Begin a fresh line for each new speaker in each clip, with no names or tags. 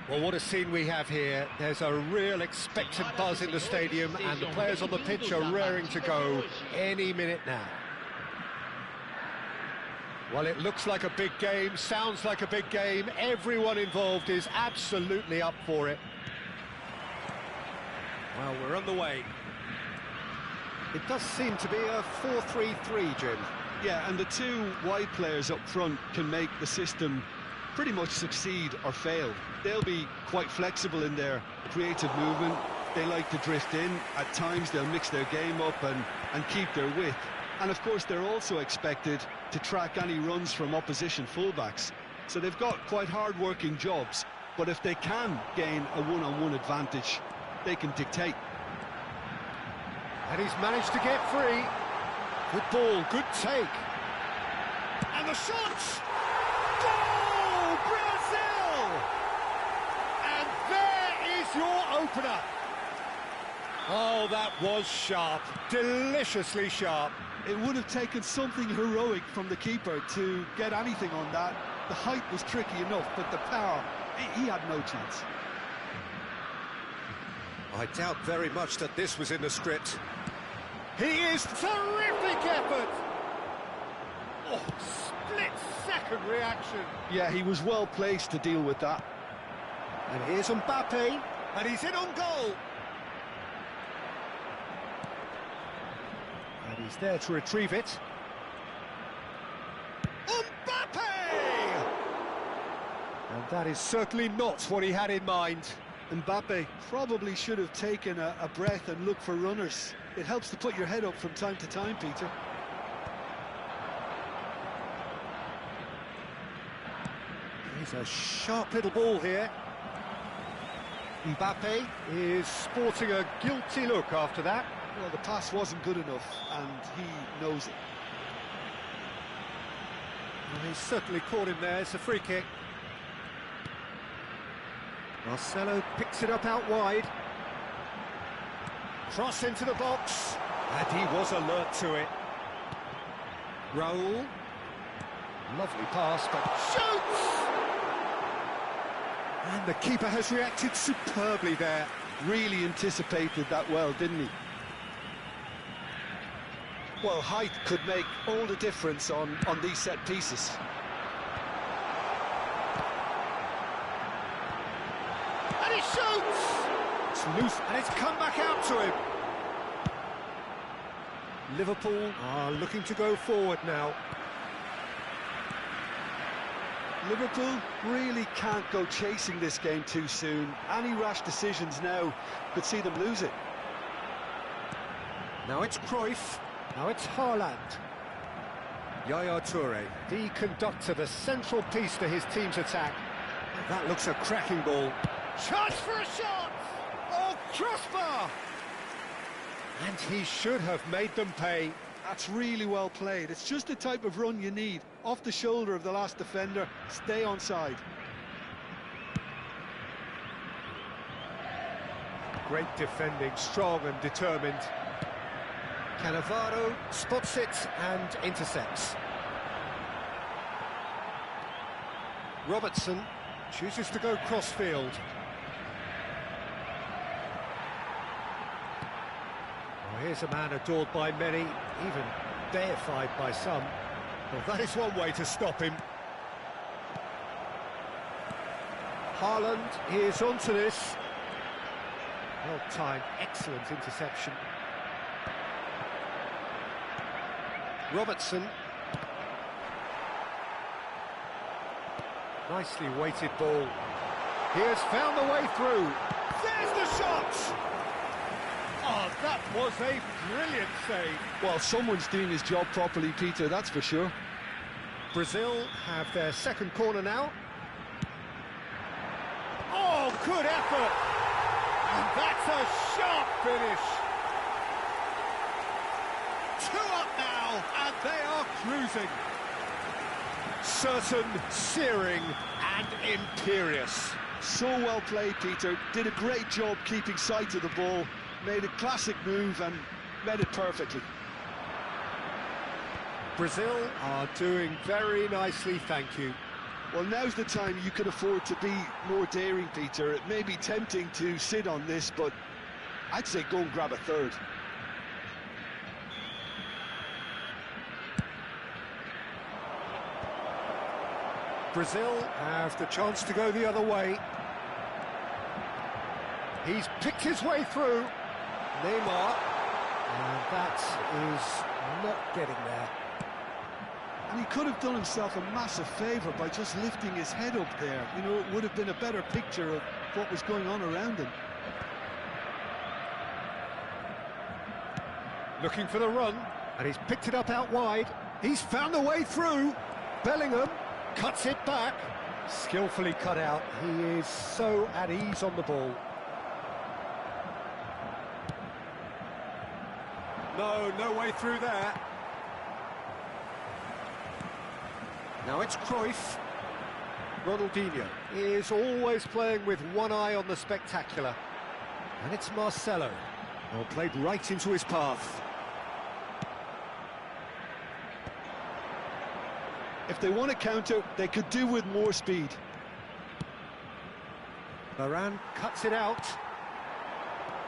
Well, what a scene we have here. There's a real expectant buzz in the stadium, and the players on the pitch are raring to go any minute now. Well, it looks like a big game, sounds like a big game. Everyone involved is absolutely up for it. Well, we're on the way. It does seem to be a 4-3-3, Jim.
Yeah, and the two wide players up front can make the system pretty much succeed or fail. They'll be quite flexible in their creative movement. They like to drift in. At times they'll mix their game up and keep their width. And of course they're also expected to track any runs from opposition fullbacks. So they've got quite hard-working jobs, but if they can gain a one-on-one advantage, they can dictate.
And he's managed to get free. Good ball, good take. And the shot! Goal! Brazil! And there is your opener. Oh, that was sharp. Deliciously sharp.
It would have taken something heroic from the keeper to get anything on that. The height was tricky enough, but the power, he had no chance.
I doubt very much that this was in the script. He is terrific effort! Oh, split-second reaction.
Yeah, he was well placed to deal with that.
And here's Mbappe, and he's in on goal. And he's there to retrieve it. Mbappe! And that is certainly not what he had in mind.
Mbappe probably should have taken a breath and looked for runners. It helps to put your head up from time to time, Peter.
He's a sharp little ball here. Mbappe is sporting a guilty look after that.
Well, the pass wasn't good enough, and he knows it.
Well, he's certainly caught him there. It's a free kick. Marcelo picks it up out wide. Cross into the box. And he was alert to it. Raul. Lovely pass, but shoots! And the keeper has reacted superbly there.
Really anticipated that well, didn't he? Well, height could make all the difference on these set pieces.
And he shoots! It's loose, and it's come back out to him. Liverpool are looking to go forward now.
Liverpool really can't go chasing this game too soon. Any rash decisions now could see them lose it.
Now it's Cruyff. Now it's Haaland. Yaya Toure, the conductor, the central piece to his team's attack. That looks a cracking ball. Chance for a shot! Oh, crossbar! And he should have made them pay.
That's really well played. It's just the type of run you need. Off the shoulder of the last defender, stay onside.
Great defending, strong and determined. Cannavaro spots it and intercepts. Robertson chooses to go cross-field. Well, here's a man adored by many, even deified by some. Well, that is one way to stop him. Haaland is onto this. Well-timed, excellent interception. Robertson. Nicely weighted ball. He has found the way through. There's the shot! Oh, that was a brilliant save.
Well, someone's doing his job properly, Peter, that's for sure.
Brazil have their second corner now. Oh, good effort! And that's a sharp finish. 2 up now, and they are cruising. Certain, searing, and imperious.
So well played, Peter. Did a great job keeping sight of the ball. Made a classic move and read it perfectly.
Brazil are doing very nicely, thank you.
Well, now's the time you can afford to be more daring, Peter. It may be tempting to sit on this, but I'd say go and grab a third.
Brazil have the chance to go the other way. He's picked his way through. Neymar. And that is not getting there.
And he could have done himself a massive favour by just lifting his head up there. You know, it would have been a better picture of what was going on around him.
Looking for the run, and he's picked it up out wide. He's found a way through. Bellingham cuts it back. Skillfully cut out. He is so at ease on the ball. No way through there. Now it's Cruyff. Ronaldinho is always playing with one eye on the spectacular. And it's Marcelo. Well, played right into his path.
If they want to counter, they could do with more speed.
Varane cuts it out.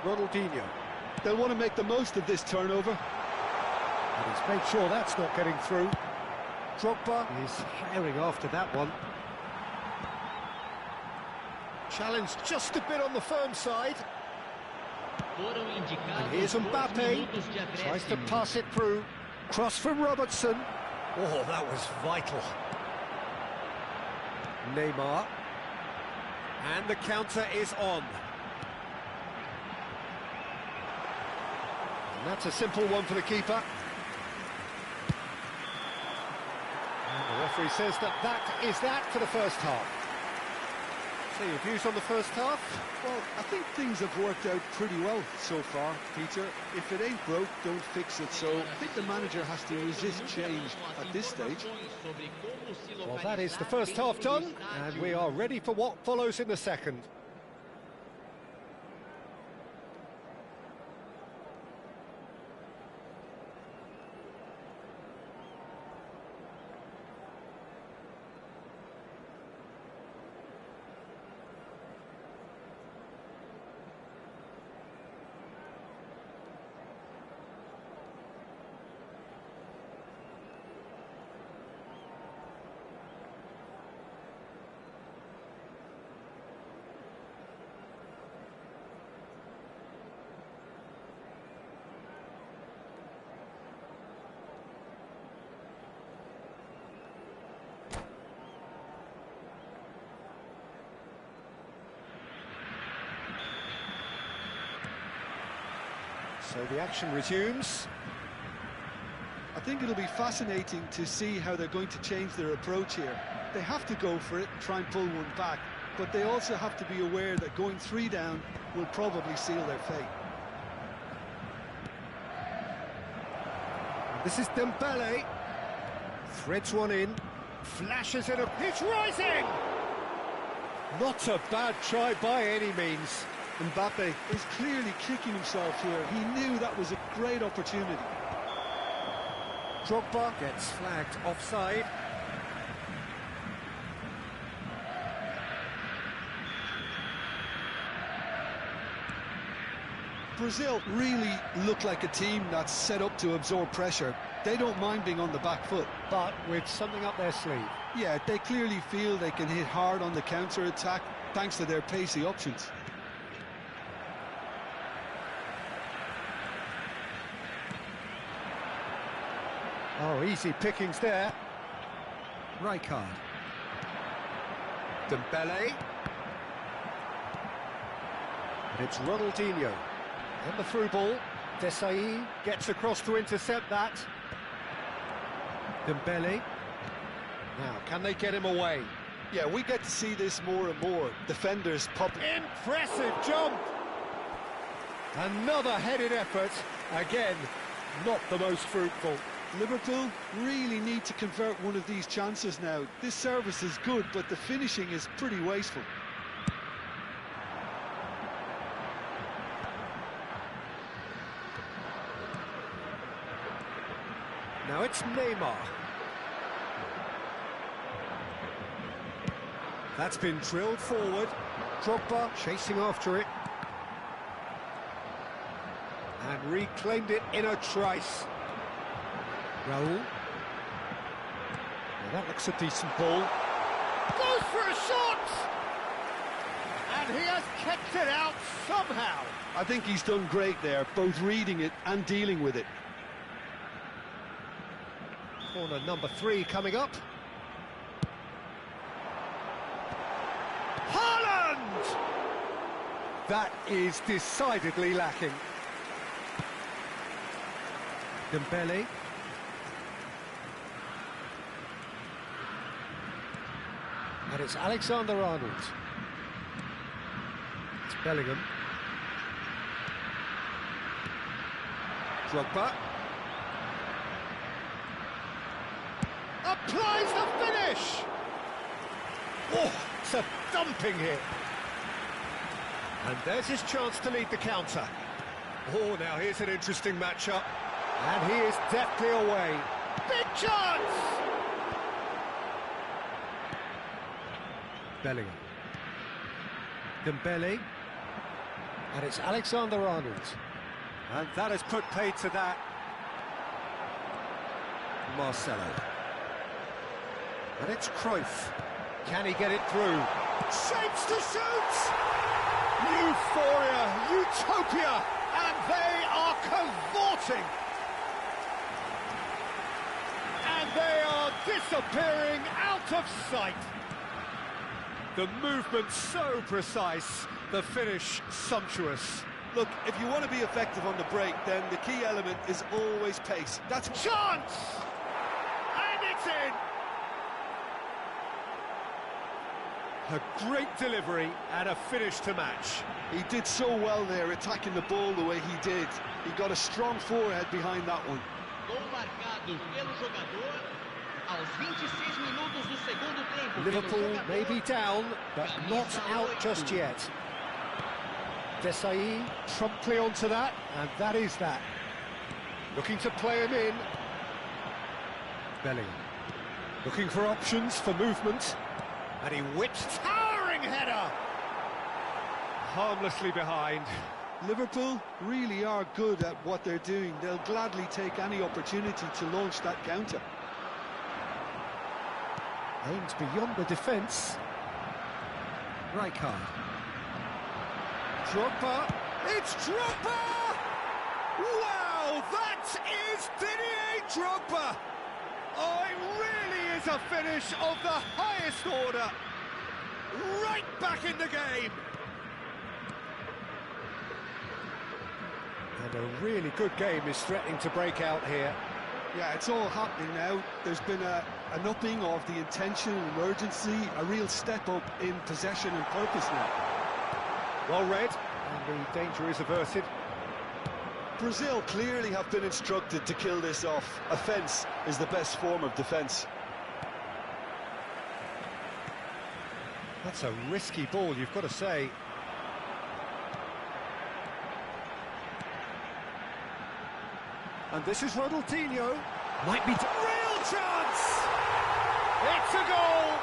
Ronaldinho.
They'll want to make the most of this turnover.
And he's made sure that's not getting through. Drogba is herring after that one. Challenge just a bit on the firm side. And here's Mbappe. Tries to pass it through. Cross from Robertson. Oh, that was vital. Neymar. And the counter is on. And that's a simple one for the keeper. And the referee says that is that for the first half. So your views on the first half?
Well, I think things have worked out pretty well so far, Peter. If it ain't broke, don't fix it. So I think the manager has to resist change at this stage.
Well, that is the first half done, and we are ready for what follows in the second. So the action resumes.
I think it'll be fascinating to see how they're going to change their approach here. They have to go for it and try and pull one back, but they also have to be aware that going 3 down will probably seal their fate.
This is Dembele. Threads one in. Flashes it up. It's rising! Not a bad try by any means.
Mbappe is clearly kicking himself here. He knew that was a great opportunity.
Drogba gets flagged offside.
Brazil really look like a team that's set up to absorb pressure. They don't mind being on the back foot.
But with something up their sleeve.
Yeah, they clearly feel they can hit hard on the counter-attack thanks to their pacey options.
Oh, easy pickings there. Rijkaard. Dembele. And it's Ronaldinho. On the through ball. Desai gets across to intercept that. Dembele. Now, can they get him away?
Yeah, we get to see this more and more. Defenders pop.
Impressive jump! Another headed effort. Again, not the most fruitful.
Liverpool really need to convert one of these chances now. This service is good, but the finishing is pretty wasteful.
Now it's Neymar. That's been drilled forward. Drogba chasing after it. And reclaimed it in a trice. Raul. Now that looks a decent ball. Goes for a shot! And he has kept it out somehow.
I think he's done great there, both reading it and dealing with it.
Corner number 3 coming up. Haaland! That is decidedly lacking. Dembele. And it's Alexander-Arnold. It's Bellingham. Drogba. Applies the finish! Oh, it's a dumping hit. And there's his chance to lead the counter. Oh, now here's an interesting matchup. And he is deftly away. Big chance! Bellingham. Dembele. And it's Alexander-Arnold. And that has put paid to that. Marcelo. And it's Cruyff. Can he get it through? Shapes to shoot! Euphoria, utopia, and they are cavorting. And they are disappearing out of sight. The movement so precise, the finish sumptuous.
Look, if you want to be effective on the break, then the key element is always pace. That's
chance! And it's in! A great delivery and a finish to match.
He did so well there, attacking the ball the way he did. He got a strong forehead behind that one.
Gol marcado pelo jogador aos 26 minutos do segundo tempo.
Liverpool may be down, but not out just yet. Desai promptly onto that, and that is that. Looking to play him in. Bellingham. Looking for options for movement. And he whips. Towering header! Harmlessly behind.
Liverpool really are good at what they're doing. They'll gladly take any opportunity to launch that counter.
Aims beyond the defence. Rijkaard. Drogba. It's Drogba! Wow, that is Didier Drogba! Oh, it really is a finish of the highest order. Right back in the game. And a really good game is threatening to break out here.
Yeah, it's all happening now. There's been an upping of the intention and urgency, a real step up in possession and purpose now.
Well read, and the danger is averted.
Brazil clearly have been instructed to kill this off. Offence is the best form of defence.
That's a risky ball, you've got to say. And this is Ronaldinho. Might be... Real chance! It's a goal!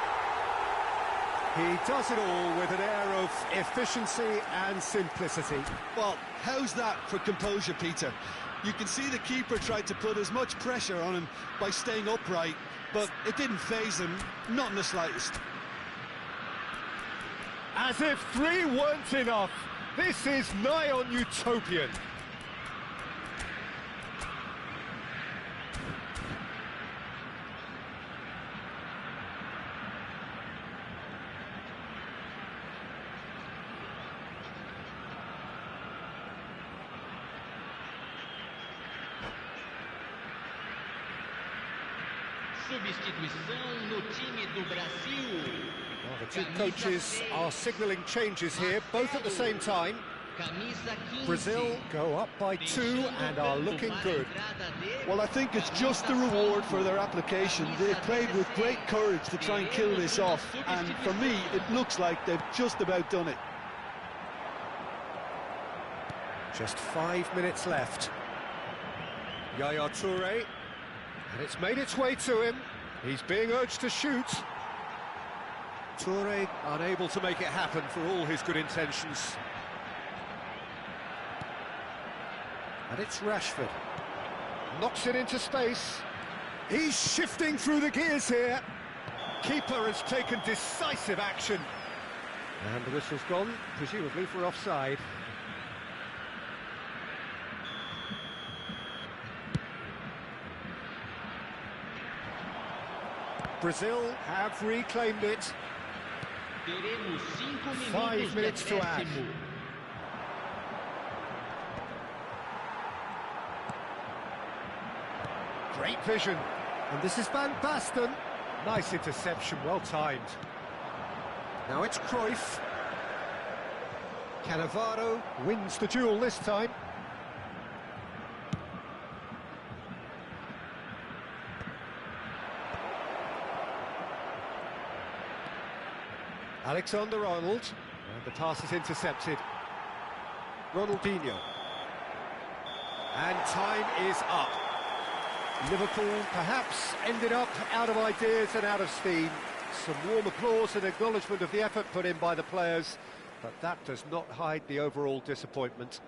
He does it all with an air of efficiency and simplicity.
Well, how's that for composure, Peter? You can see the keeper tried to put as much pressure on him by staying upright, but it didn't faze him, not in the slightest.
As if 3 weren't enough, this is nigh on utopian.
Substituição no time do Brasil.
Well, the two coaches are signalling changes here, both at the same time. Brazil go up by 2 and are looking good.
Well, I think it's just the reward for their application. They've played with great courage to try and kill this off, and for me, it looks like they've just about done it.
Just 5 minutes left. Yaya Toure, and it's made its way to him. He's being urged to shoot. Toure unable to make it happen for all his good intentions. And it's Rashford. Knocks it into space. He's shifting through the gears here. Keeper has taken decisive action. And the whistle's gone, presumably for offside. Brazil have reclaimed it.
Teremos 5
5
minutos
minutes
de
to add.
acréscimo.
Great vision. And this is Van Basten. Nice interception, well timed. Now it's Cruyff. Cannavaro wins the duel this time. Alexander-Arnold, and the pass is intercepted. Ronaldinho. And time is up. Liverpool perhaps ended up out of ideas and out of steam. Some warm applause and acknowledgement of the effort put in by the players, but that does not hide the overall disappointment.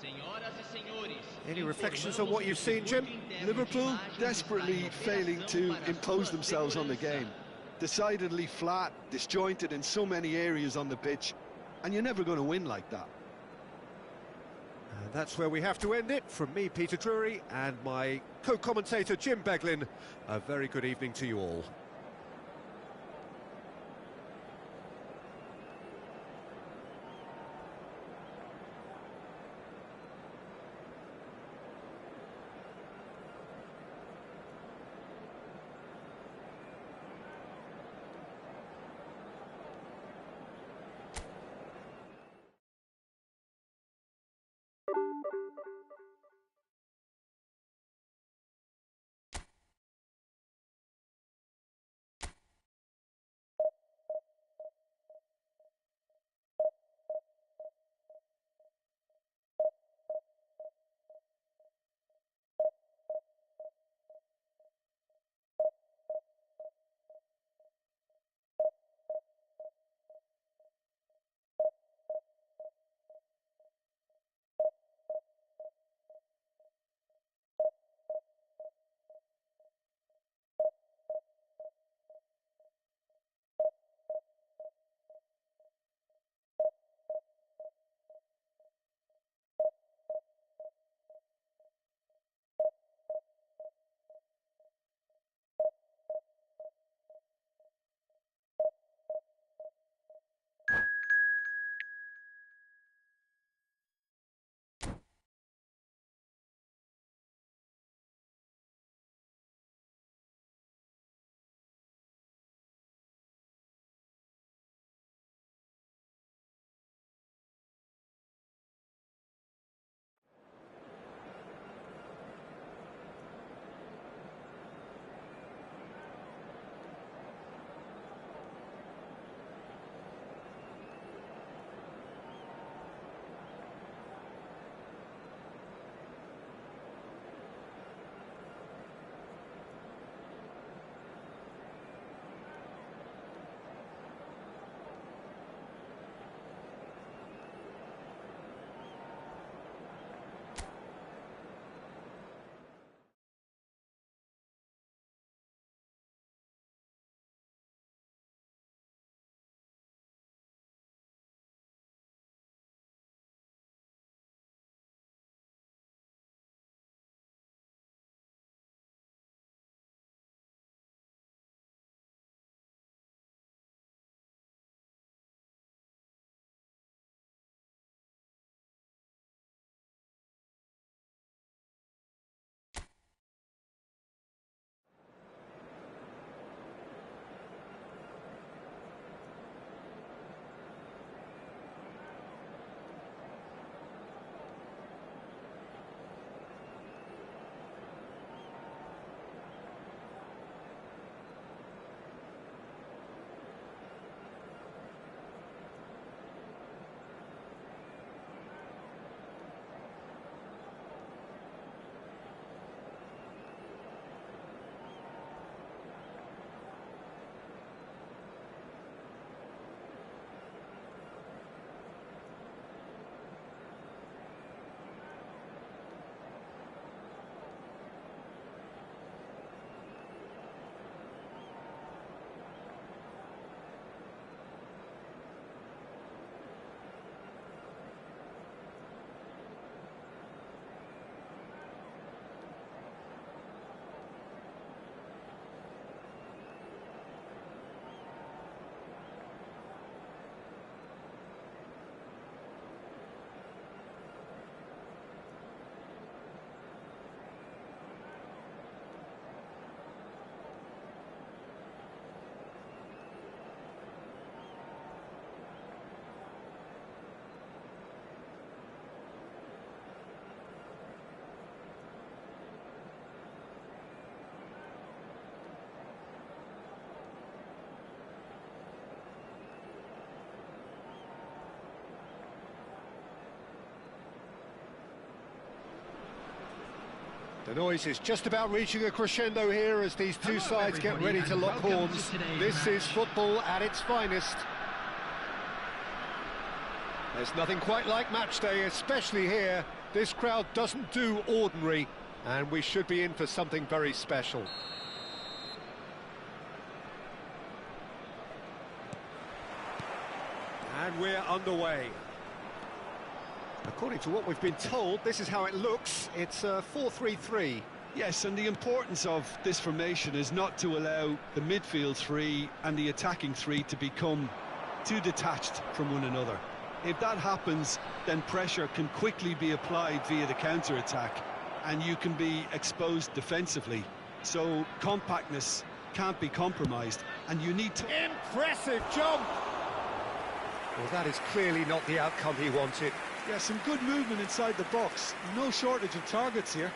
Senhoras e senhores,
Any reflections on what you've seen, Jim?
Liverpool desperately failing to impose themselves on the game. Decidedly flat, disjointed in so many areas on the pitch, and you're never going to win like that.
And that's where we have to end it. From me, Peter Drury, and my co-commentator, Jim Beglin. A very good evening to you all. The noise is just about reaching a crescendo here as these two sides get ready to lock horns. This is football at its finest. There's nothing quite like match day, especially here. This crowd doesn't do ordinary, and we should be in for something very special. And we're underway. According to what we've been told, this is how it looks. It's a 4-3-3.
Yes, and the importance of this formation is not to allow the midfield three and the attacking three to become too detached from one another. If that happens, then pressure can quickly be applied via the counter-attack, and you can be exposed defensively. So compactness can't be compromised, and you need to...
Impressive jump! Well, that is clearly not the outcome he wanted.
Yeah, some good movement inside the box. No shortage of targets here.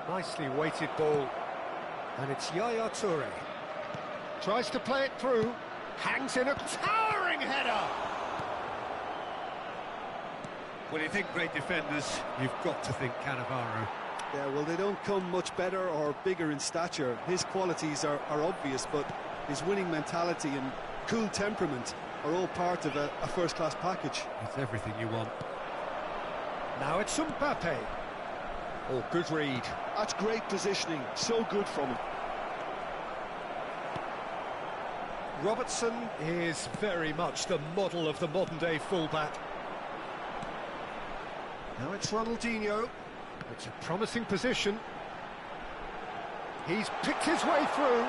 Nicely weighted ball. And it's Yaya Toure. Tries to play it through. Hangs in a towering header! When you think great defenders, you've got to think Cannavaro.
Yeah, well, they don't come much better or bigger in stature. His qualities are obvious, but his winning mentality and cool temperament are all part of a first-class package.
It's everything you want. Now it's Mbappe. Oh, good read.
That's great positioning, so good from him.
Robertson is very much the model of the modern-day fullback. Now it's Ronaldinho. It's a promising position. He's picked his way through.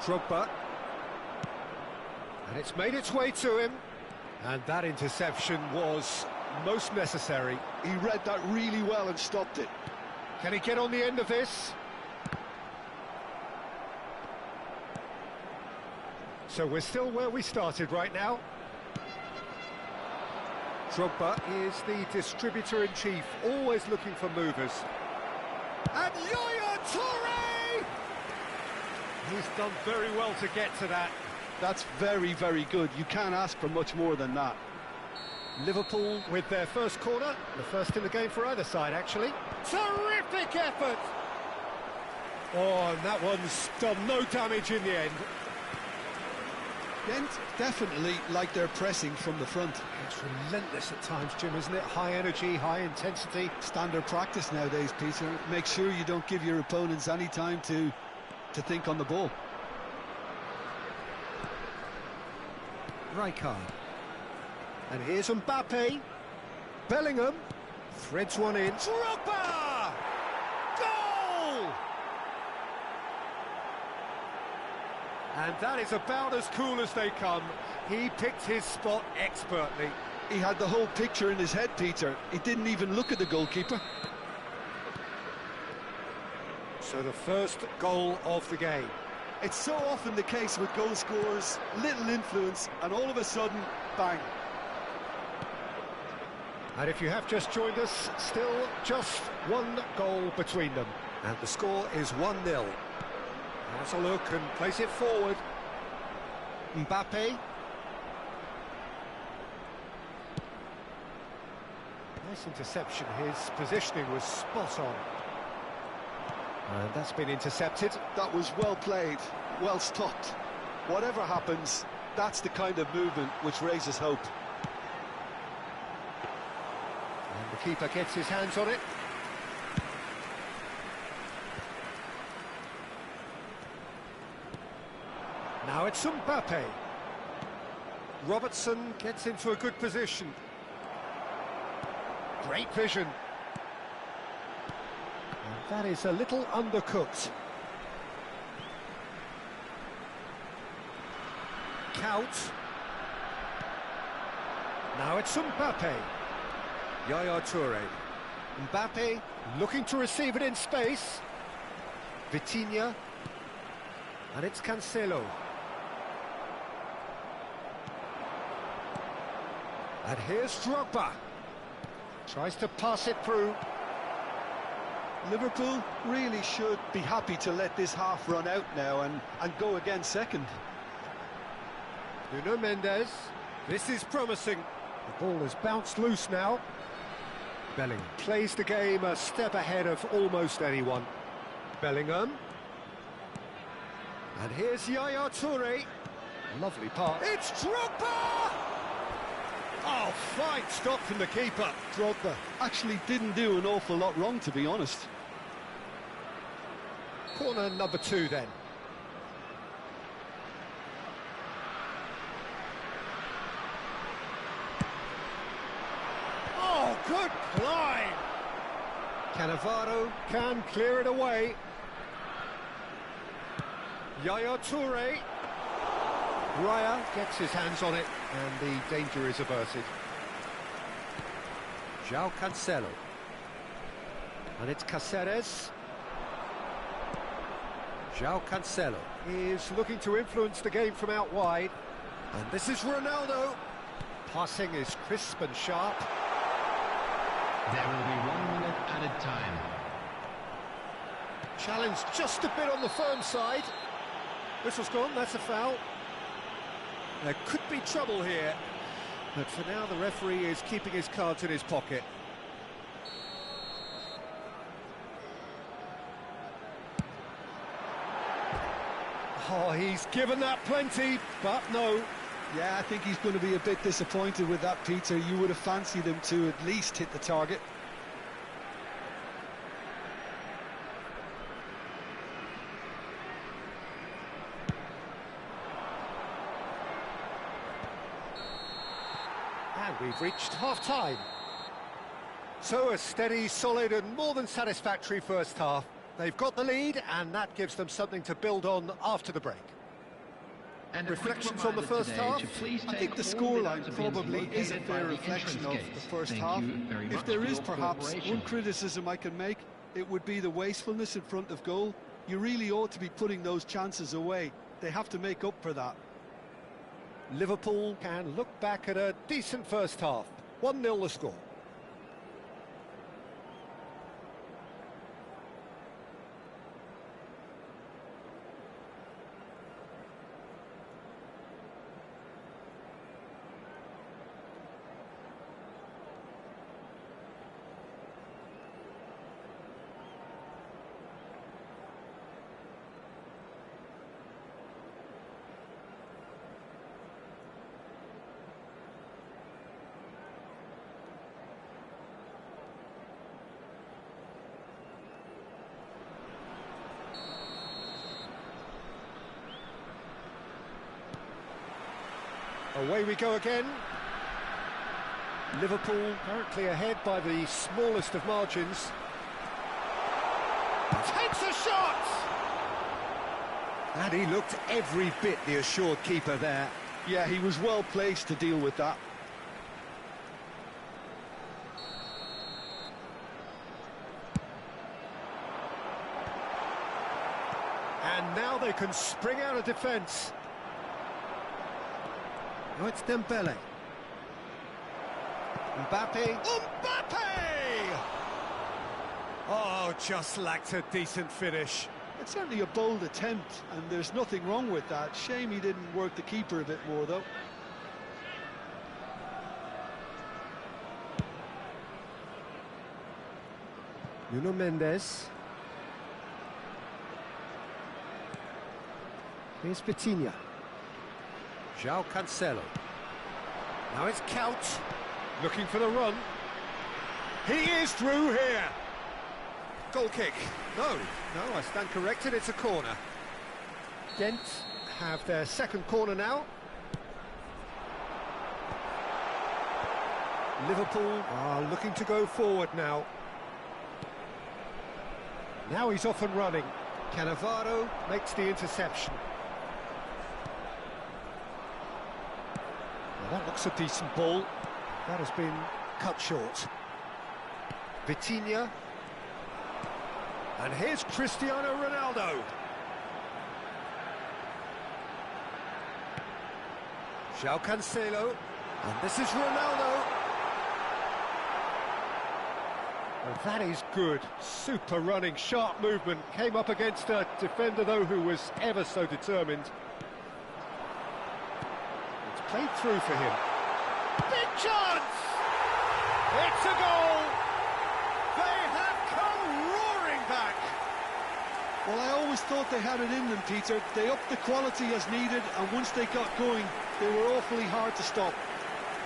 Drogba. And it's made its way to him. And that interception was most necessary.
He read that really well and stopped it.
Can he get on the end of this? So we're still where we started right now. Drogba is the distributor-in-chief, always looking for movers. And Yaya Toure! He's done very well to get to that.
That's very, very good. You can't ask for much more than that.
Liverpool with their first corner, the first in the game for either side, actually. Terrific effort! Oh, and that one's done no damage in the end.
Ghent definitely like their pressing from the front.
It's relentless at times, Jim, isn't it? High energy, high intensity.
Standard practice nowadays, Peter. Make sure you don't give your opponents any time to think on the ball.
Rijkaard. And here's Mbappe. Bellingham threads one in. Drogba! Goal! And that is about as cool as they come. He picked his spot expertly.
He had the whole picture in his head, Peter. He didn't even look at the goalkeeper.
So the first goal of the game.
It's so often the case with goal scorers, little influence, and all of a sudden, bang.
And if you have just joined us, still just one goal between them. And the score is 1-0. Has a look and plays it forward. Mbappe. Nice interception. His positioning was spot on. And that's been intercepted.
That was well played, well stopped. Whatever happens, that's the kind of movement which raises hope.
And the keeper gets his hands on it. Now it's Mbappe. Robertson gets into a good position. Great vision. And that is a little undercooked. Count. Now it's Mbappe. Yaya Toure. Mbappe looking to receive it in space. Vitinha. And it's Cancelo. And here's Drogba. Tries to pass it through.
Liverpool really should be happy to let this half run out now and go again second.
Nuno Mendes. This is promising. The ball has bounced loose now. Bellingham plays the game a step ahead of almost anyone. Bellingham. And here's Yaya Toure. Lovely pass. It's Drogba! Oh, fine stop from the keeper.
Drogba actually didn't do an awful lot wrong, to be honest.
Corner number 2 then. Oh, good climb! Cannavaro can clear it away. Yaya Toure. Raya gets his hands on it, and the danger is averted. João Cancelo. And it's Cáceres. João Cancelo is looking to influence the game from out wide. And this is Ronaldo. Passing is crisp and sharp.
There will be 1 minute added time.
Challenge just a bit on the firm side. Whistle's gone, that's a foul. There could be trouble here, but for now the referee is keeping his cards in his pocket. Oh, he's given that plenty, but no.
Yeah, I think he's going to be a bit disappointed with that, Peter. You would have fancied him to at least hit the target.
And we've reached half-time. So a steady, solid and more than satisfactory first half. They've got the lead, and that gives them something to build on after the break.
And
reflections on the first half?
I think the scoreline probably is a fair reflection of the first half. If there is perhaps one criticism I can make, it would be the wastefulness in front of goal. You really ought to be putting those chances away. They have to make up for that.
Liverpool can look back at a decent first half. 1-0 the score. Away we go again. Liverpool currently ahead by the smallest of margins. Takes a shot! And he looked every bit the assured keeper there.
Yeah, he was well placed to deal with that.
And now they can spring out of defence. Now it's Dembele. Mbappe. Oh, just lacked a decent finish.
It's certainly a bold attempt, and there's nothing wrong with that. Shame he didn't work the keeper a bit more, though.
Nuno Mendes. Here's Vitinha. João Cancelo. Now it's Couch, looking for the run. He is through here. Goal kick. No, I stand corrected, it's a corner. Ghent have their second corner now. Liverpool are looking to go forward now. Now he's off and running. Cannavaro makes the interception. Well, that looks a decent ball. That has been cut short. Vitinha. And here's Cristiano Ronaldo. João Cancelo. And this is Ronaldo. Well, that is good. Super running, sharp movement. Came up against a defender, though, who was ever so determined. It's played through for him. Big chance! It's a goal! They have come roaring back!
Well, I always thought they had it in them, Peter. They upped the quality as needed, and once they got going, they were awfully hard to stop.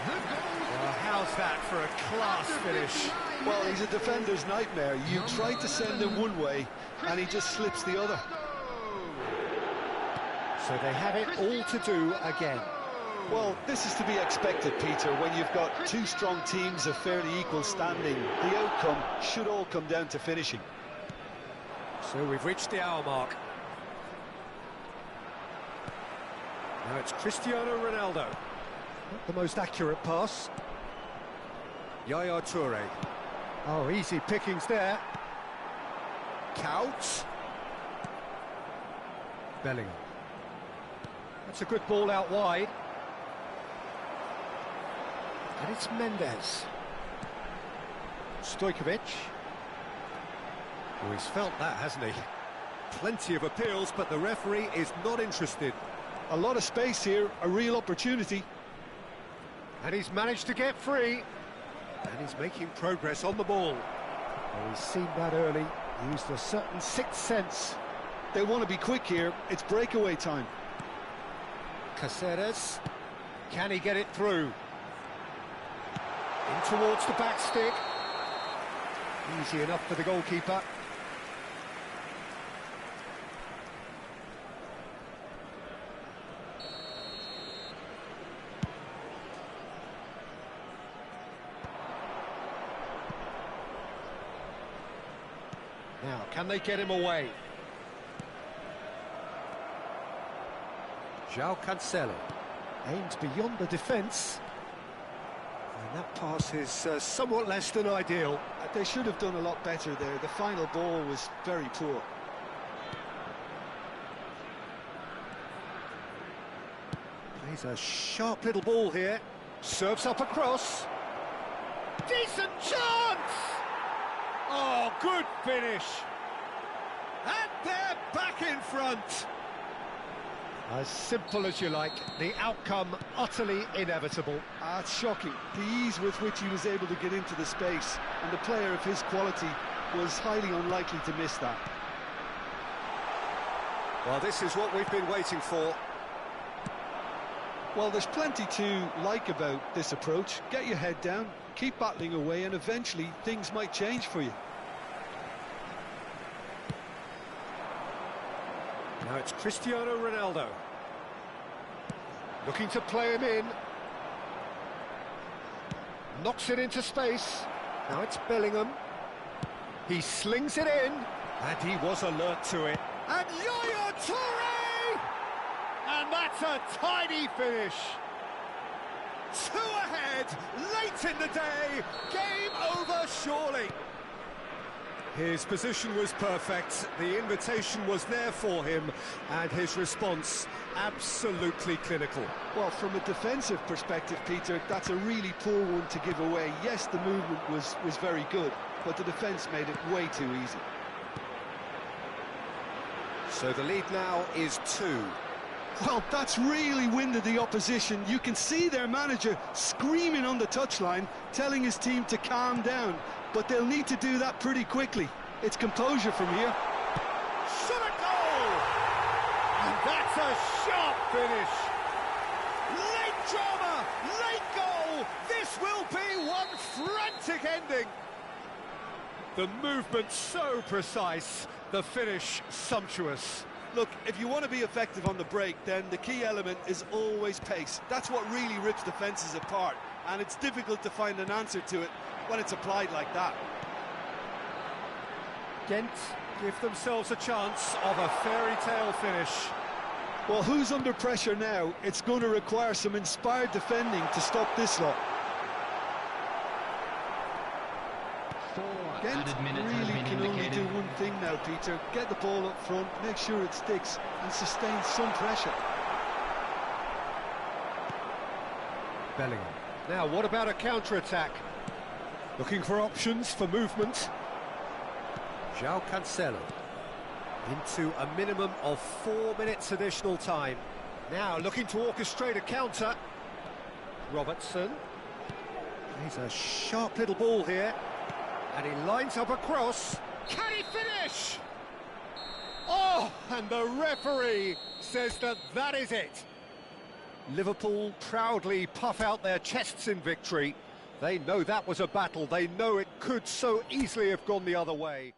Well, how's that for a class finish?
Well, he's a defender's nightmare. You try to send him one way, and he just slips the other.
So they have it all to do again.
Well, this is to be expected, Peter, when you've got two strong teams of fairly equal standing. The outcome should all come down to finishing.
So we've reached the hour mark. Now it's Cristiano Ronaldo. Not the most accurate pass. Yaya Toure. Oh, easy pickings there. Couch. Bellingham. That's a good ball out wide. And it's Mendes. Stojkovic. Oh, he's felt that, hasn't he? Plenty of appeals, but the referee is not interested.
A lot of space here, a real opportunity.
And he's managed to get free. And he's making progress on the ball. Oh, he's seen that early, used a certain sixth sense.
They want to be quick here, it's breakaway time.
Caceres, can he get it through? In towards the back stick. Easy enough for the goalkeeper. Now, can they get him away? João Cancelo aims beyond the defence. And that pass is somewhat less than ideal.
They should have done a lot better there. The final ball was very poor.
Plays a sharp little ball here. Serves up across. Decent chance! Oh, good finish. And they're back in front. As simple as you like, the outcome utterly inevitable.
It's shocking, the ease with which he was able to get into the space, and the player of his quality was highly unlikely to miss that.
Well, this is what we've been waiting for.
Well, there's plenty to like about this approach. Get your head down, keep battling away, and eventually things might change for you.
Now it's Cristiano Ronaldo. Looking to play him in. Knocks it into space. Now it's Bellingham. He slings it in. And he was alert to it. And Yaya Toure! And that's a tidy finish. 2 ahead, late in the day. Game over, surely. His position was perfect, the invitation was there for him, and his response absolutely clinical.
Well, from a defensive perspective, Peter, that's a really poor one to give away. Yes, the movement was very good, but the defence made it way too easy.
So the lead now is 2.
Well, that's really winded the opposition. You can see their manager screaming on the touchline, telling his team to calm down. But they'll need to do that pretty quickly. It's composure from here.
Shot a goal! And that's a sharp finish. Late drama, late goal. This will be one frantic ending. The movement so precise, the finish sumptuous.
Look, if you want to be effective on the break, then the key element is always pace. That's what really rips defences apart, and it's difficult to find an answer to it when it's applied like that.
Ghent give themselves a chance of a fairy tale finish.
Well, who's under pressure now? It's going to require some inspired defending to stop this lot. Ghent really can only do one thing now, Peter. Get the ball up front, make sure it sticks, and sustain some pressure.
Bellingham. Now, what about a counter-attack? Looking for options for movement. João Cancelo. Into a minimum of 4 minutes additional time. Now, looking to orchestrate a counter. Robertson. He's a sharp little ball here. And he lines up a cross. Can he finish? Oh, and the referee says that that is it. Liverpool proudly puff out their chests in victory. They know that was a battle. They know it could so easily have gone the other way.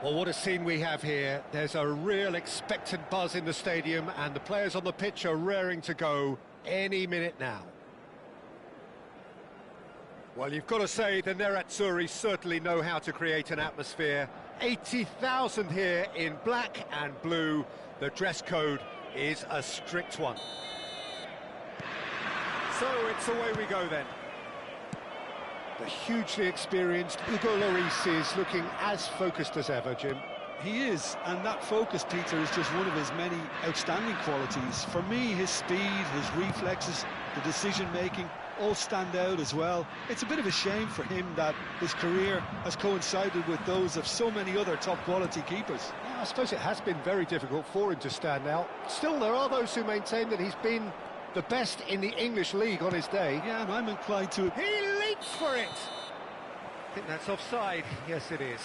Well, what a scene we have here. There's a real expectant buzz in the stadium, and the players on the pitch are raring to go any minute now. Well, you've got to say the Nerazzurri certainly know how to create an atmosphere. 80,000 here in black and blue. The dress code is a strict one. So it's away we go then. The hugely experienced Hugo Lloris is looking as focused as ever, Jim.
He is, and that focus, Peter, is just one of his many outstanding qualities. For me, his speed, his reflexes, the decision-making all stand out as well. It's a bit of a shame for him that his career has coincided with those of so many other top-quality keepers.
Yeah, I suppose it has been very difficult for him to stand out. Still, there are those who maintain that he's been the best in the English league on his day.
Yeah, and I'm inclined to...
He leaps for it! I think that's offside. Yes, it is.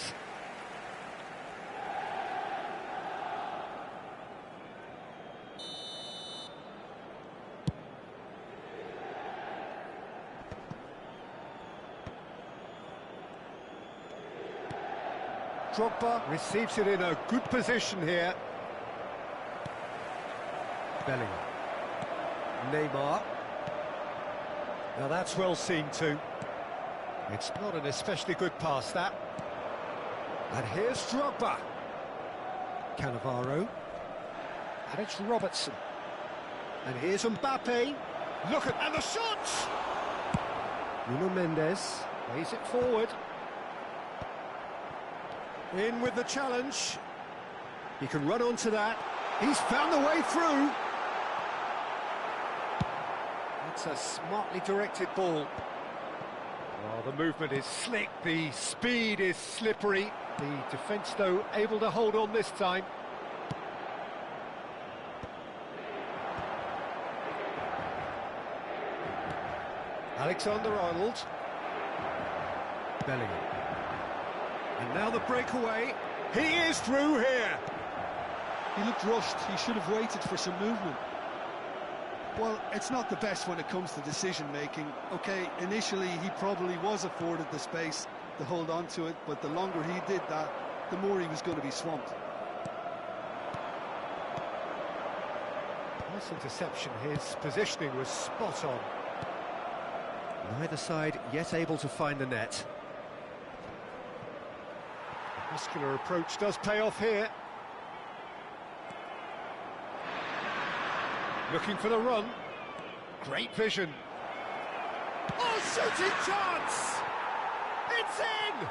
Drogba receives it in a good position here. Bellingham. Neymar. Now that's well seen too. It's not an especially good pass, that. And here's Drogba. Cannavaro. And it's Robertson. And here's Mbappe. Look at... And the shot! Nuno Mendes plays it forward. In with the challenge. He can run onto that. He's found the way through. It's a smartly directed ball. Oh, the movement is slick, the speed is slippery. The defence, though, able to hold on this time. Alexander-Arnold. Bellingham. And now the breakaway. He is through here.
He looked rushed. He should have waited for some movement. Well, it's not the best when it comes to decision-making. OK, initially he probably was afforded the space to hold on to it, but the longer he did that, the more he was going to be swamped.
Nice interception. His positioning was spot on. Neither side yet able to find the net. The muscular approach does pay off here. Looking for the run. Great vision. Oh, shooting chance! It's in!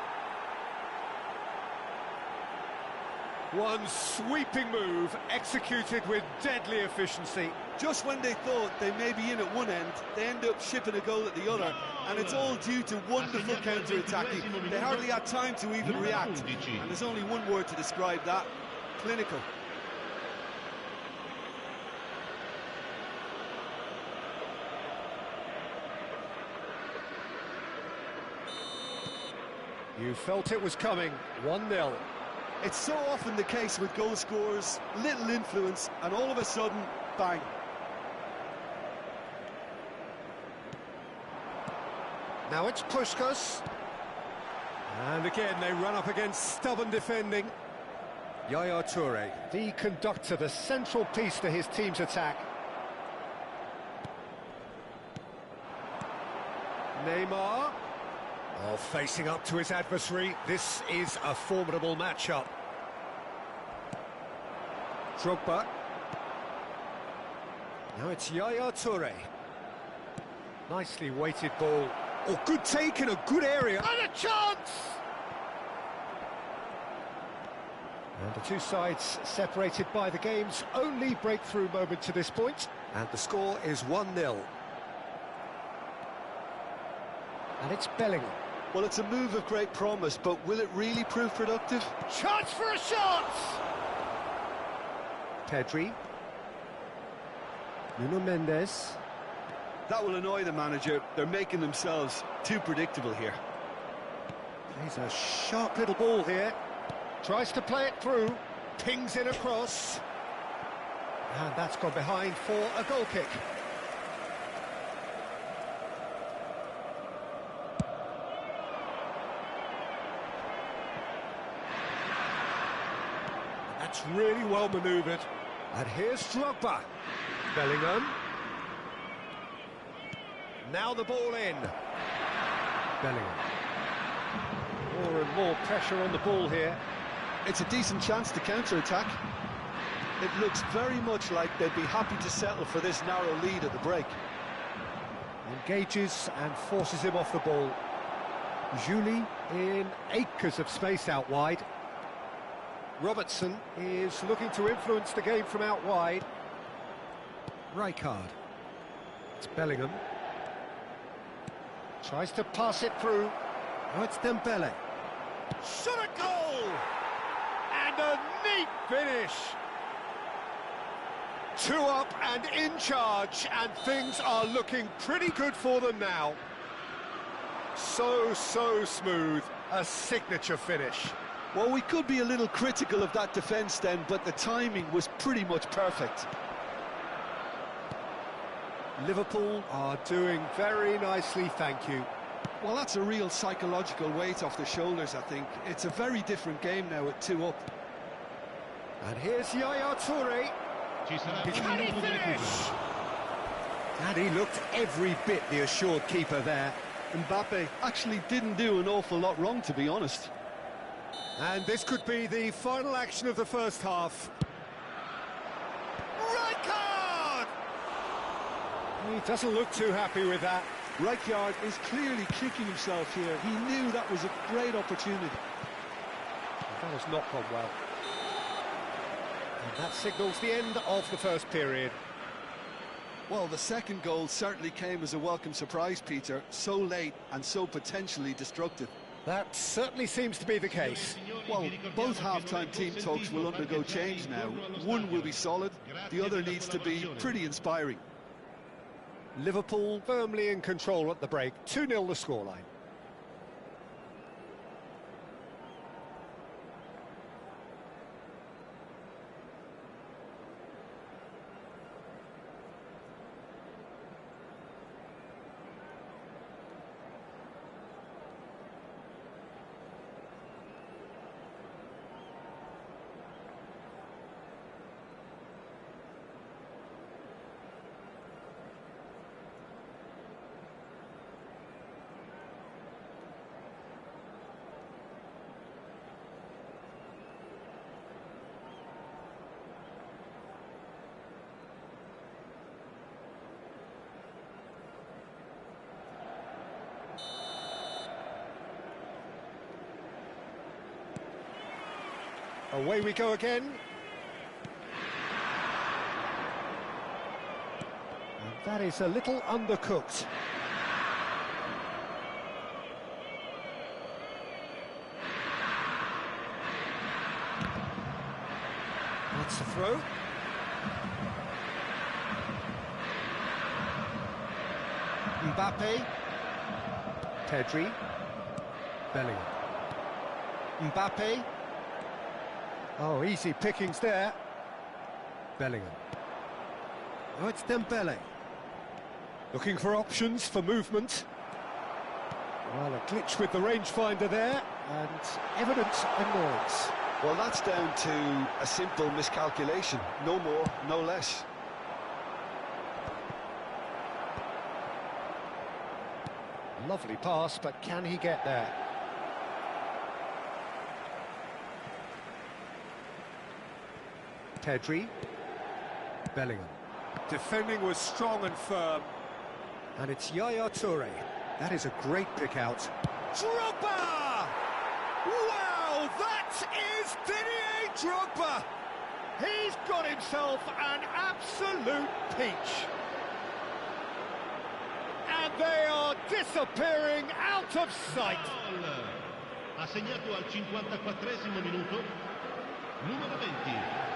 One sweeping move, executed with deadly efficiency.
Just when they thought they may be in at one end, they end up shipping a goal at the other, and it's all due to wonderful counter-attacking. They hardly had time to even react, and there's only one word to describe that: clinical.
You felt it was coming. 1-0.
It's so often the case with goal scorers, little influence, and all of a sudden, bang.
Now it's Puskas. And again, they run up against stubborn defending. Yaya Toure, the conductor, the central piece to his team's attack. Neymar. Oh, facing up to his adversary. This is a formidable matchup. Drogba. Now it's Yaya Toure. Nicely weighted ball. Oh, good take in a good area. And a chance! And the two sides separated by the game's only breakthrough moment to this point. And the score is 1-0. And it's Bellingham.
Well, it's a move of great promise, but will it really prove productive?
Chance for a shot! Pedri. Nuno Mendes.
That will annoy the manager. They're making themselves too predictable here.
He's a sharp little ball here. Tries to play it through. Pings it across. And that's gone behind for a goal kick. That's really well manoeuvred. And here's Drogba. Bellingham. Now the ball in. Bellingham. More and more pressure on the ball here.
It's a decent chance to counter-attack. It looks very much like they'd be happy to settle for this narrow lead at the break.
Engages and forces him off the ball. Julie in acres of space out wide. Robertson is looking to influence the game from out wide. Rijkaard. It's Bellingham. Tries to pass it through. Now it's Dembele. Shot a goal! And a neat finish! 2 up and in charge, and things are looking pretty good for them now. So smooth, a signature finish.
Well, we could be a little critical of that defence then, but the timing was pretty much perfect.
Liverpool are doing very nicely, thank you.
Well, that's a real psychological weight off the shoulders, I think. It's a very different game now at 2 up.
And here's Yaya Toure. Can he finish? And he looked every bit the assured keeper there.
Mbappe actually didn't do an awful lot wrong, to be honest.
And this could be the final action of the first half. Rijkaard! He doesn't look too happy with that.
Rijkaard is clearly kicking himself here. He knew that was a great opportunity.
That has not gone well. And that signals the end of the first period.
Well, the second goal certainly came as a welcome surprise, Peter. So late and so potentially destructive.
That certainly seems to be the case.
Well, both half-time team talks will undergo change now. One will be solid, the other needs to be pretty inspiring.
Liverpool firmly in control at the break. 2-0 the scoreline. Away we go again. And that is a little undercooked. That's the throw. Mbappe. Pedri. Bellingham. Mbappe. Oh, easy pickings there. Bellingham. Oh, it's Dembele. Looking for options for movement. Well, a glitch with the rangefinder there, and evident annoyance.
Well, that's down to a simple miscalculation. No more, no less.
Lovely pass, but can he get there? Pedri. Bellingham. Defending was strong and firm. And it's Yaya Toure. That is a great pick out. Drogba! Wow, that is Didier Drogba! He's got himself an absolute peach. And they are disappearing out of sight.
Ha segnato al 54esimo minuto, numero 20.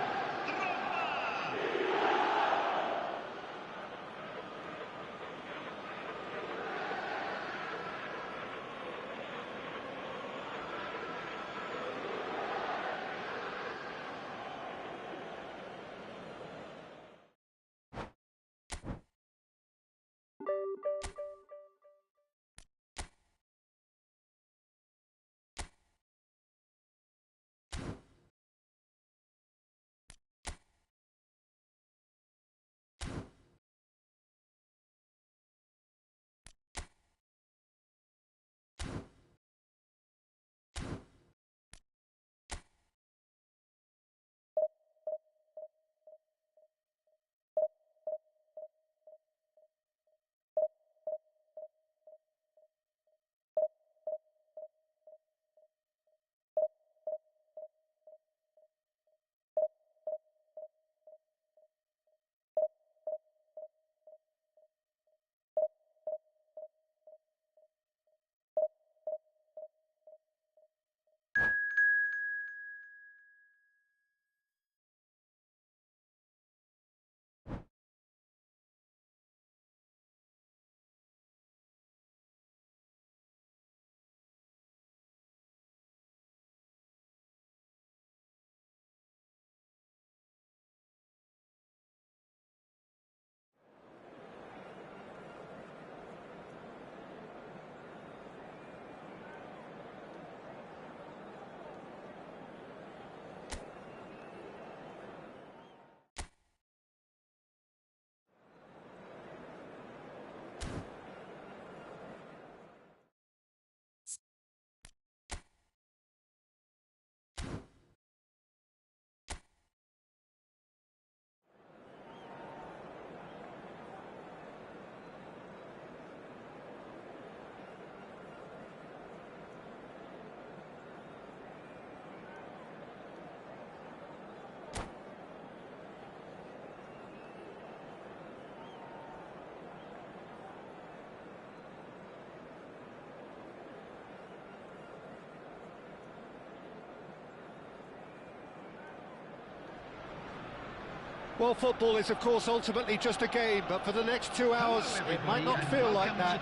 Well, football is, of course, ultimately just a game, but for the next 2 hours, it might not feel like that.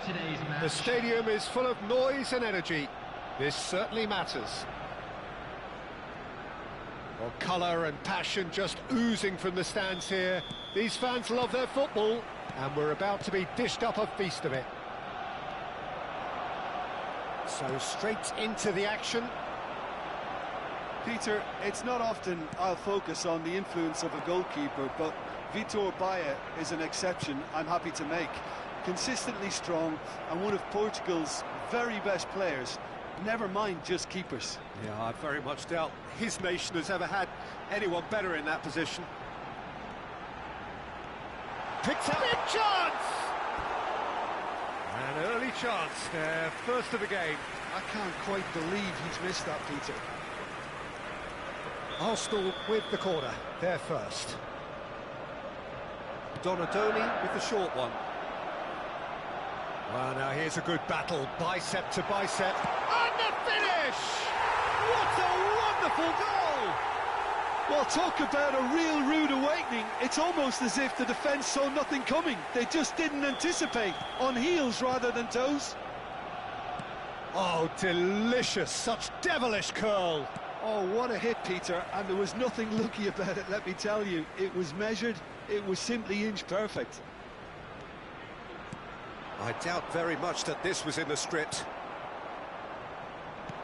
The stadium is full of noise and energy. This certainly matters. Well, colour and passion just oozing from the stands here. These fans love their football, and we're about to be dished up a feast of it. So straight into the action.
Peter, it's not often I'll focus on the influence of a goalkeeper, but Vitor Baia is an exception I'm happy to make. Consistently strong and one of Portugal's very best players, never mind just keepers.
Yeah, I very much doubt his nation has ever had anyone better in that position. Picks up. Big chance! An early chance there, first of the game.
I can't quite believe he's missed that, Peter.
Arsenal with the corner, they're first. Donadoni with the short one. Well, now here's a good battle, bicep to bicep. And the finish! What a wonderful goal!
Well, talk about a real rude awakening. It's almost as if the defence saw nothing coming. They just didn't anticipate, on heels rather than toes.
Oh, delicious, such devilish curl.
Oh, what a hit, Peter, and there was nothing lucky about it, let me tell you. It was measured, it was simply inch perfect.
I doubt very much that this was in the script.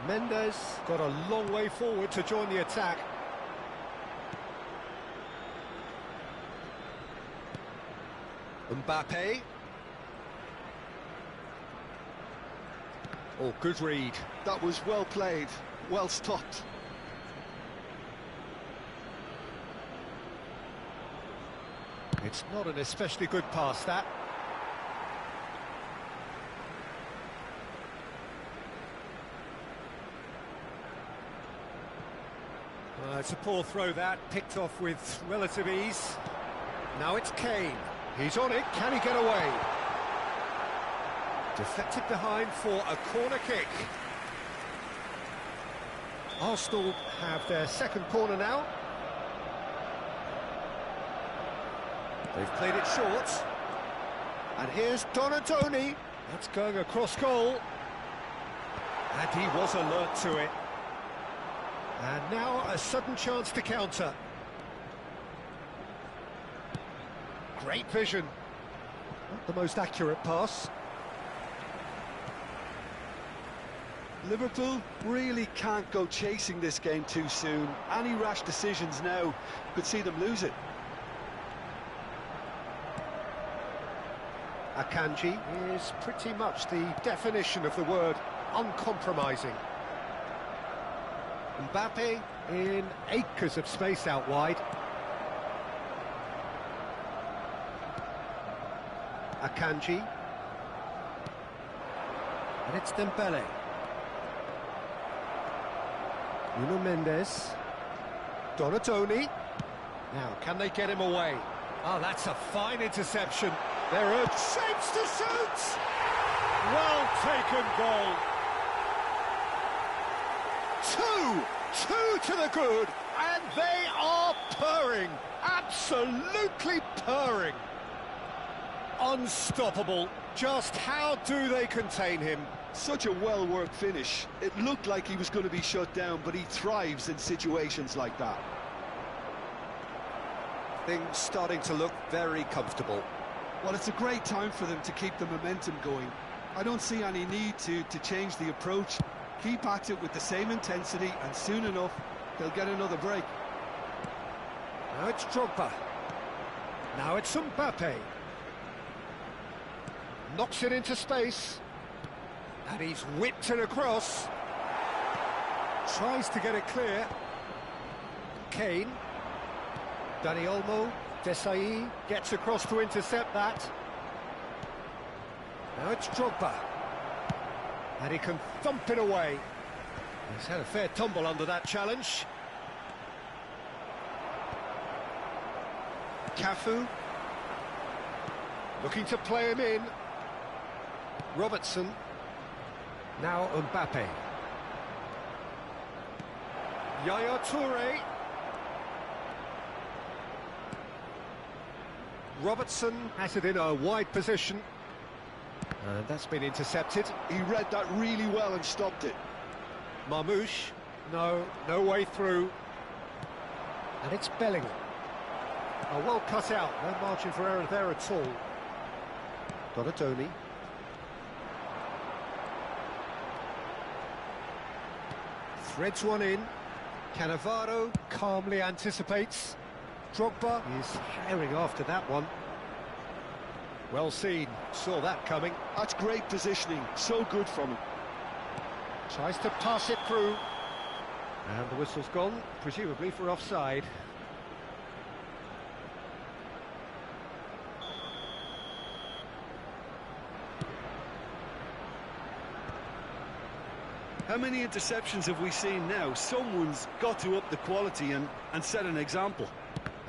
Mendes got a long way forward to join the attack. Mbappe. Oh, good read.
That was well played, well stopped.
It's not an especially good pass, that. It's a poor throw, that, picked off with relative ease. Now it's Kane. He's on it, can he get away? Deflected behind for a corner kick. Arsenal have their second corner now. They've played it short. And here's Donadoni. That's going across goal. And he was alert to it. And now a sudden chance to counter. Great vision. Not the most accurate pass.
Liverpool really can't go chasing this game too soon. Any rash decisions now could see them lose it.
Akanji is pretty much the definition of the word uncompromising. Mbappe in acres of space out wide. Akanji. And it's Dembele. Nuno Mendes. Donadoni. Now, can they get him away? Oh, that's a fine interception. There are shapes to shoot! Well taken goal. Two to the good, and they are purring. Absolutely purring. Unstoppable. Just how do they contain him?
Such a well-worked finish. It looked like he was going to be shut down, but he thrives in situations like that.
Things starting to look very comfortable.
Well, it's a great time for them to keep the momentum going. I don't see any need to change the approach. Keep at it with the same intensity, and soon enough, they'll get another break.
Now it's Drogba. Now it's Mbappe. Knocks it into space. And he's whipped it across. Tries to get it clear. Kane. Dani Olmo. Desai gets across to intercept that. Now it's Drogba. And he can thump it away. He's had a fair tumble under that challenge. Cafu. Looking to play him in. Robertson. Now Mbappe. Yaya Toure. Robertson has it in a wide position. And that's been intercepted.
He read that really well and stopped it.
Marmouche, no way through. And it's Bellingham. Oh, well cut out, no margin for error there at all. Donadoni. Threads one in. Cannavaro calmly anticipates. Drogba is herring after that one. Well seen, saw that coming.
That's great positioning, so good from him.
Tries to pass it through. And the whistle's gone, presumably for offside.
How many interceptions have we seen now? Someone's got to up the quality and set an example.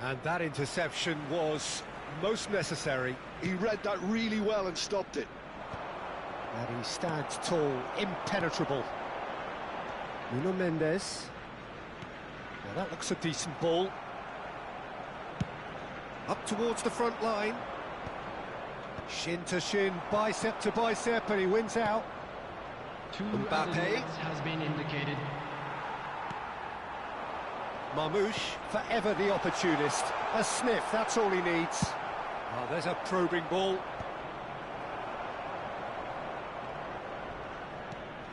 And that interception was most necessary.
He read that really well and stopped it.
And he stands tall, impenetrable. Nuno Mendes. Now that looks a decent ball. Up towards the front line. Shin to shin, bicep to bicep, and he wins out. Mbappe
has been indicated.
Marmouche, forever the opportunist. A sniff, that's all he needs. Oh, there's a probing ball.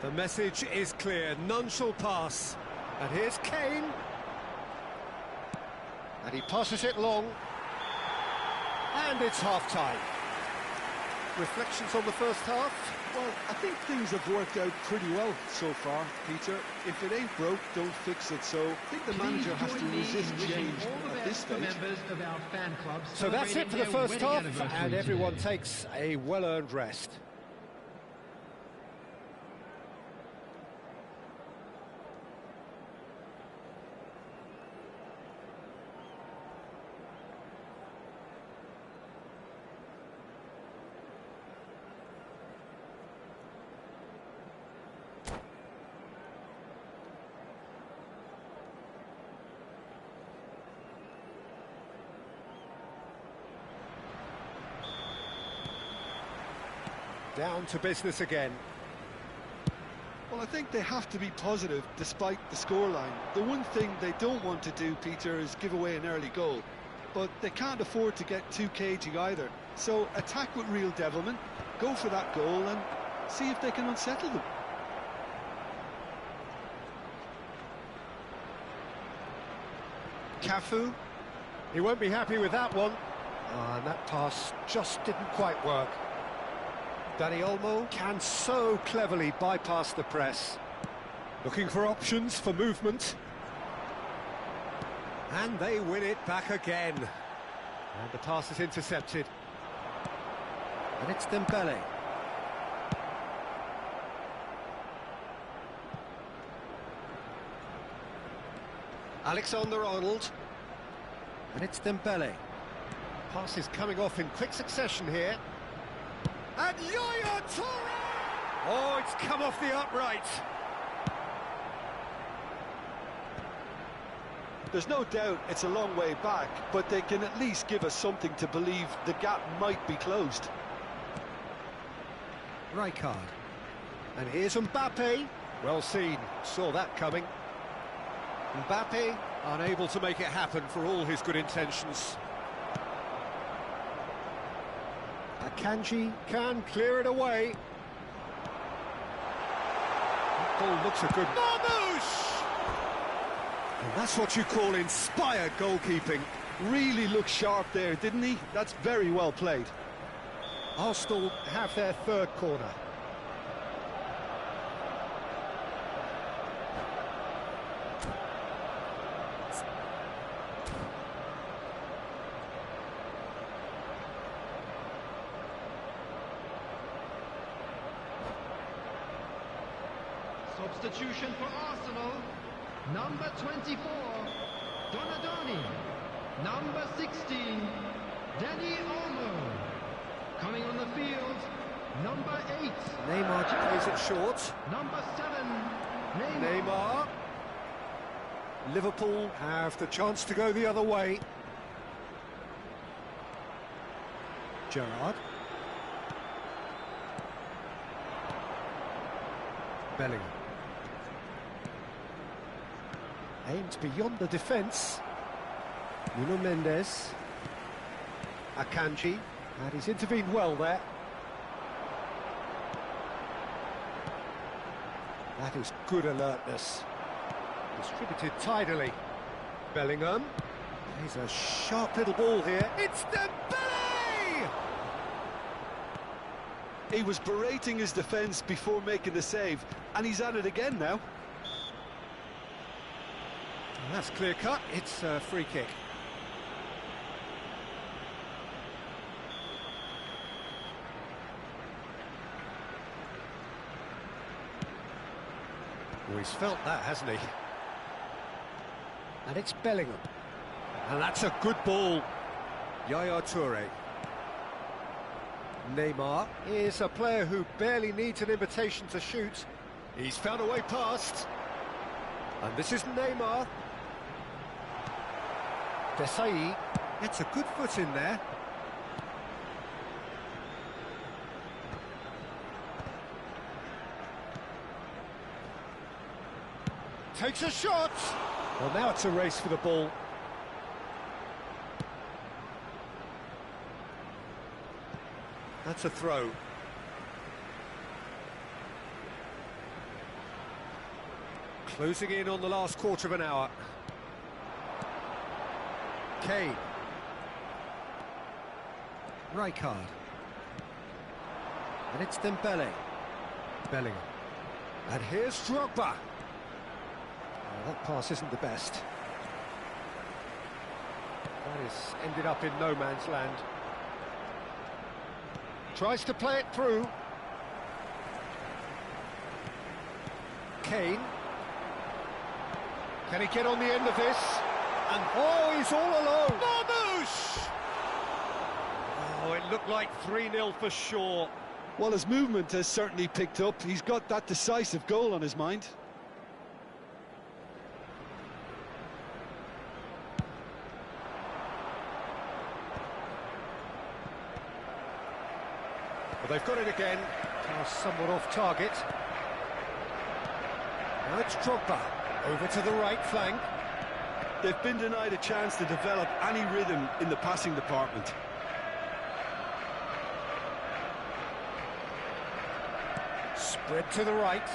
The message is clear, none shall pass. And here's Kane. And he passes it long. And it's half-time. Reflections on the first half?
Well, I think things have worked out pretty well so far, Peter. If it ain't broke, don't fix it. So I think the manager has to resist change at this stage.
So that's it for the first half, and everyone takes a well-earned rest. Down to business again.
Well, I think they have to be positive despite the scoreline. The one thing they don't want to do, Peter, is give away an early goal. But they can't afford to get too cagey either. So attack with real devilment, go for that goal and see if they can unsettle them.
Cafu, he won't be happy with that one. And that pass just didn't quite work. Dani Olmo can so cleverly bypass the press. Looking for options for movement. And they win it back again. And the pass is intercepted. And it's Dembele. Alexander-Arnold. And it's Dembele. Pass is coming off in quick succession here. And Yaya Toure! Oh, it's come off the upright.
There's no doubt it's a long way back, but they can at least give us something to believe the gap might be closed.
Rijkaard. And here's Mbappe. Well seen, saw that coming. Mbappe unable to make it happen for all his good intentions. Akanji can clear it away. That ball looks a good... Marmouche! And that's what you call inspired goalkeeping.
Really looked sharp there, didn't he? That's very well played.
Arsenal have their third corner.
Substitution for Arsenal, number 24, Donadoni, number 16, Dani Olmo. Coming on the field, number 8,
Neymar plays it short.
number 7,
Neymar. Liverpool have the chance to go the other way. Gerrard. Bellingham. Aimed beyond the defence. Nuno Mendes. Akanji. And he's intervened well there. That is good alertness. Distributed tidily. Bellingham. He's a sharp little ball here. It's Dembele!
He was berating his defence before making the save, and he's at it again now.
And that's clear cut. It's a free kick. Oh, he's felt that, hasn't he? And it's Bellingham. And that's a good ball. Yaya Toure. Neymar is a player who barely needs an invitation to shoot. He's found a way past. And this is Neymar. Desai gets a good foot in there. Takes a shot. Well, now it's a race for the ball. That's a throw. Closing in on the last quarter of an hour. Kane. Rijkaard. And it's Dembele. Bellingham. And here's Drogba. Oh, that pass isn't the best. That is ended up in no man's land. Tries to play it through. Kane. Can he get on the end of this? And oh, he's all alone. Marmoush! Oh, it looked like 3-0 for sure.
Well, his movement has certainly picked up. He's got that decisive goal on his mind.
Well, they've got it again. Now somewhat off target. Now it's Drogba. Over to the right flank.
They've been denied a chance to develop any rhythm in the passing department.
Spread to the right.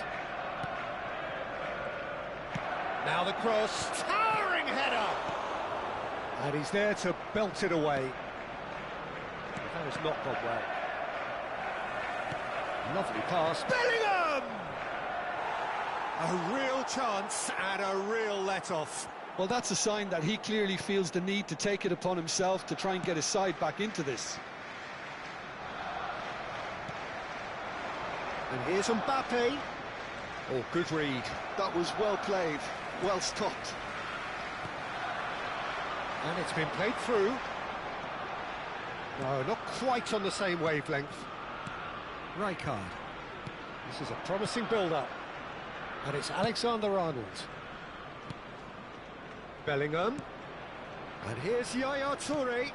Now the cross. Towering header! And he's there to belt it away. That has not gone well. Lovely pass. Bellingham! A real chance and a real let-off.
Well, that's a sign that he clearly feels the need to take it upon himself to try and get his side back into this.
And here's Mbappe. Oh, good read.
That was well played, well stopped.
And it's been played through. No, not quite on the same wavelength. Rijkaard. This is a promising build-up. And it's Alexander-Arnold. Bellingham. And here's Yaya Toure.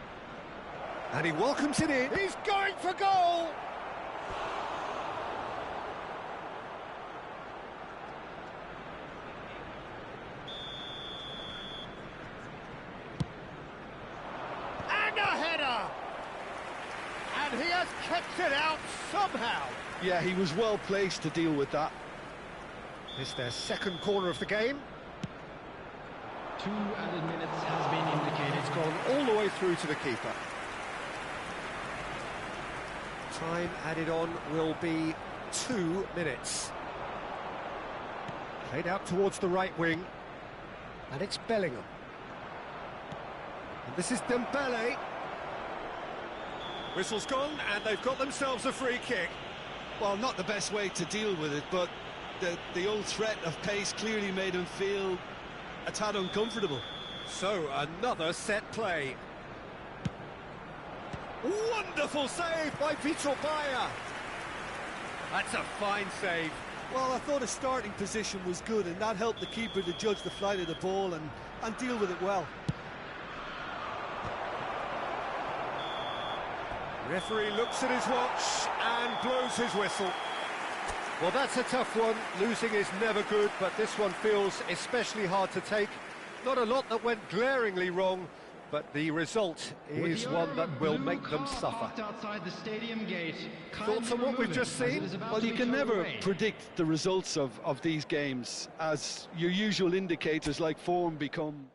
And he welcomes it in. He's going for goal! And a header! And he has kept it out somehow.
Yeah, he was well placed to deal with that.
It's their second corner of the game.
2 added minutes has been indicated.
It's gone all the way through to the keeper. Time added on will be 2 minutes. Played out towards the right wing. And it's Bellingham. And this is Dembele. Whistle's gone, and they've got themselves a free kick.
Well, not the best way to deal with it, but the old threat of pace clearly made him feel a tad uncomfortable.
So, another set play. Wonderful save by Vitor Baia. That's a fine save.
Well, I thought his starting position was good, and that helped the keeper to judge the flight of the ball and deal with it well.
Referee looks at his watch and blows his whistle. Well, that's a tough one. Losing is never good, but this one feels especially hard to take. Not a lot that went glaringly wrong, but the result is one that will make them suffer.
Outside the stadium gate.
Thoughts on what we've just seen?
Well, you can never predict the results of these games, as your usual indicators like form become...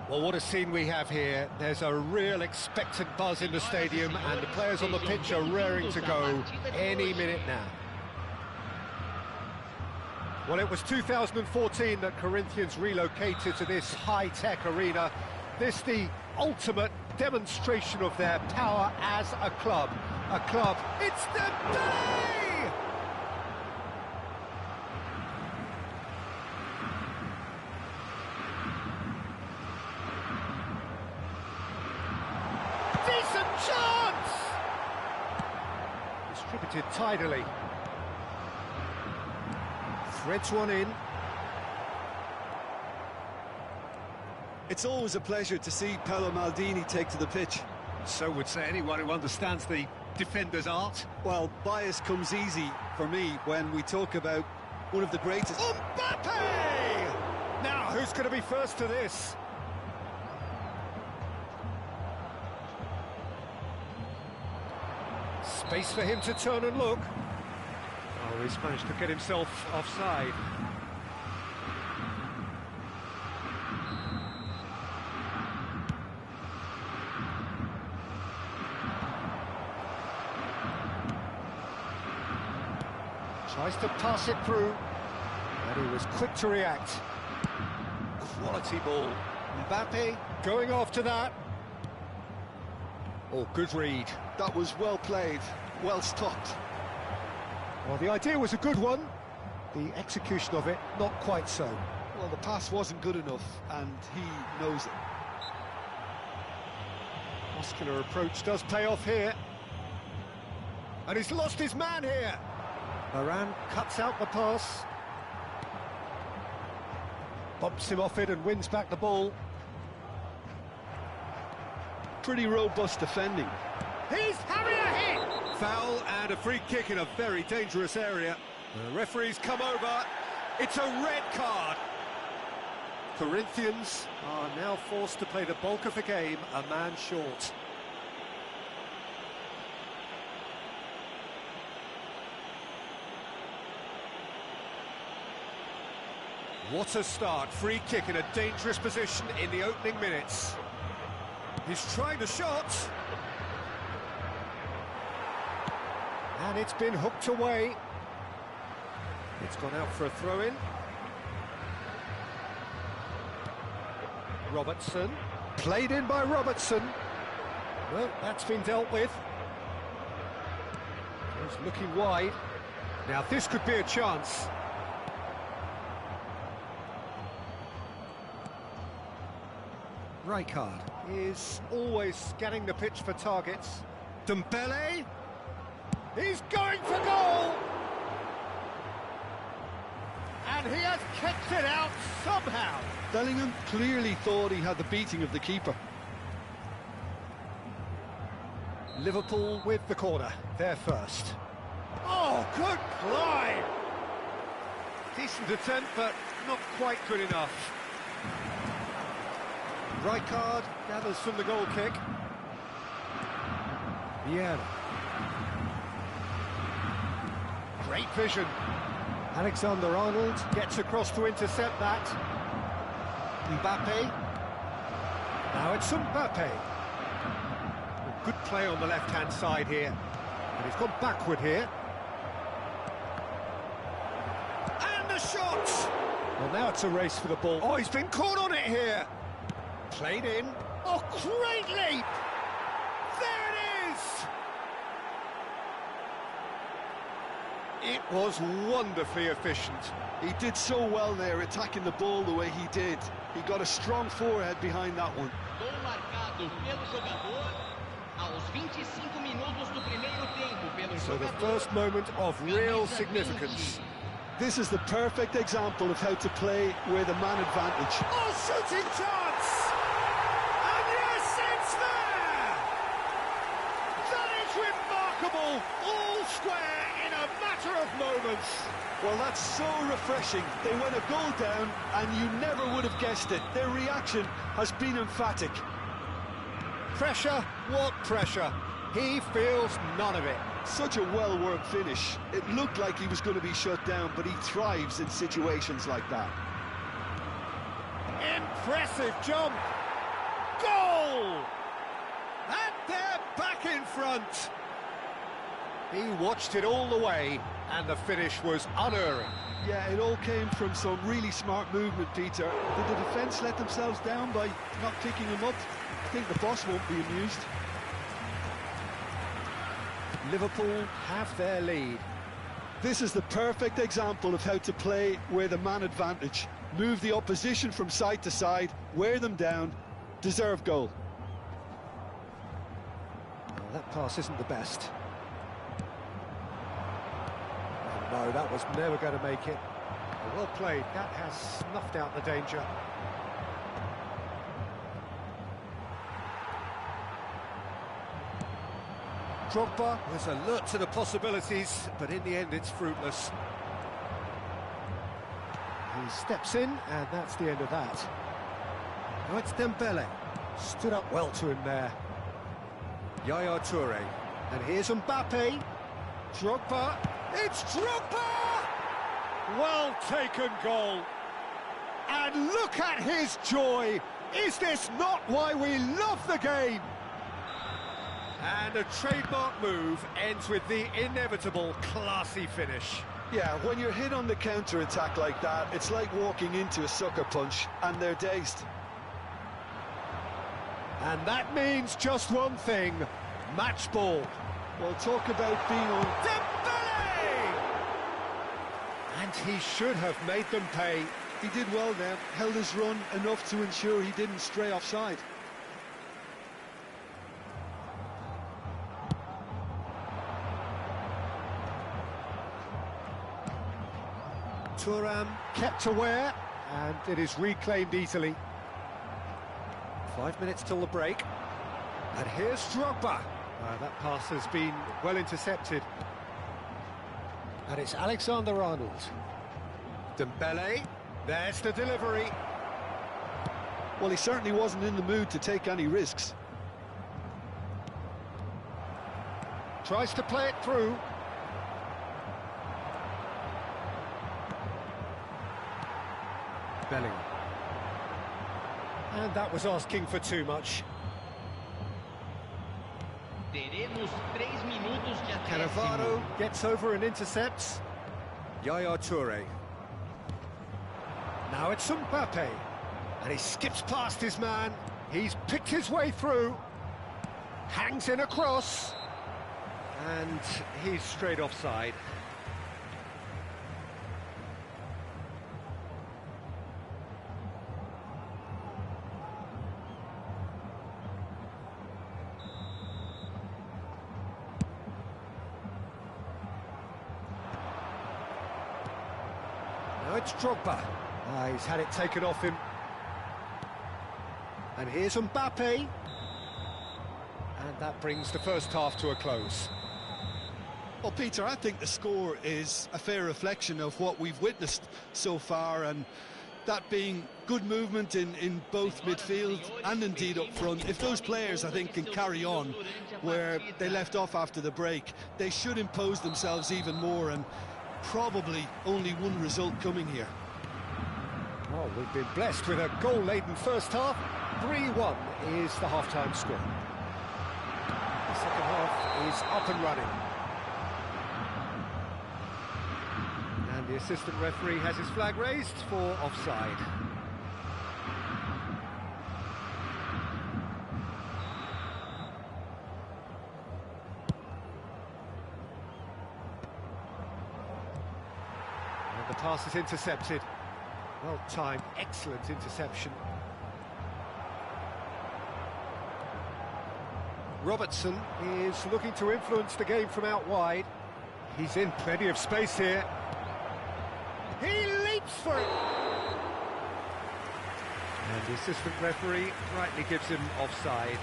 Well, what a scene we have here. There's a real expectant buzz in the stadium, and the players on the pitch are raring to go any minute now. Well, it was 2014 that Corinthians relocated to this high-tech arena. This the ultimate demonstration of their power as a club. It's the day! Decent chance! Distributed tidily. Threads one in.
It's always a pleasure to see Paolo Maldini take to the pitch.
So would say anyone who understands the defender's art.
Well, bias comes easy for me when we talk about one of the greatest.
Mbappe! Now, who's going to be first to this? Space for him to turn and look. Oh, he's managed to get himself offside. Tries to pass it through, and he was quick to react. Quality ball. Mbappe going after that. Oh, good read.
That was well played, well stopped.
Well, the idea was a good one. The execution of it, not quite so.
Well, the pass wasn't good enough, and he knows it.
Muscular approach does pay off here. And he's lost his man here. Varane cuts out the pass. Bumps him off it and wins back the ball.
Pretty robust defending.
He's having a hit! Foul and a free kick in a very dangerous area. The referee's come over. It's a red card. Corinthians are now forced to play the bulk of the game a man short. What a start. Free kick in a dangerous position in the opening minutes. He's trying the shot. And it's been hooked away. It's gone out for a throw-in. Robertson. Played in by Robertson. Well, that's been dealt with. He's looking wide. Now this could be a chance. Rijkaard is always scanning the pitch for targets. Dembele. He's going for goal! And he has kicked it out somehow.
Bellingham clearly thought he had the beating of the keeper.
Liverpool with the corner, they're first. Oh, good climb! Decent attempt, but not quite good enough. Rijkaard gathers from the goal kick. Vieira. Great vision. Alexander-Arnold gets across to intercept that. Mbappe. Now it's Mbappe. Good play on the left-hand side here. And he's gone backward here. And the shot! Well, now it's a race for the ball. Oh, he's been caught on it here. Played in. Oh, great leap! There it is! It was wonderfully efficient.
He did so well there, attacking the ball the way he did. He got a strong forehead behind that one.
Gol marcado pelo jogador aos 25 minutos do primeiro tempo pelo
So the
jogador.
first moment of real significance.
This is the perfect example of how to play with a man advantage.
Oh, shooting chance! And yes, it's there! That is remarkable! All square in a matter of moments.
Well, that's so refreshing. They went a goal down, and you never would have guessed it. Their reaction has been emphatic.
Pressure? What pressure? He feels none of it.
Such a well-worked finish. It looked like he was going to be shut down, but he thrives in situations like that.
Impressive jump! Goal! And they're back in front. He watched it all the way, and the finish was unerring.
Yeah, it all came from some really smart movement, Peter. Did the defence let themselves down by not picking him up? I think the boss won't be amused.
Liverpool have their lead.
This is the perfect example of how to play with a man advantage. Move the opposition from side to side, wear them down, deserve goal.
Well, that pass isn't the best. Oh, no, that was never going to make it. Well played, that has snuffed out the danger. Drogba was alert to the possibilities, but in the end it's fruitless. He steps in, and that's the end of that. Now it's Dembele. Stood up well to him there. Yaya Toure. And here's Mbappe. Drogba. It's Drogba! Well taken goal. And look at his joy. Is this not why we love the game? And a trademark move ends with the inevitable classy finish.
Yeah, when you're hit on the counter-attack like that, it's like walking into a sucker punch, and they're dazed.
And that means just one thing, match ball.
Well, talk about being on...
Dembele! And he should have made them pay.
He did well there, held his run enough to ensure he didn't stray offside.
Thuram kept aware, and it is reclaimed easily. 5 minutes till the break. And here's Drogba. That pass has been well intercepted. And it's Alexander-Arnold. Dembele. There's the delivery.
Well, he certainly wasn't in the mood to take any risks.
Tries to play it through. Bellingham. And that was asking for too much.
Teremos 3 minutos de acréscimo.
Cannavaro gets over and intercepts. Yaya Toure. Now it's Mbappe. And he skips past his man. He's picked his way through. Hangs in a cross. And he's straight offside. Now it's Drogba. He's had it taken off him. And here's Mbappe. And that brings the first half to a close.
Well, Peter, I think the score is a fair reflection of what we've witnessed so far, and that being good movement in both midfield and indeed up front. If those players, I think, can carry on where they left off after the break, they should impose themselves even more, and probably only one result coming here.
Well, we've been blessed with a goal-laden first half. 3-1 is the half-time score. The second half is up and running. And the assistant referee has his flag raised for offside. And the pass is intercepted. Well timed, excellent interception. Robertson is looking to influence the game from out wide. He's in plenty of space here. He leaps for it! And the assistant referee rightly gives him offside.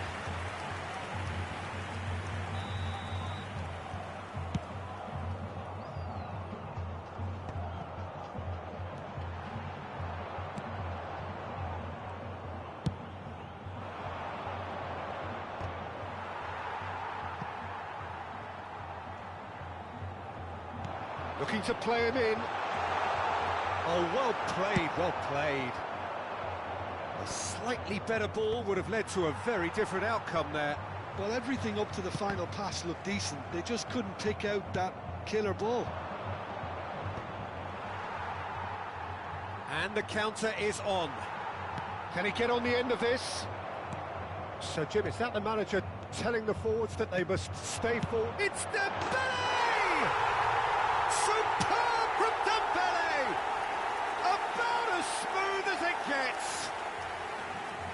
Looking to play him in. Oh, well played, well played. A slightly better ball would have led to a very different outcome there.
Well, everything up to the final pass looked decent. They just couldn't pick out that killer ball.
And the counter is on. Can he get on the end of this? So, Jim, is that the manager telling the forwards that they must stay forward? It's Dembele! Superb from Dembele! About as smooth as it gets.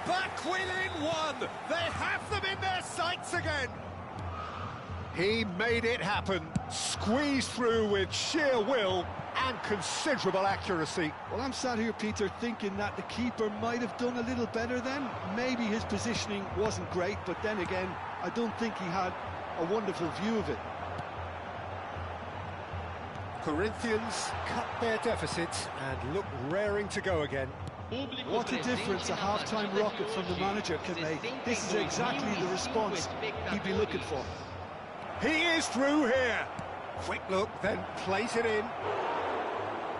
Back within one. They have them in their sights again. He made it happen. Squeezed through with sheer will and considerable accuracy.
Well, I'm sat here, Peter, thinking that the keeper might have done a little better then. Maybe his positioning wasn't great, but then again, I don't think he had a wonderful view of it.
Corinthians cut their deficit and look raring to go again.
What a difference a half-time rocket from the manager can make. This is exactly the response he'd be looking for.
He is through here. Quick look, then plays it in.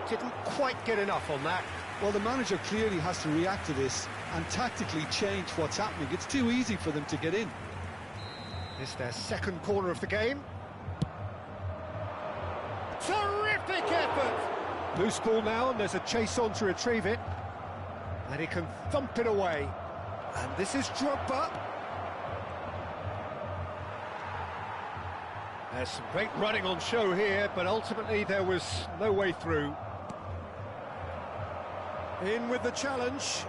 Didn't quite get enough on that.
Well, the manager clearly has to react to this and tactically change what's happening. It's too easy for them to get in.
It's their second corner of the game. Terrific effort! Loose ball now, and there's a chase on to retrieve it. And he can thump it away. And this is Drogba. There's some great running on show here, but ultimately there was no way through. In with the challenge.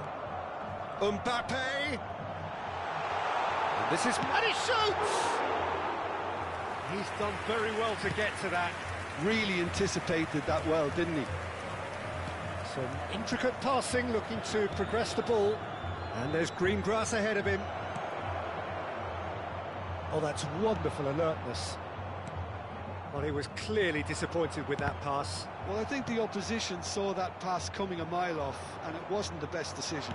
Mbappe. And this is... and he shoots! He's done very well to get to that.
Really anticipated that well, didn't he?
Some intricate passing, looking to progress the ball. And there's green grass ahead of him. Oh, that's wonderful alertness. Well, he was clearly disappointed with that pass.
Well, I think the opposition saw that pass coming a mile off, and it wasn't the best decision.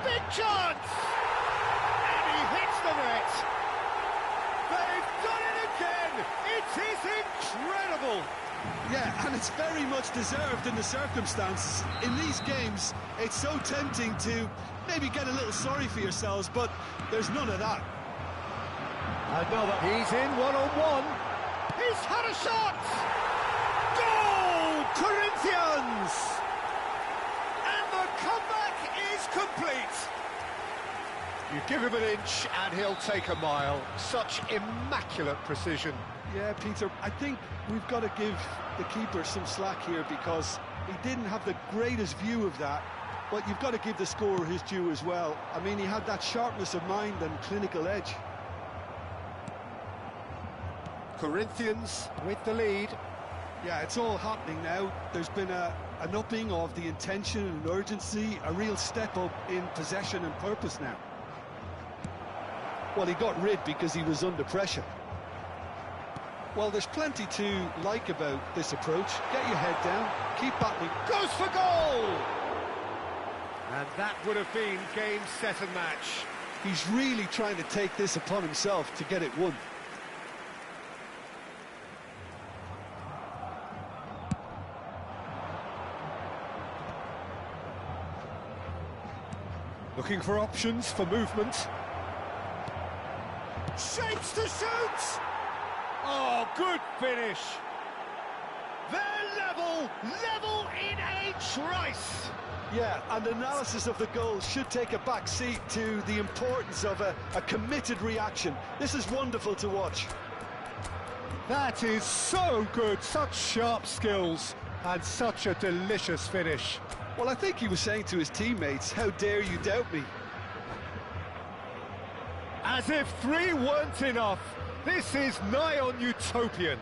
Big chance! And he hits the net! They've done it again! It is incredible!
Yeah, and it's very much deserved in the circumstances. In these games, it's so tempting to maybe get a little sorry for yourselves, but there's none of that.
Another. He's in one-on-one. He's had a shot! Goal! Corinthians! And the comeback is complete. You give him an inch and he'll take a mile. Such immaculate precision.
Yeah, Peter, I think we've got to give the keeper some slack here because he didn't have the greatest view of that, but you've got to give the scorer his due as well. I mean, he had that sharpness of mind and clinical edge.
Corinthians with the lead.
Yeah, it's all happening now. There's been an upping of the intention and urgency, a real step up in possession and purpose now. Well, he got rid because he was under pressure. Well, there's plenty to like about this approach. Get your head down, keep battling.
Goes for goal! And that would have been game, set and match.
He's really trying to take this upon himself to get it won.
Looking for options for movement. Shapes to shoot! Oh, good finish. They're level in a trice.
Yeah, and analysis of the goal should take a back seat to the importance of a committed reaction. This is wonderful to watch.
That is so good, such sharp skills, and such a delicious finish.
Well, I think he was saying to his teammates, how dare you doubt me?
As if 3 weren't enough, this is nigh on utopian.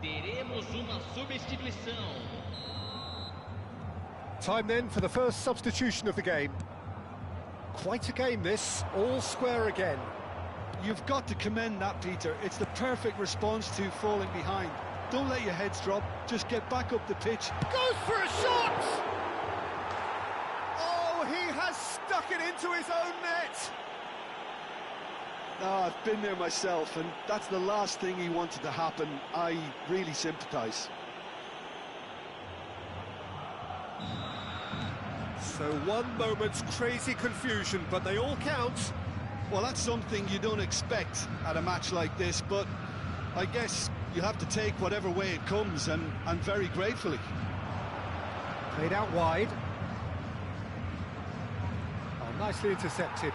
Teremos uma substituição.
Time then for the first substitution of the game. Quite a game this, all square again.
You've got to commend that, Peter. It's the perfect response to falling behind. Don't let your heads drop, just get back up the pitch.
Goes for a shot! Oh, he has stuck it into his own net!
No, I've been there myself, and that's the last thing he wanted to happen. I really sympathise.
So one moment's crazy confusion, but they all count.
Well, that's something you don't expect at a match like this, but I guess you have to take whatever way it comes, and very gratefully.
Played out wide. Oh, nicely intercepted.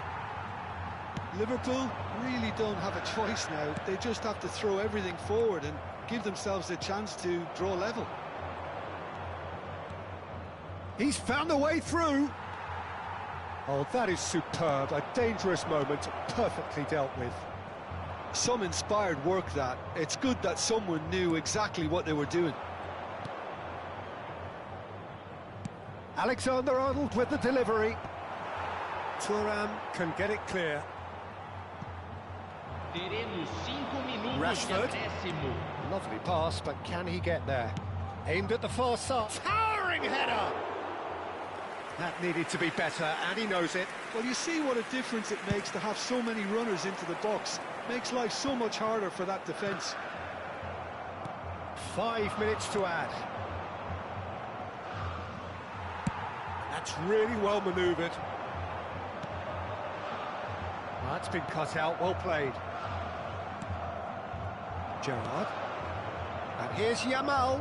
Liverpool really don't have a choice now. They just have to throw everything forward and give themselves a chance to draw level.
He's found a way through. Oh, that is superb. A dangerous moment, perfectly dealt with.
Some inspired work that. It's good that someone knew exactly what they were doing.
Alexander-Arnold with the delivery. Thuram can get it clear.
Teremos 5 minutos de
Rashford.
acréscimo.
Lovely pass, but can he get there? Aimed at the far side. Towering header! That needed to be better, and he knows it.
Well, you see what a difference it makes to have so many runners into the box. Makes life so much harder for that defence.
5 minutes to add. That's really well manoeuvred. That's been cut out, well played. Gerrard. And here's Yamal.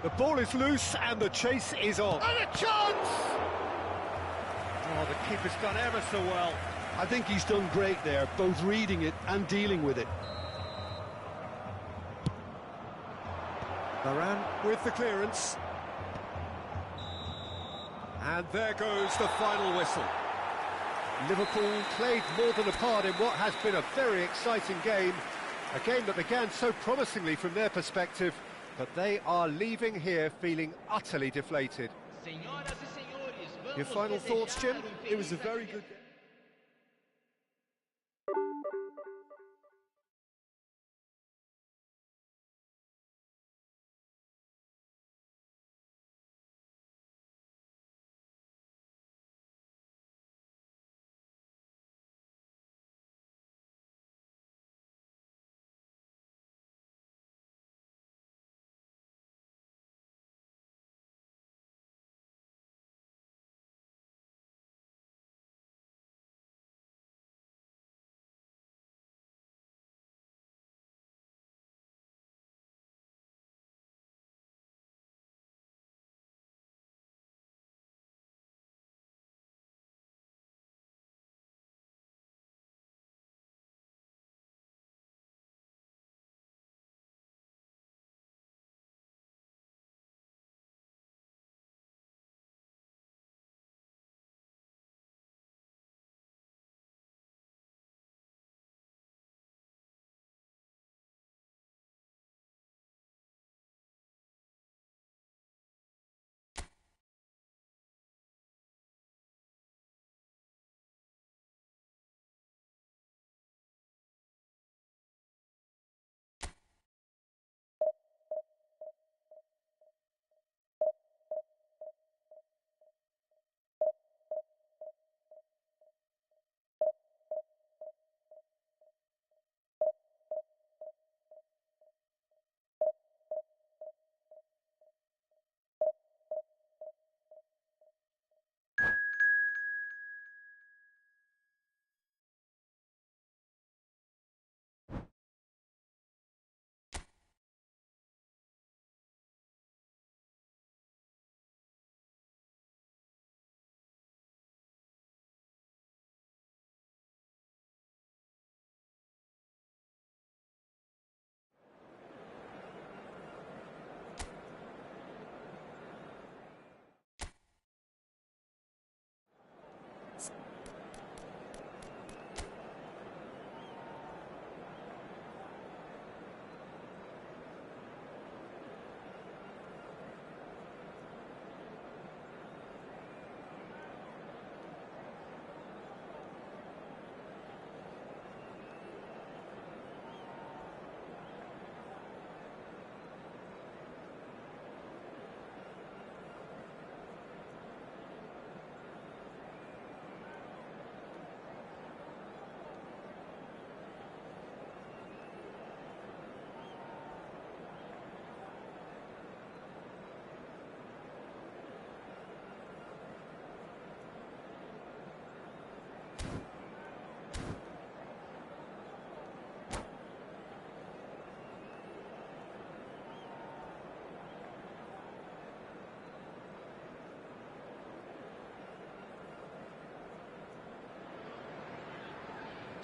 The ball is loose and the chase is on. And a chance! Oh, the keeper's done ever so well.
I think he's done great there, both reading it and dealing with it.
Varane with the clearance. And there goes the final whistle. Liverpool played more than a part in what has been a very exciting game. A game that began so promisingly from their perspective, but they are leaving here feeling utterly deflated.
Senhoras e senhores, vamos
Your final thoughts, Jim?
It was a very good game.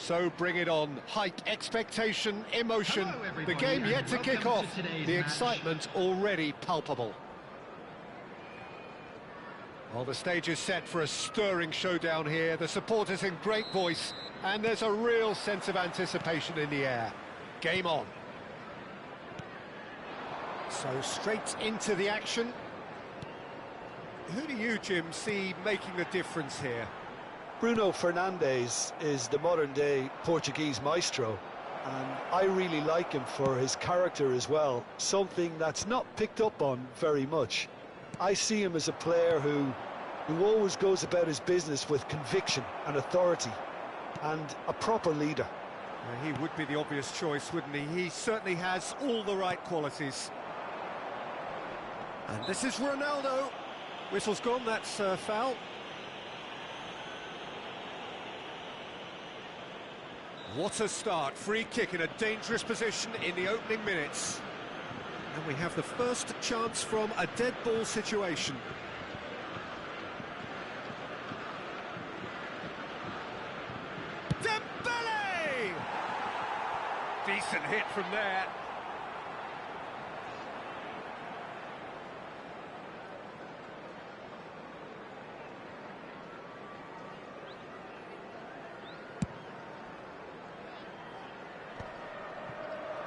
So bring it on. Hype, expectation, emotion.
Hello,
The
everybody,
game
and
yet to kick
welcome
off.
to today's
The
match.
excitement already palpable. Well, the stage is set for a stirring showdown here. The supporters in great voice, and there's a real sense of anticipation in the air. Game on. So straight into the action. Who do you, Jim, see making the difference here?
Bruno Fernandes is the modern-day Portuguese maestro, and I really like him for his character as well, something that's not picked up on very much. I see him as a player who always goes about his business with conviction and authority, and a proper leader.
He would be the obvious choice, wouldn't he? He certainly has all the right qualities. And this is Ronaldo. Whistle's gone, that's foul. What a start. Free kick in a dangerous position in the opening minutes. And we have the first chance from a dead ball situation. Dembele! Decent hit from there.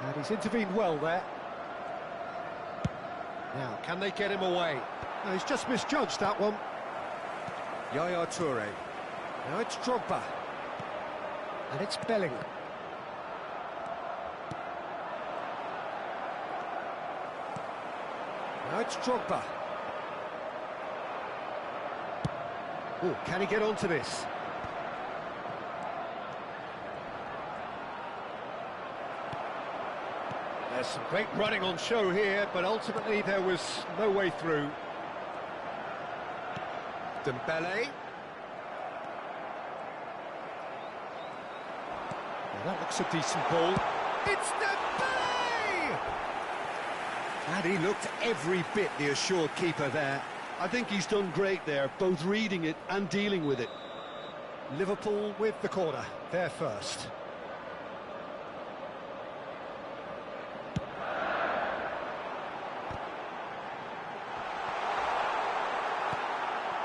And he's intervened well there. Now, can they get him away? No, he's just misjudged that one. Yaya Toure. Now it's Drogba. And it's Bellingham. Now it's Drogba. Oh, can he get onto this? There's some great running on show here, but ultimately there was no way through. Dembele. Now that looks a decent ball. It's Dembele! And he looked every bit the assured keeper there.
I think he's done great there, both reading it and dealing with it.
Liverpool with the corner, they're first.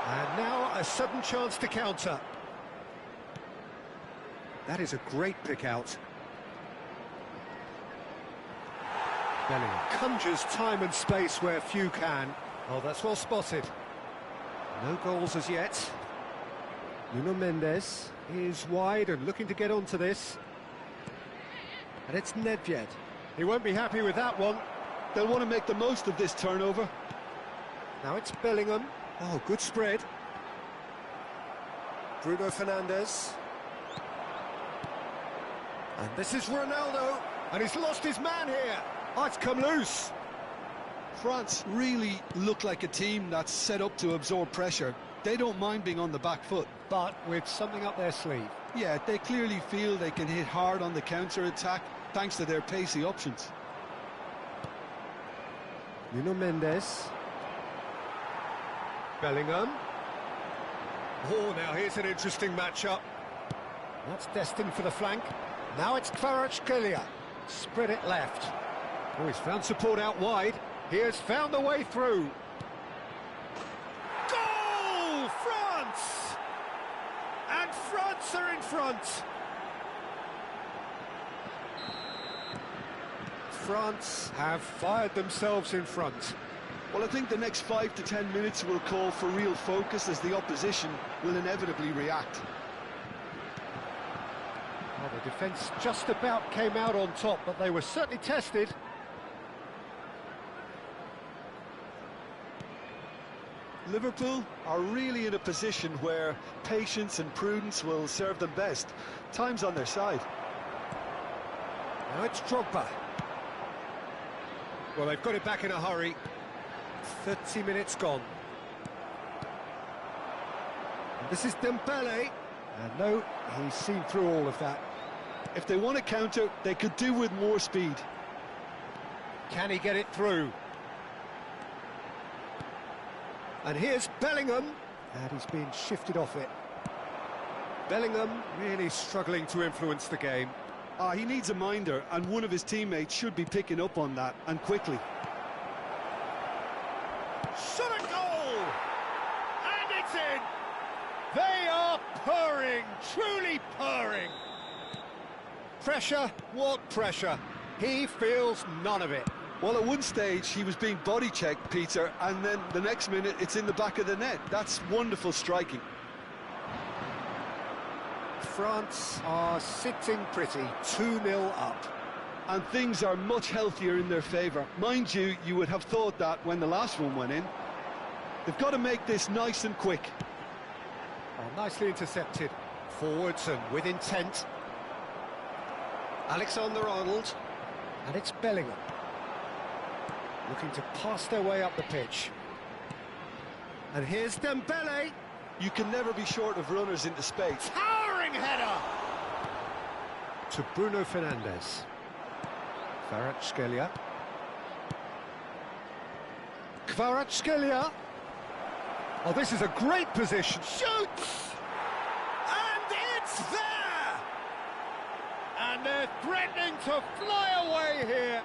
And now a sudden chance to counter. That is a great pick out. Bellingham conjures time and space where few can. Oh, that's well spotted. No goals as yet. Nuno Mendes is wide and looking to get onto this. And it's Nedved. He won't be happy with that one.
They'll want to make the most of this turnover.
Now it's Bellingham. Oh, good spread. Bruno Fernandes. And this is Ronaldo. And he's lost his man here. Oh, it's come loose.
France really look like a team that's set up to absorb pressure. They don't mind being on the back foot.
But with something up their sleeve.
Yeah, they clearly feel they can hit hard on the counter-attack thanks to their pacey options.
Nuno Mendes. Bellingham. Oh, now here's an interesting matchup. That's destined for the flank. Now it's Kvaratskhelia. Spread it left. Oh, he's found support out wide. He has found the way through. Goal! France! And France are in front. France have fired themselves in front.
Well, I think the next 5 to 10 minutes will call for real focus as the opposition will inevitably react.
Well, the defence just about came out on top, but they were certainly tested.
Liverpool are really in a position where patience and prudence will serve them best. Time's on their side.
Now it's Drogba. Well, they've got it back in a hurry. 30 minutes gone. And this is Dembele. And no, he's seen through all of that.
If they want to counter, they could do with more speed.
Can he get it through? And here's Bellingham. And he's being shifted off it. Bellingham really struggling to influence the game.
He needs a minder, and one of his teammates should be picking up on that, and quickly.
Shot a goal! And truly purring. Pressure? What pressure? He feels none of it.
Well, at one stage, he was being body-checked, Peter, and then the next minute, it's in the back of the net. That's wonderful striking.
France are sitting pretty, 2-0 up.
And things are much healthier in their favour. Mind you, you would have thought that when the last one went in. They've got to make this nice and quick.
Oh, nicely intercepted. Forwards and with intent. Alexander-Arnold. And it's Bellingham. Looking to pass their way up the pitch. And here's Dembele.
You can never be short of runners into space.
Towering header! To Bruno Fernandes. Kvaratskhelia. Kvaratskhelia. Oh, this is a great position. Shoots! And it's there! And they're threatening to fly away here.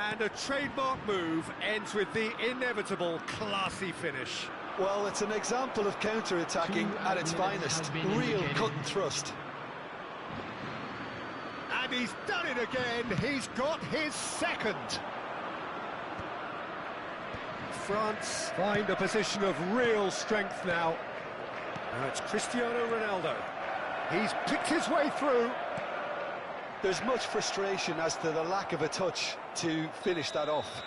And a trademark move ends with the inevitable classy finish.
Well, it's an example of counter-attacking at its finest. Real cut and thrust.
And he's done it again. He's got his second. France find a position of real strength now. Now it's Cristiano Ronaldo. He's picked his way through.
There's much frustration as to the lack of a touch to finish that off.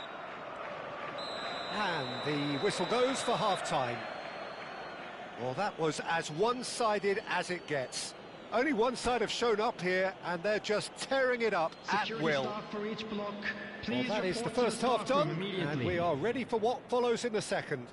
And the whistle goes for half-time. Well, that was as one-sided as it gets. Only one side have shown up here, and they're just tearing it up at will.
For each block.
Well, that is the first half done, and we are ready for what follows in the second.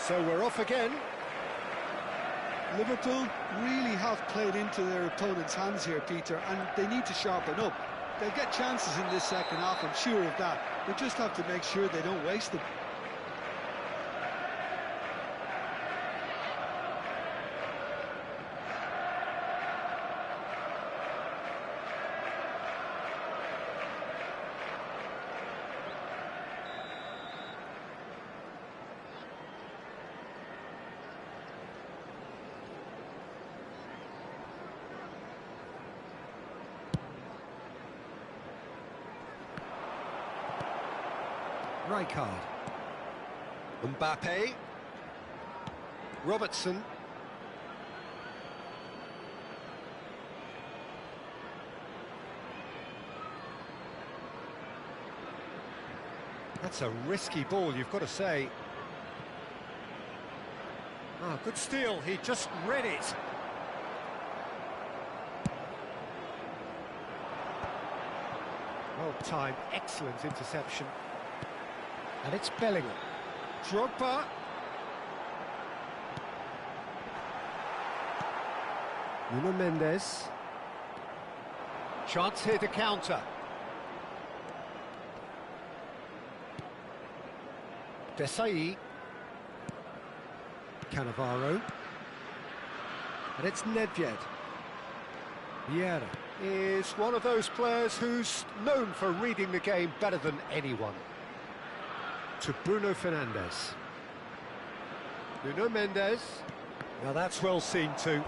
So we're off again.
Liverpool really have played into their opponent's hands here, Peter, and they need to sharpen up. They'll get chances in this second half, I'm sure of that. They just have to make sure they don't waste them.
Rijkaard. Mbappe. Robertson. That's a risky ball, you've got to say. Ah, good steal, he just read it. Well timed, excellent interception. And it's Bellingham. Drogba. Nuno Mendes. Chance here to counter. Desai. Cannavaro. And it's Nedved. Vieira is one of those players who's known for reading the game better than anyone. To Bruno Fernandes. Nuno Mendes. Now that's well seen too.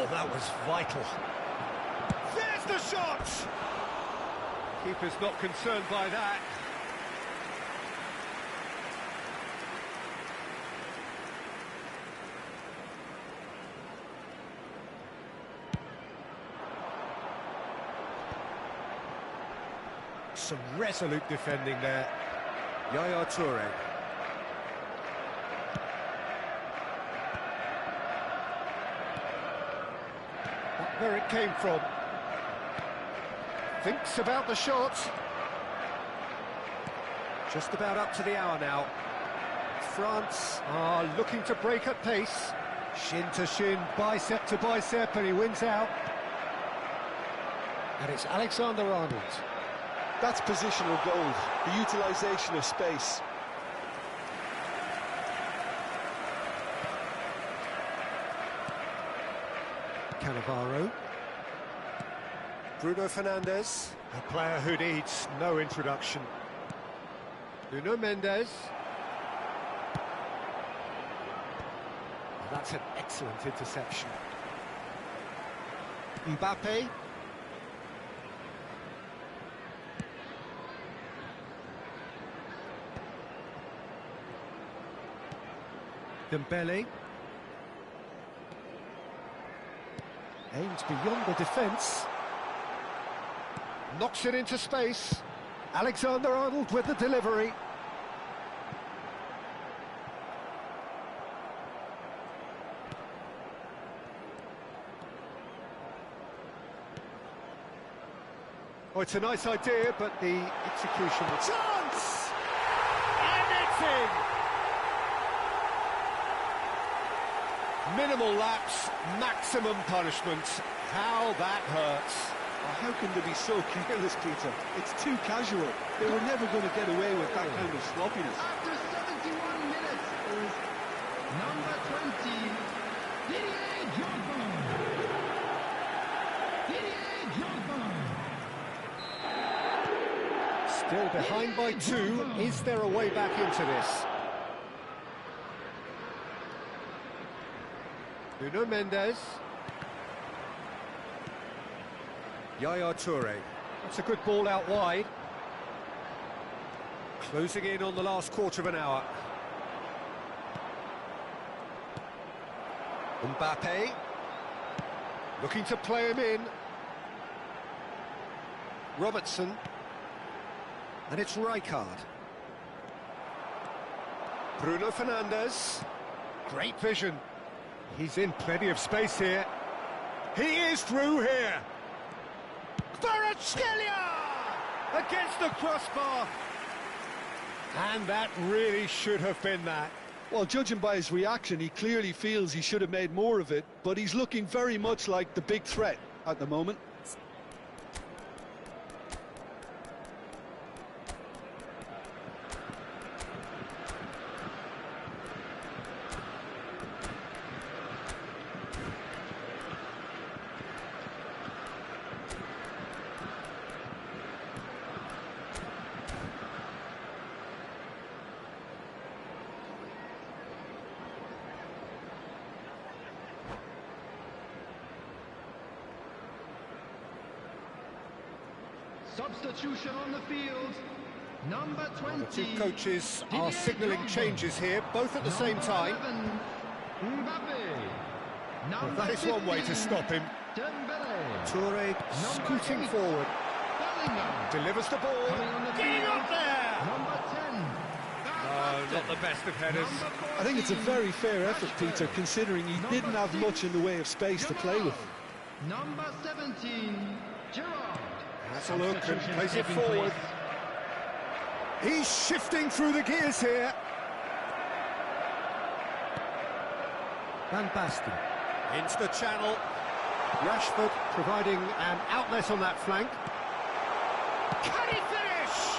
Oh, that was vital. There's the shot! Keeper's not concerned by that. Some resolute defending there. Yaya Toure. Not where it came from. Thinks about the shot. Just about up to the hour now. France are looking to break at pace. Shin to shin, bicep to bicep, and he wins out. And it's Alexander-Arnold.
That's positional gold, the utilisation of space.
Cannavaro. Bruno Fernandes, a player who needs no introduction. Nuno Mendes. That's an excellent interception. Mbappe. Dembele. Aims beyond the defence. Knocks it into space. Alexander-Arnold with the delivery. Oh, it's a nice idea, but the execution... Chance! And it's in! Minimal lapse, maximum punishment. How that hurts.
Oh, how can they be so careless, Peter? It's too casual. They were never going to get away with that kind of sloppiness.
After 71 minutes is number 20, Didier Drogba. Didier Drogba.
Still behind by 2. Is there a way back into this? Nuno Mendes. Yaya Toure. That's a good ball out wide. Closing in on the last quarter of an hour. Mbappe. Looking to play him in. Robertson. And it's Rijkaard. Bruno Fernandes. Great vision. He's in plenty of space here. He is through here. Kvaratskhelia! Against the crossbar. And that really should have been that.
Well, judging by his reaction, he clearly feels he should have made more of it, but he's looking very much like the big threat at the moment.
Substitution on the field, number 20.
The two coaches are signalling changes here, both at the same time.
Mbappe.
Well, that is one way to stop him.
Dembele.
Toure scooting forward.
Bellingham.
Delivers the ball.
Coming on the
Getting
field.
up there!
Number 10.
Oh, not the best of headers.
I think it's a very fair effort, Peter, considering he didn't have much in the way of space to play with.
Number 17, Gerrard.
Has a look and plays it forward. He's shifting through the gears here. Van Basten. Into the channel. Rashford providing an outlet on that flank. Can he finish?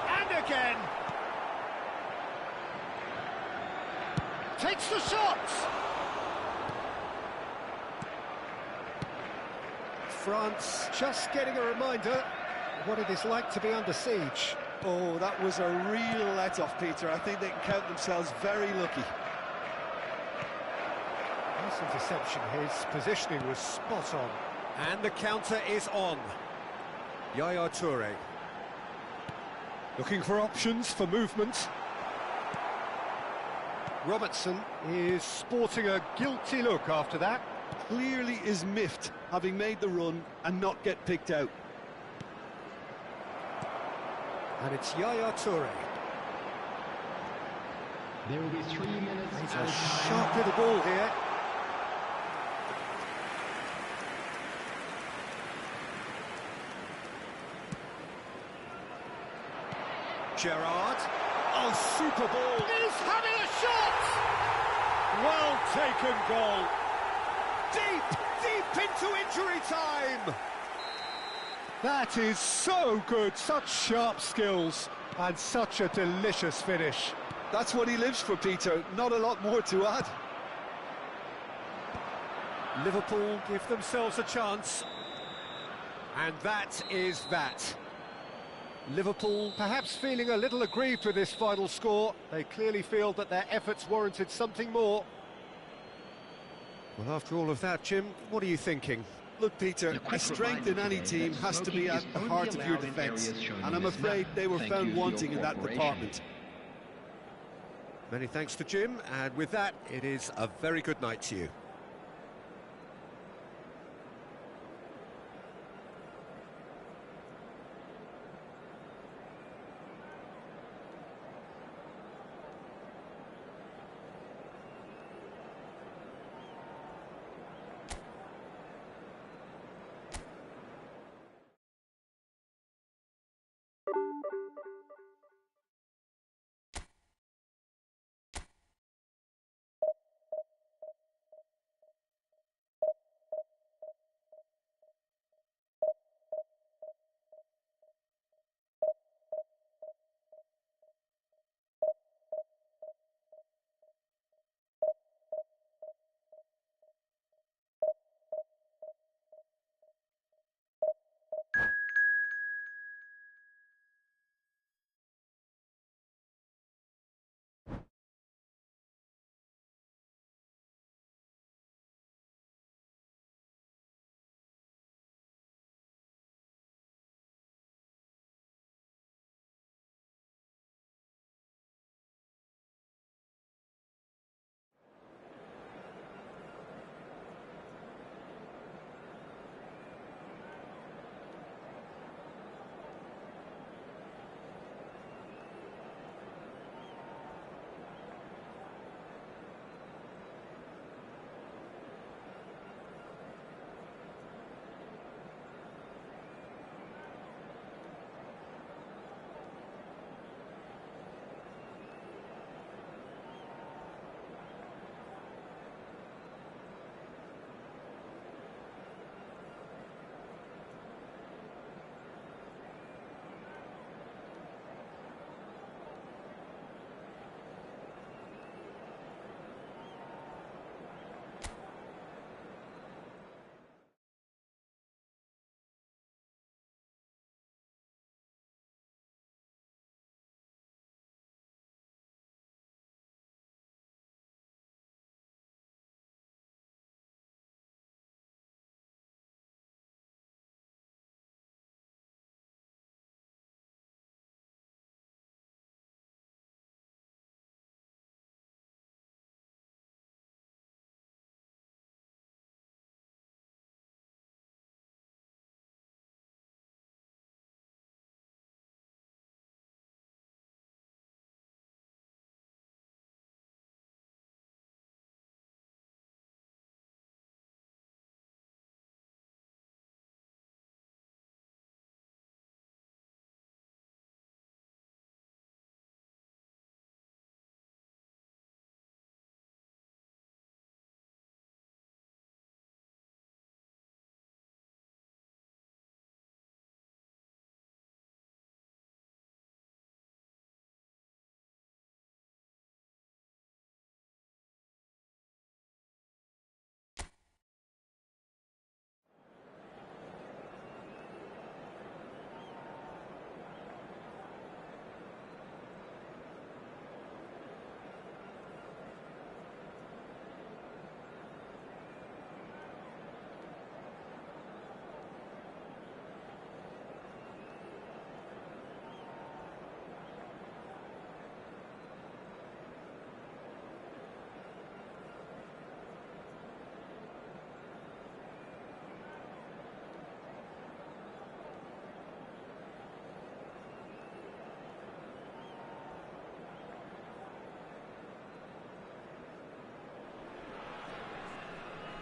And again. Takes the shot. France just getting a reminder of what it is like to be under siege.
Oh, that was a real let-off, Peter. I think they can count themselves very lucky.
Nice interception, his positioning was spot on.
And the counter is on. Yaya Toure.
Looking for options for movement. Robertson is sporting a guilty look after that.
Clearly is miffed, having made the run and not get picked out.
And it's Yaya Toure.
There will be 3 minutes.
He's
added
a
time.
sharp little ball here.
Gerrard.
Oh, super ball. He's having a shot! Well taken goal. Deep into injury time. That is so good. Such sharp skills and such a delicious finish.
That's what he lives for, Peter. Not a lot more to add.
Liverpool give themselves a chance. And that is that.
Liverpool perhaps feeling a little aggrieved with this final score. They clearly feel that their efforts warranted something more.
Well, after all of that, Jim, what are you thinking?
Look, Peter, a strength in any team has to be at the heart of your defence, and I'm afraid they were found wanting in that department.
Many thanks to Jim, and with that, it is a very good night to you.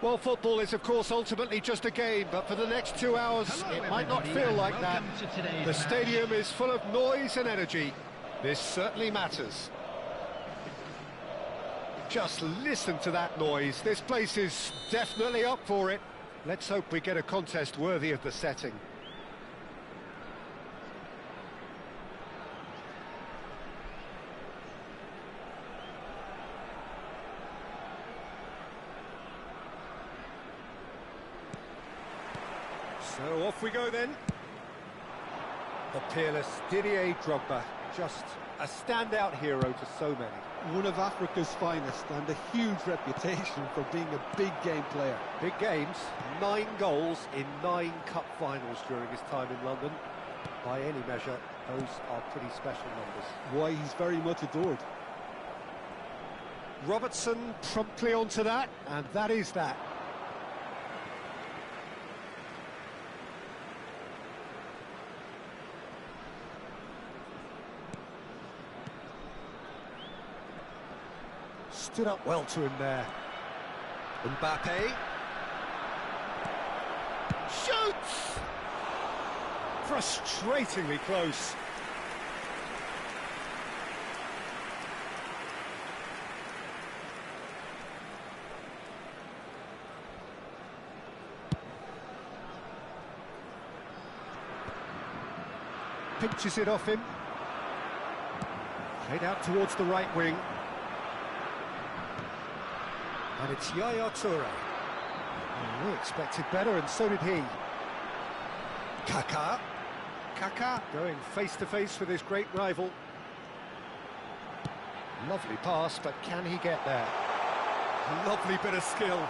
Well, football is, of course, ultimately just a game, but for the next 2 hours, it might not feel like that. The stadium is full of noise and energy. This certainly matters. Just listen to that noise. This place is definitely up for it. Let's hope we get a contest worthy of the setting. So off we go then. The peerless Didier Drogba, just a standout hero to so many.
One of Africa's finest and a huge reputation for being a big game player.
Big games, 9 goals in 9 cup finals during his time in London. By any measure, those are pretty special numbers.
Why, he's very much adored.
Robertson promptly onto that, and that is that. Stood up well to him there. Mbappe. Shoots! Frustratingly close. Pinches it off him. Played out towards the right wing. And it's Yaya Toure. Oh, we expected better, and so did he. Kaká. Kaká going face-to-face with his great rival. Lovely pass, but can he get there? Lovely bit of skill.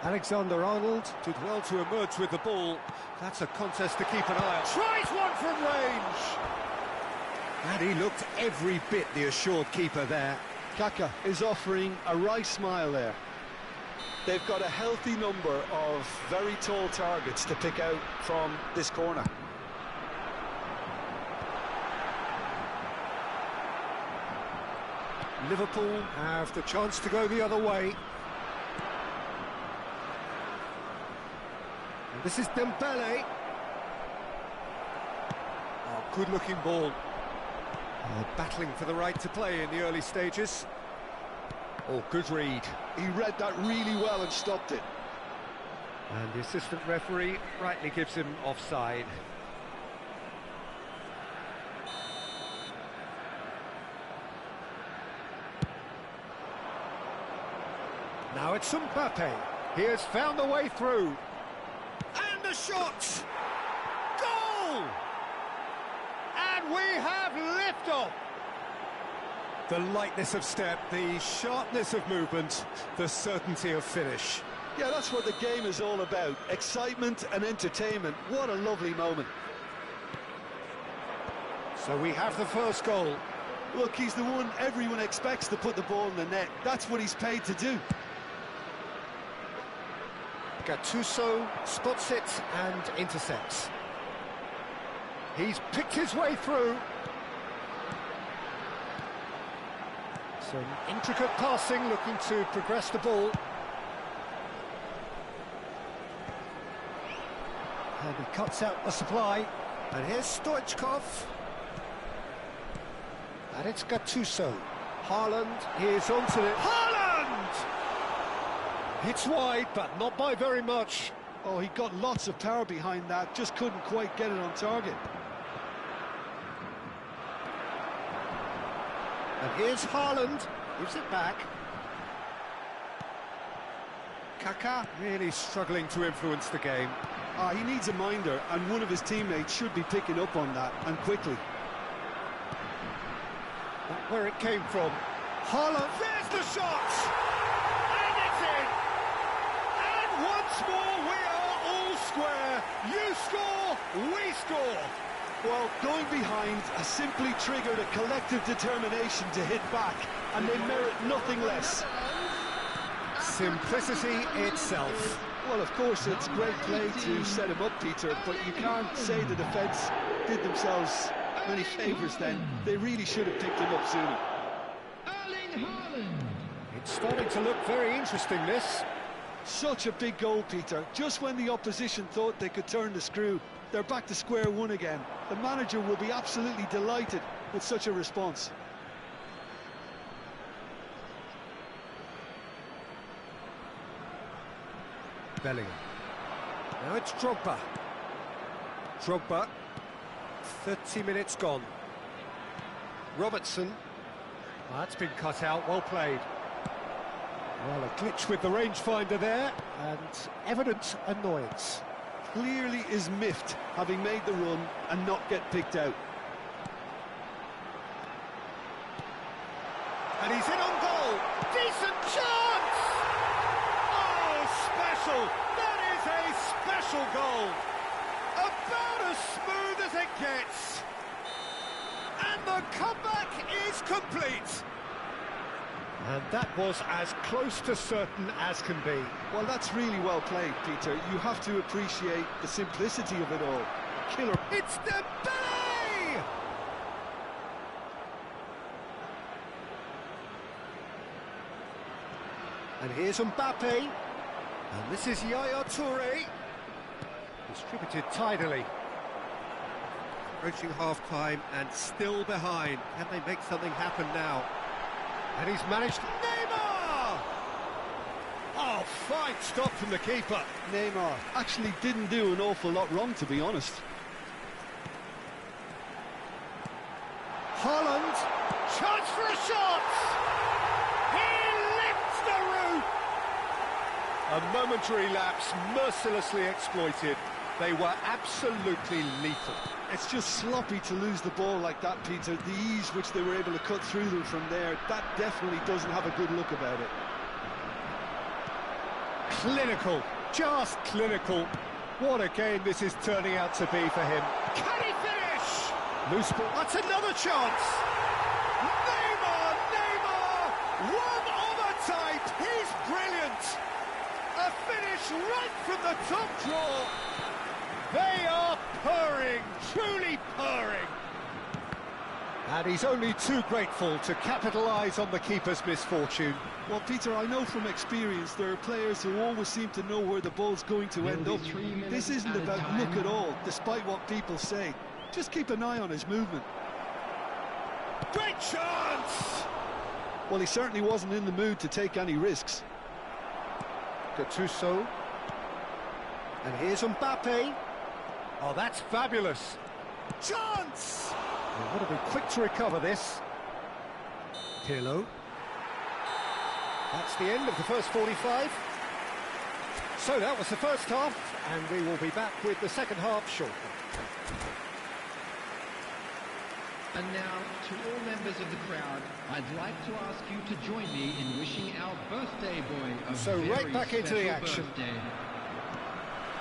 Alexander-Arnold did well to emerge with the ball. That's a contest to keep an eye on. Tries one from range! And he looked every bit the assured keeper there.
Kaká is offering a wry smile there. They've got a healthy number of very tall targets to pick out from this corner.
Liverpool have the chance to go the other way. And this is Dembele. Oh, good-looking ball. Battling for the right to play in the early stages. Oh, good read.
He read that really well and stopped it.
And the assistant referee rightly gives him offside. Now it's Mbappe. He has found the way through. And the shot! Goal! And we have liftoff! The lightness of step, the sharpness of movement, the certainty of finish.
Yeah, that's what the game is all about. Excitement and entertainment. What a lovely moment.
So we have the first goal.
Look, he's the one everyone expects to put the ball in the net. That's what he's paid to do.
Gattuso spots it and intercepts. He's picked his way through. Some intricate passing, looking to progress the ball. And he cuts out the supply. And here's Stoichkov. And it's Gattuso. Haaland is onto it. Haaland! It's wide, but not by very much.
Oh, he got lots of power behind that, just couldn't quite get it on target.
And here's Haaland, gives it back. Kaká really struggling to influence the game.
He needs a minder, and one of his teammates should be picking up on that, and quickly.
That's where it came from. Haaland, there's the shot! And it's in! And once more we are all square. You score, we score.
Well, going behind has simply triggered a collective determination to hit back, and they merit nothing less.
Simplicity itself.
Well, of course, it's great play to set him up, Peter, but you can't say the defence did themselves many favours then. They really should have picked him up sooner.
Starting to look very interesting, this.
Such a big goal, Peter. Just when the opposition thought they could turn the screw, they're back to square one again. The manager will be absolutely delighted with such a response.
Bellingham. Now it's Drogba. Drogba. 30 minutes gone. Robertson. That's been cut out, well played. Well, a glitch with the rangefinder there, and evident annoyance.
Clearly is miffed, having made the run and not get picked out.
And he's in on goal. Decent chance! Oh, special! That is a special goal! About as smooth as it gets. And the comeback is complete. And that was as close to certain as can be.
Well, that's really well played, Peter. You have to appreciate the simplicity of it all. Killer.
It's Dembele! And here's Mbappe. And this is Yaya Toure. Distributed tidily. Approaching half-time and still behind. Can they make something happen now? And he's managed... Neymar! Oh, fine stop from the keeper.
Neymar actually didn't do an awful lot wrong, to be honest.
Haaland, chance for a shot! He lifts the roof! A momentary lapse, mercilessly exploited. They were absolutely lethal.
It's just sloppy to lose the ball like that, Peter. The ease which they were able to cut through them from there, that definitely doesn't have a good look about it.
Clinical, just clinical. What a game this is turning out to be for him. Can he finish? Loose ball, that's another chance. Neymar, one of a type, he's brilliant. A finish right from the top drawer. They are purring, truly purring. And he's only too grateful to capitalise on the keeper's misfortune.
Well, Peter, I know from experience there are players who always seem to know where the ball's going to end up. This isn't about luck at all, despite what people say. Just keep an eye on his movement.
Great chance!
Well, he certainly wasn't in the mood to take any risks.
Gattuso. And here's Mbappe. Oh, that's fabulous. Chance! They've got to be quick to recover this. Pirlo. That's the end of the first 45. So that was the first half, and we will be back with the second half shortly.
And now, to all members of the crowd, I'd like to ask you to join me in wishing our birthday boy a very
right back into the action.
Birthday.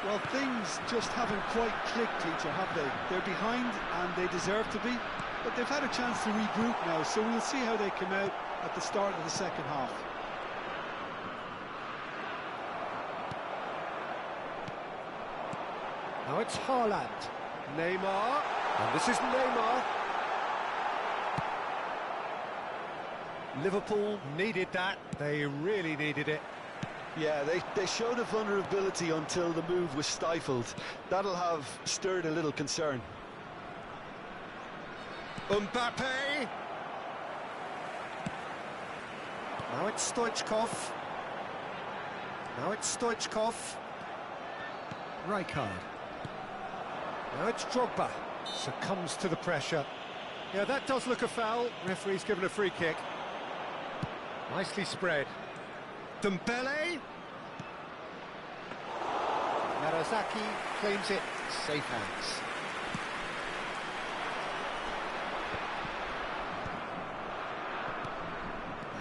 Well, things just haven't quite clicked, Peter, have they? They're behind, and they deserve to be, but they've had a chance to regroup now, so we'll see how they come out at the start of the second half.
Now it's Haaland. Neymar. And this is Neymar. Liverpool needed that. They really needed it.
Yeah, they showed a vulnerability until the move was stifled. That'll have stirred a little concern.
Mbappe. Now it's Stoichkov. Now it's Stoichkov. Rijkaard. Now it's Drogba. Succumbs to the pressure. Yeah, that does look a foul. Referee's given a free kick. Nicely spread. Dembele. Narazaki claims it. Safe hands.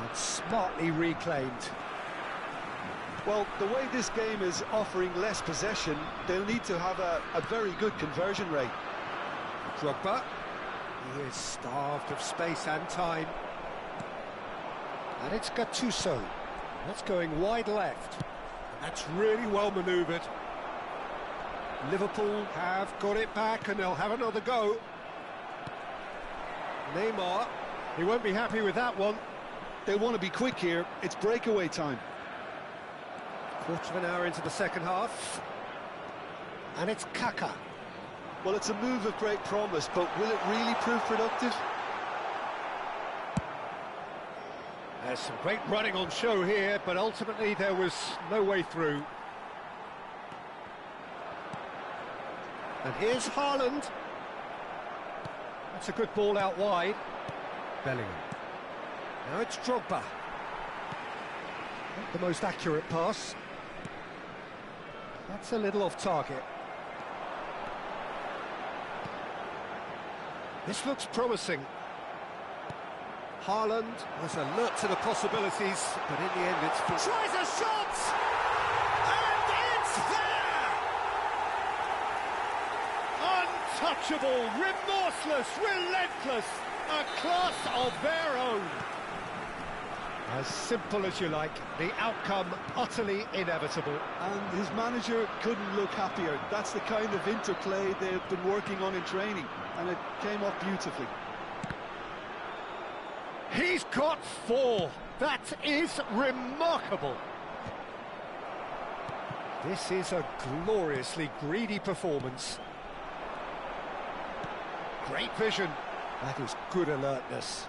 And smartly reclaimed.
Well, the way this game is offering less possession, they'll need to have a very good conversion rate.
Drogba. He is starved of space and time. And it's Gattuso. That's going wide left. That's really well manoeuvred. Liverpool have got it back and they'll have another go. Neymar. He won't be happy with that one.
They want to be quick here. It's breakaway time.
Quarter of an hour into the second half. And it's Kaka.
Well, it's a move of great promise, but will it really prove productive?
There's some great running on show here, but ultimately there was no way through. And here's Haaland. That's a good ball out wide. Bellingham. Now it's Drogba. Not the most accurate pass. That's a little off target. This looks promising. Haaland was alert to the possibilities, but in the end it's... Tries a shot! And it's there! Untouchable, remorseless, relentless, a class of their own. As simple as you like, the outcome utterly inevitable.
And his manager couldn't look happier. That's the kind of interplay they've been working on in training, and it came off beautifully.
He's got 4. That is remarkable. This is a gloriously greedy performance. Great vision. That is good alertness.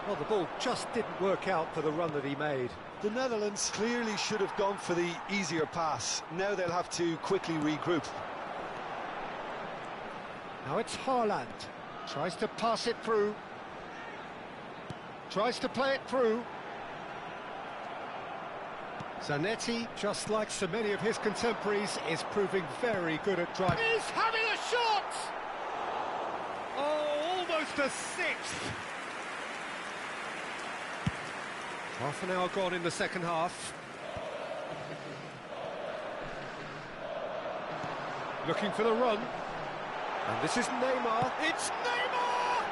Well, the ball just didn't work out for the run that he made.
The Netherlands clearly should have gone for the easier pass. Now they'll have to quickly regroup.
Now it's Haaland. Tries to pass it through. Tries to play it through. Zanetti, just like so many of his contemporaries, is proving very good at driving. He's having a shot! Oh, almost a 6th. Half an hour gone in the second half. Looking for the run. And this is Neymar. It's Neymar!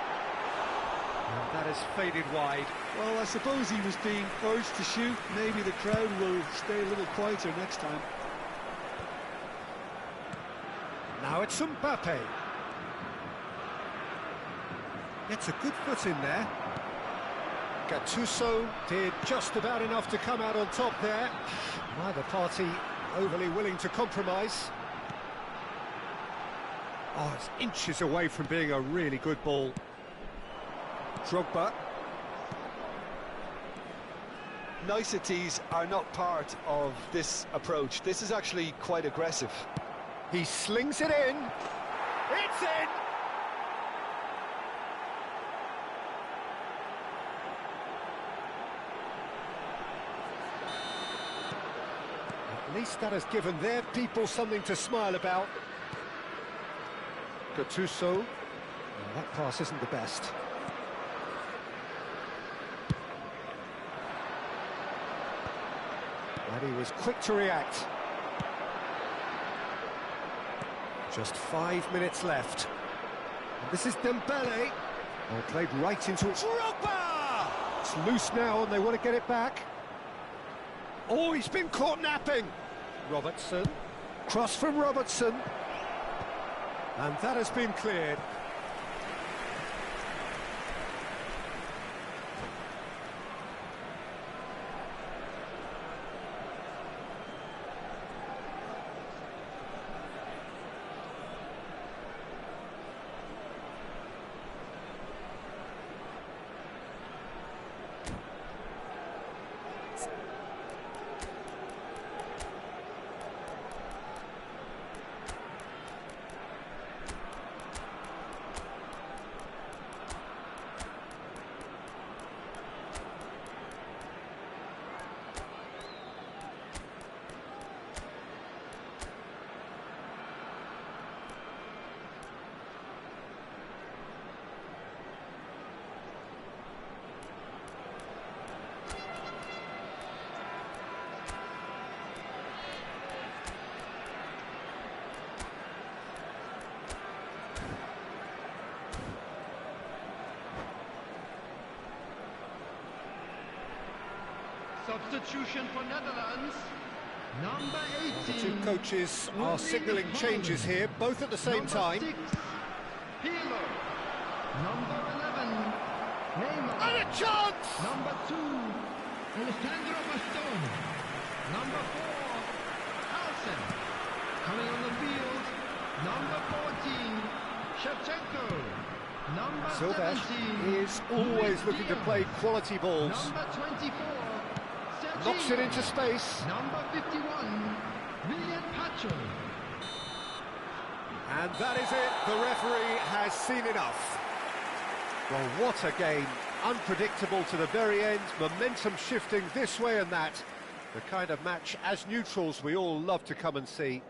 And that has faded wide.
Well, I suppose he was being urged to shoot. Maybe the crowd will stay a little quieter next time.
Now it's Mbappe. Gets a good foot in there. Gattuso did just about enough to come out on top there. Neither party overly willing to compromise. Oh, it's inches away from being a really good ball. Drogba.
Niceties are not part of this approach. This is actually quite aggressive.
He slings it in. It's in! At least that has given their people something to smile about. Gattuso. Well, that pass isn't the best. And he was quick to react. Just 5 minutes left. And this is Dembele. Oh, played right into it. Drogba! It's loose now and they want to get it back. Oh, he's been caught napping. Robertson. Cross from Robertson. And that has been cleared.
Substitution for Netherlands, number 18.
The two coaches are signalling changes here, both at the same time.
Number 6, Pirlo. Number 11, Neymar.
And a chance!
Number 2, Alessandro Bastoni. Number 4, Carlsen. Coming on the field, number 14, Shevchenko. Number
Silves
17
is always looking to play quality balls.
Number 24, Sergio.
Knocks it into space.
Number 51, William Pacho.
And that is it. The referee has seen enough. Well, what a game. Unpredictable to the very end. Momentum shifting this way and that. The kind of match, as neutrals, we all love to come and see.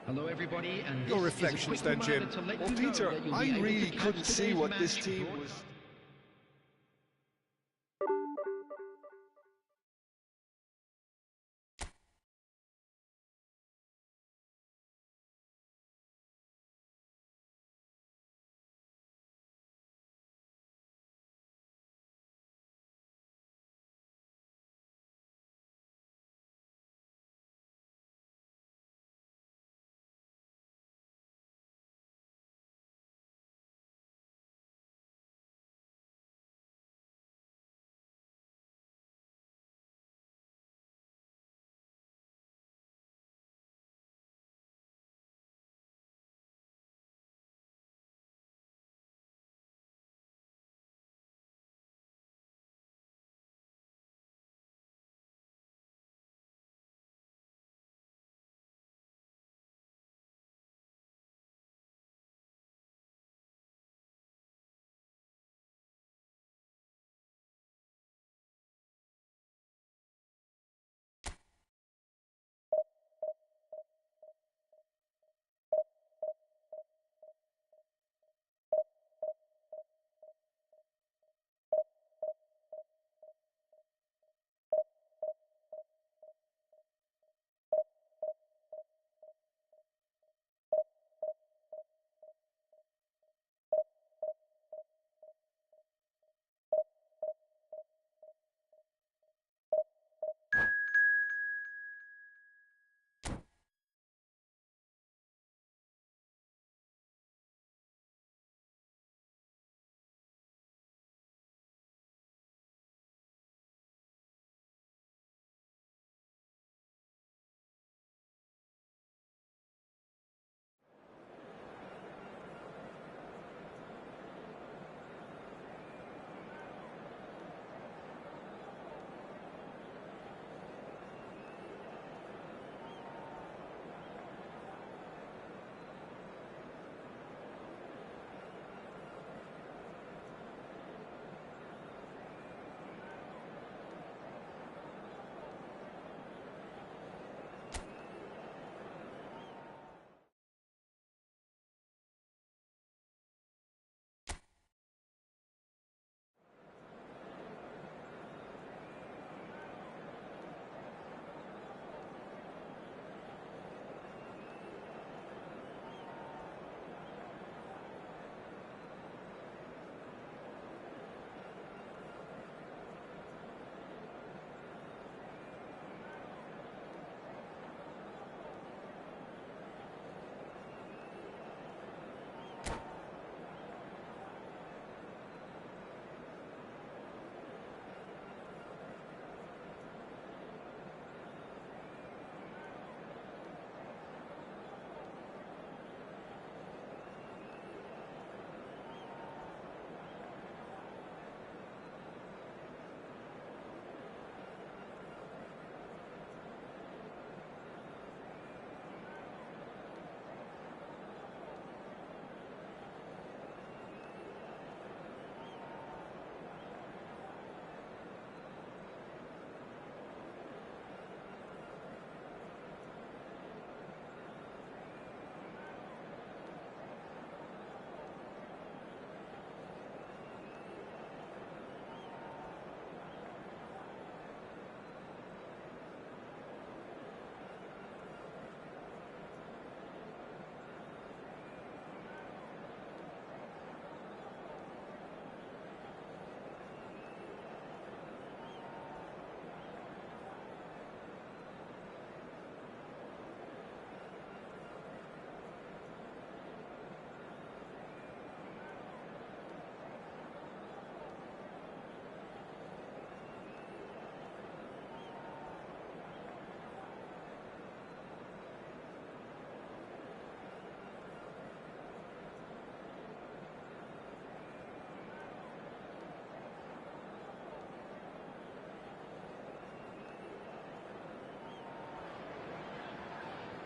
Hello everybody, and
Your
this
reflections
is a quick
then, Jim.
reminder to let
Well,
you know
Peter,
that you'll be
I
able to
really
catch
couldn't see
today's
what
match
this team
brought-
was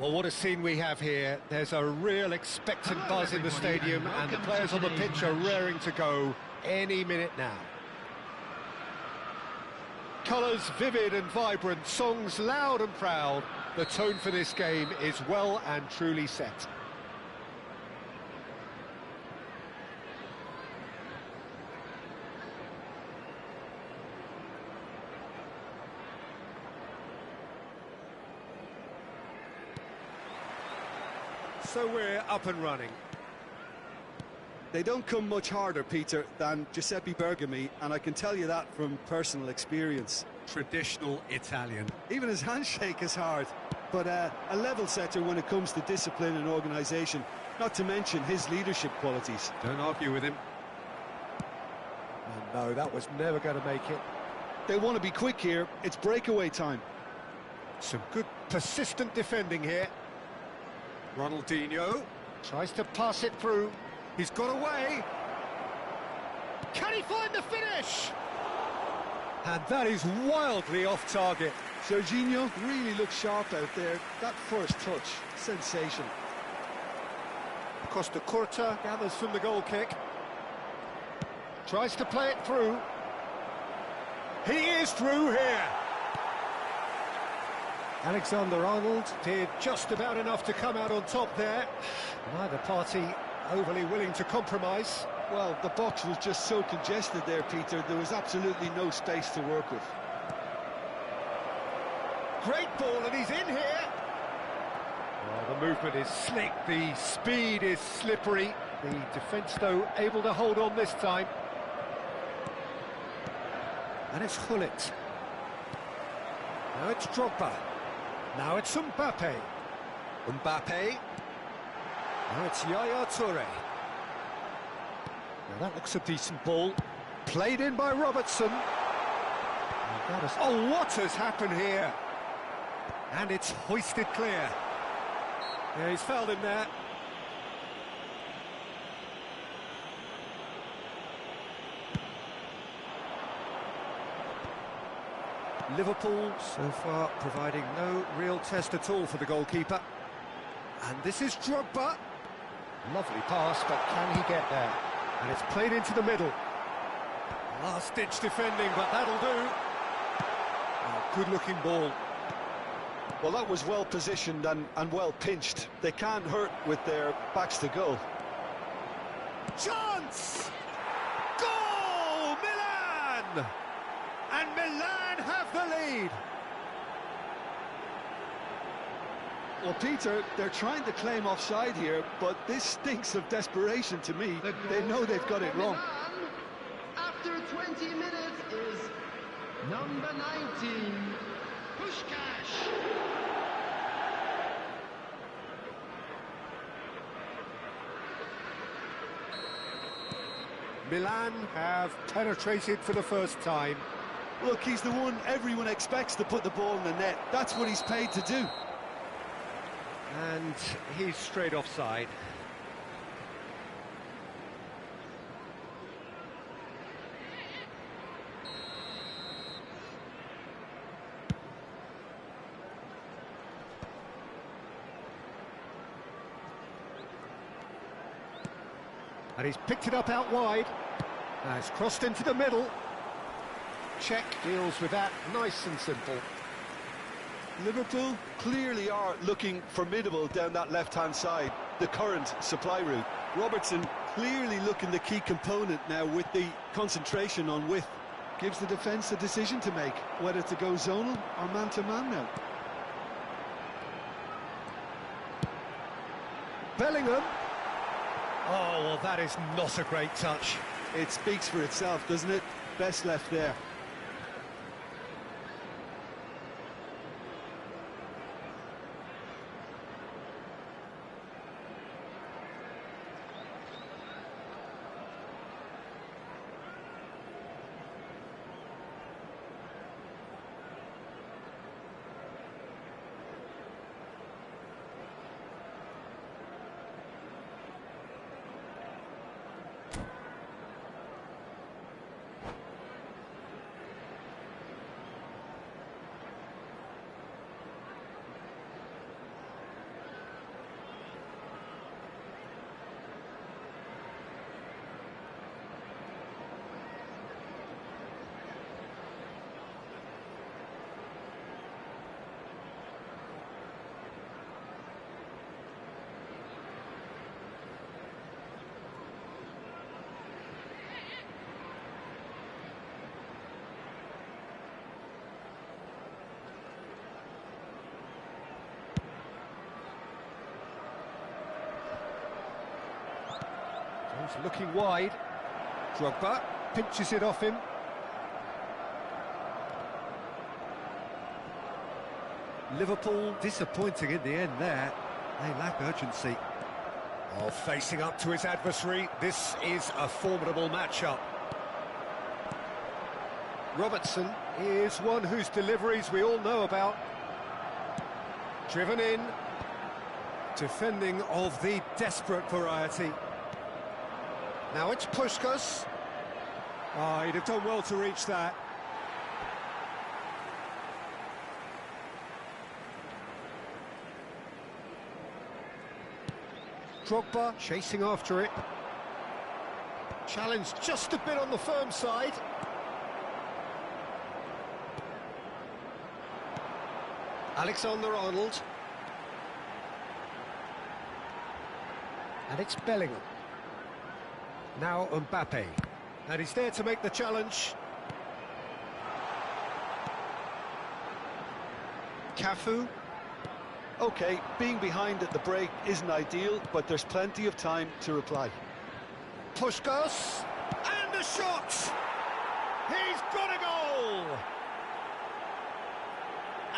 Well, what a scene we have here. There's a real expectant buzz in the stadium, and the players on the pitch are raring to go any minute now. Colours vivid and vibrant, songs loud and proud. The tone for this game is well and truly set. So we're up and running.
They don't come much harder, Peter, than Giuseppe Bergomi, and I can tell you that from personal experience.
Traditional Italian.
Even his handshake is hard, but a level setter when it comes to discipline and organisation, not to mention his leadership qualities.
Don't argue with him. And no, that was never going to make it.
They want to be quick here. It's breakaway time.
Some good persistent defending here. Ronaldinho tries to pass it through. He's got away. Can he find the finish? And that is wildly off target.
Jorginho really looks sharp out there. That first touch, sensation.
Costa Curta gathers from the goal kick. Tries to play it through. He is through here. Alexander-Arnold did just about enough to come out on top there. Neither party overly willing to compromise.
Well, the box was just so congested there, Peter. There was absolutely no space to work with.
Great ball, and he's in here. Oh, the movement is slick, the speed is slippery. The defence, though, able to hold on this time. And it's Gullit. Now it's Drogba. Now it's Mbappe. Mbappe. Now it's Yaya Toure. Now that looks a decent ball. Played in by Robertson. Oh, what has happened here? And it's hoisted clear. Yeah, he's fouled him there. Liverpool so far providing no real test at all for the goalkeeper. And this is Drogba. Lovely pass, but can he get there? And it's played into the middle. Last-ditch defending, but that'll do. Oh, good-looking ball.
Well, that was well positioned and well pinched. They can't hurt with their backs to goal.
Chance! Goal! Milan! And Milan have the lead.
Well, Peter, they're trying to claim offside here, but this stinks of desperation to me. They know they've got it wrong.
After 20 minutes is number 19, Puskás.
Milan have penetrated for the first time.
Look, he's the one everyone expects to put the ball in the net. That's what he's paid to do.
And he's straight offside. And he's picked it up out wide. Now it's crossed into the middle. Czech deals with that nice and simple.
Liverpool clearly are looking formidable down that left-hand side, the current supply route. Robertson clearly looking the key component now with the concentration on width. Gives the defence a decision to make, whether to go zonal or man-to-man now.
Bellingham. Oh, well, that is not a great touch.
It speaks for itself, doesn't it? Best left there.
He's looking wide. Drogba pinches it off him. Liverpool disappointing in the end there. They lack urgency. Oh, facing up to his adversary. This is a formidable matchup. Robertson is one whose deliveries we all know about. Driven in. Defending of the desperate variety. Now it's Puskás. Oh, he'd have done well to reach that. Drogba chasing after it. Challenge just a bit on the firm side. Alexander-Arnold. And it's Bellingham. Now Mbappe. And he's there to make the challenge. Cafu.
OK, being behind at the break isn't ideal, but there's plenty of time to reply.
Puskás. And a shot! He's got a goal!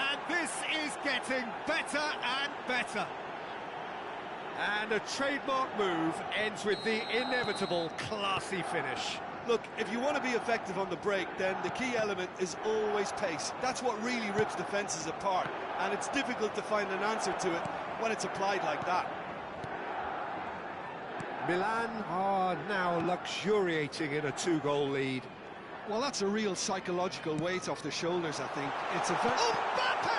And this is getting better and better. And a trademark move ends with the inevitable classy finish.
Look, if you want to be effective on the break, then the key element is always pace. That's what really rips defences apart, and it's difficult to find an answer to it when it's applied like that.
Milan are now luxuriating in a 2-goal lead.
Well, that's a real psychological weight off the shoulders, I think. It's a very...
Mbappe!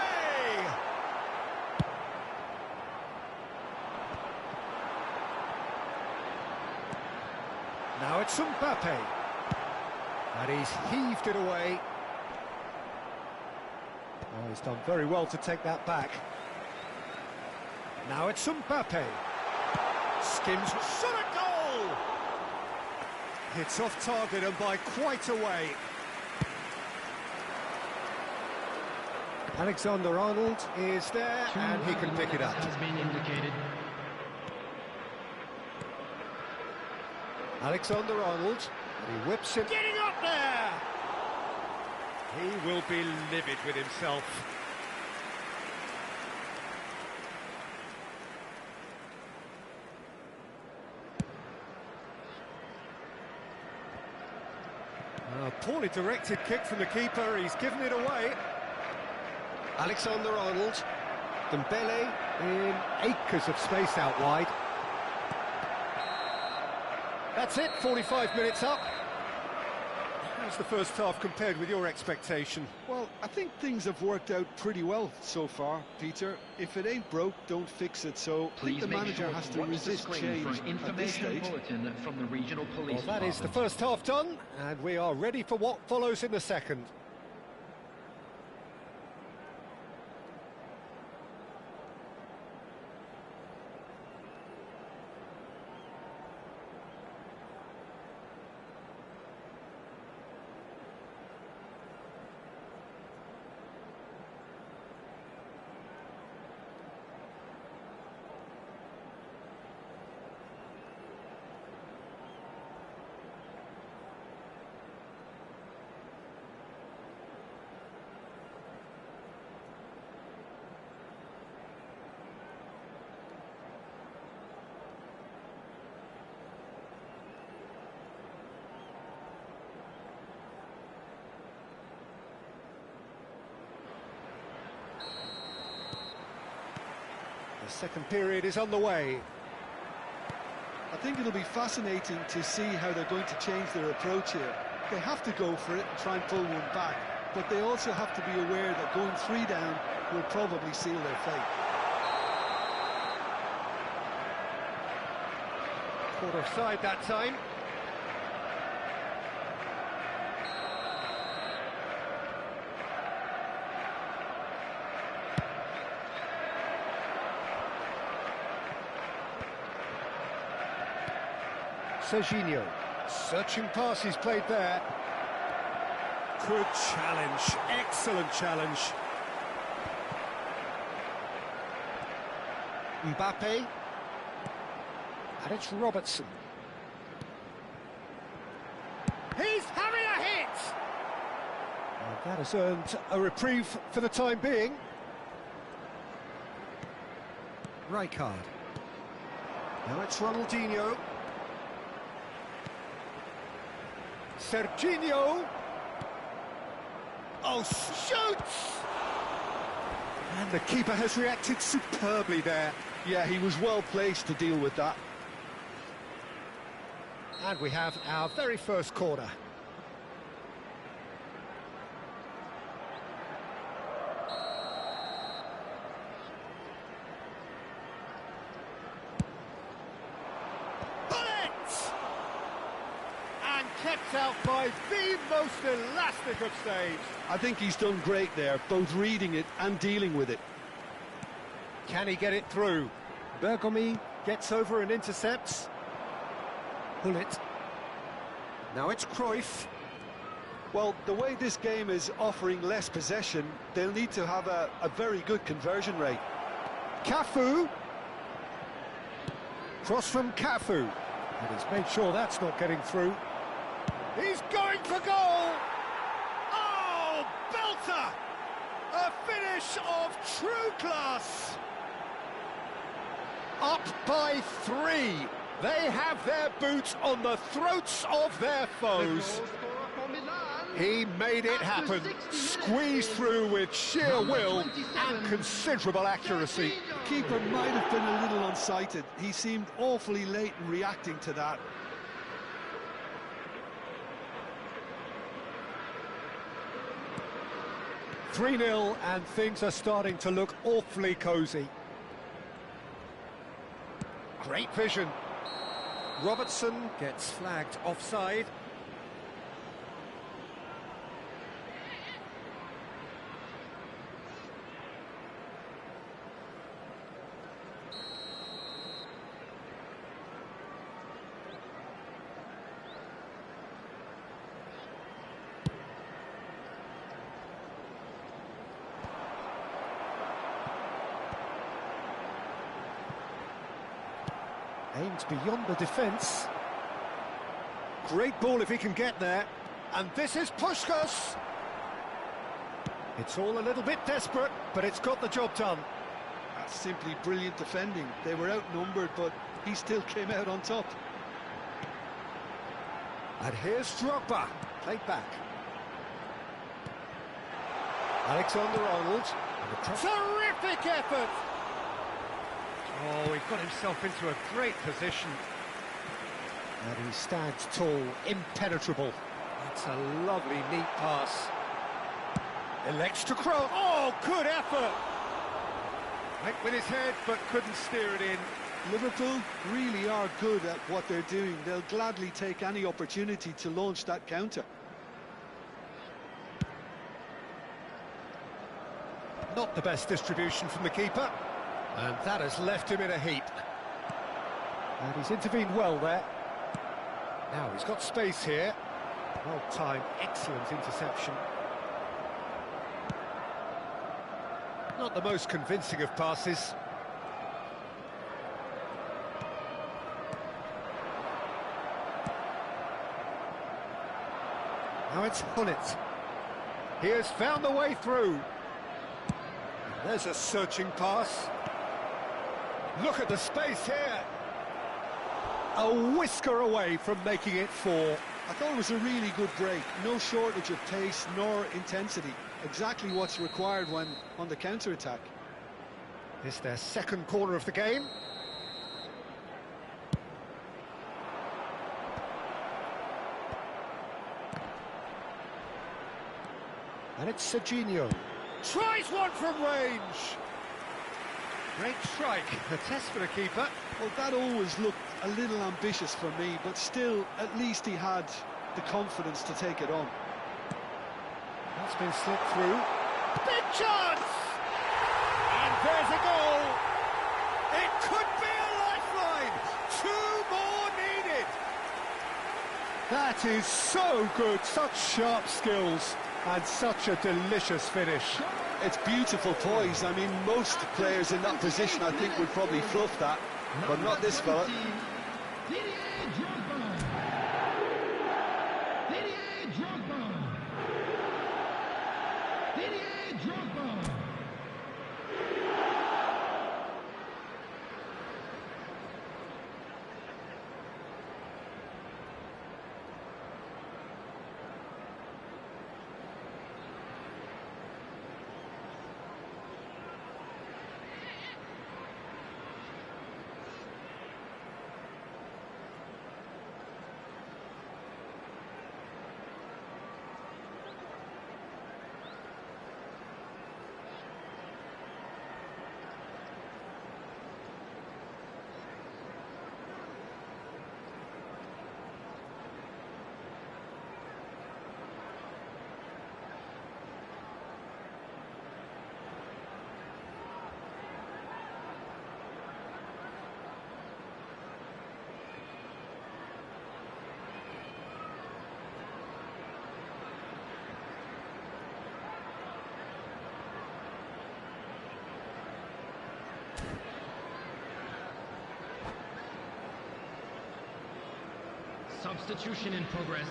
Now it's Mbappe. And he's heaved it away. Oh, he's done very well to take that back. Now it's Mbappe. Skims, shot a goal! It's off target and by quite a way. Alexander-Arnold is there and he can pick it up.
Has been indicated.
Alexander-Arnold, he whips him. Getting up there! He will be livid with himself. A poorly directed kick from the keeper, he's given it away. Alexander-Arnold, Dembele in acres of space out wide. That's it, 45 minutes up. How's the first half compared with your expectation?
Well, I think things have worked out pretty well so far, Peter. If it ain't broke, don't fix it. So I think the manager has to resist change
for an information bulletin from the regional police.
Well, that is the first half done, and we are ready for what follows in the second. The second period is on the way.
I think it'll be fascinating to see how they're going to change their approach here. They have to go for it and try and pull one back, but they also have to be aware that going 3 down will probably seal their fate.
Caught offside that time. Serginho, searching pass he's played there. Good challenge, excellent challenge. Mbappe. And it's Robertson. He's having a hit! And that has earned a reprieve for the time being. Rijkaard. Now it's Ronaldinho. Serginho. Oh, shoots! And the keeper has reacted superbly there.
Yeah, he was well placed to deal with that.
And we have our very first corner. And kept out by the most elastic of saves.
I think he's done great there, both reading it and dealing with it.
Can he get it through? Bergomi gets over and intercepts. Hullet. Now it's Cruyff.
Well, the way this game is offering less possession, they'll need to have a very good conversion rate.
Cafu. Cross from Cafu. And he's made sure that's not getting through. He's going for goal! Oh, belter! A finish of true class! Up by 3. They have their boots on the throats of their foes. He made it happen, squeezed through with sheer will and considerable accuracy.
The keeper might have been a little unsighted. He seemed awfully late in reacting to that.
(3-0) and things are starting to look awfully cosy. Great vision. Robertson gets flagged offside. Aimed beyond the defence. Great ball if he can get there. And this is Puskás. It's all a little bit desperate, but it's got the job done.
That's simply brilliant defending. They were outnumbered, but he still came out on top.
And here's Drogba, played back. Alexander-Arnold. Terrific effort! Oh, he got himself into a great position. And he stands tall, impenetrable. That's a lovely, neat pass. Elects to cross. Oh, good effort! Went with his head, but couldn't steer it in.
Liverpool really are good at what they're doing. They'll gladly take any opportunity to launch that counter.
Not the best distribution from the keeper. And that has left him in a heap. And he's intervened well there. Now he's got space here. Well-timed, excellent interception. Not the most convincing of passes. Now it's Hullet. He has found the way through. There's a searching pass. Look at the space here. A whisker away from making it 4.
I thought it was a really good break. No shortage of pace nor intensity. Exactly what's required when on the counter-attack.
It's their second corner of the game. And it's Serginho. Tries one from range. Great strike, a test for the keeper.
Well, that always looked a little ambitious for me, but still, at least he had the confidence to take it on.
That's been slipped through. Big chance! And there's a goal! It could be a lifeline! 2 more needed! That is so good, such sharp skills, and such a delicious finish.
It's beautiful poise. I mean, most players in that position, I think, would probably fluff that, but not this fella.
Substitution in progress.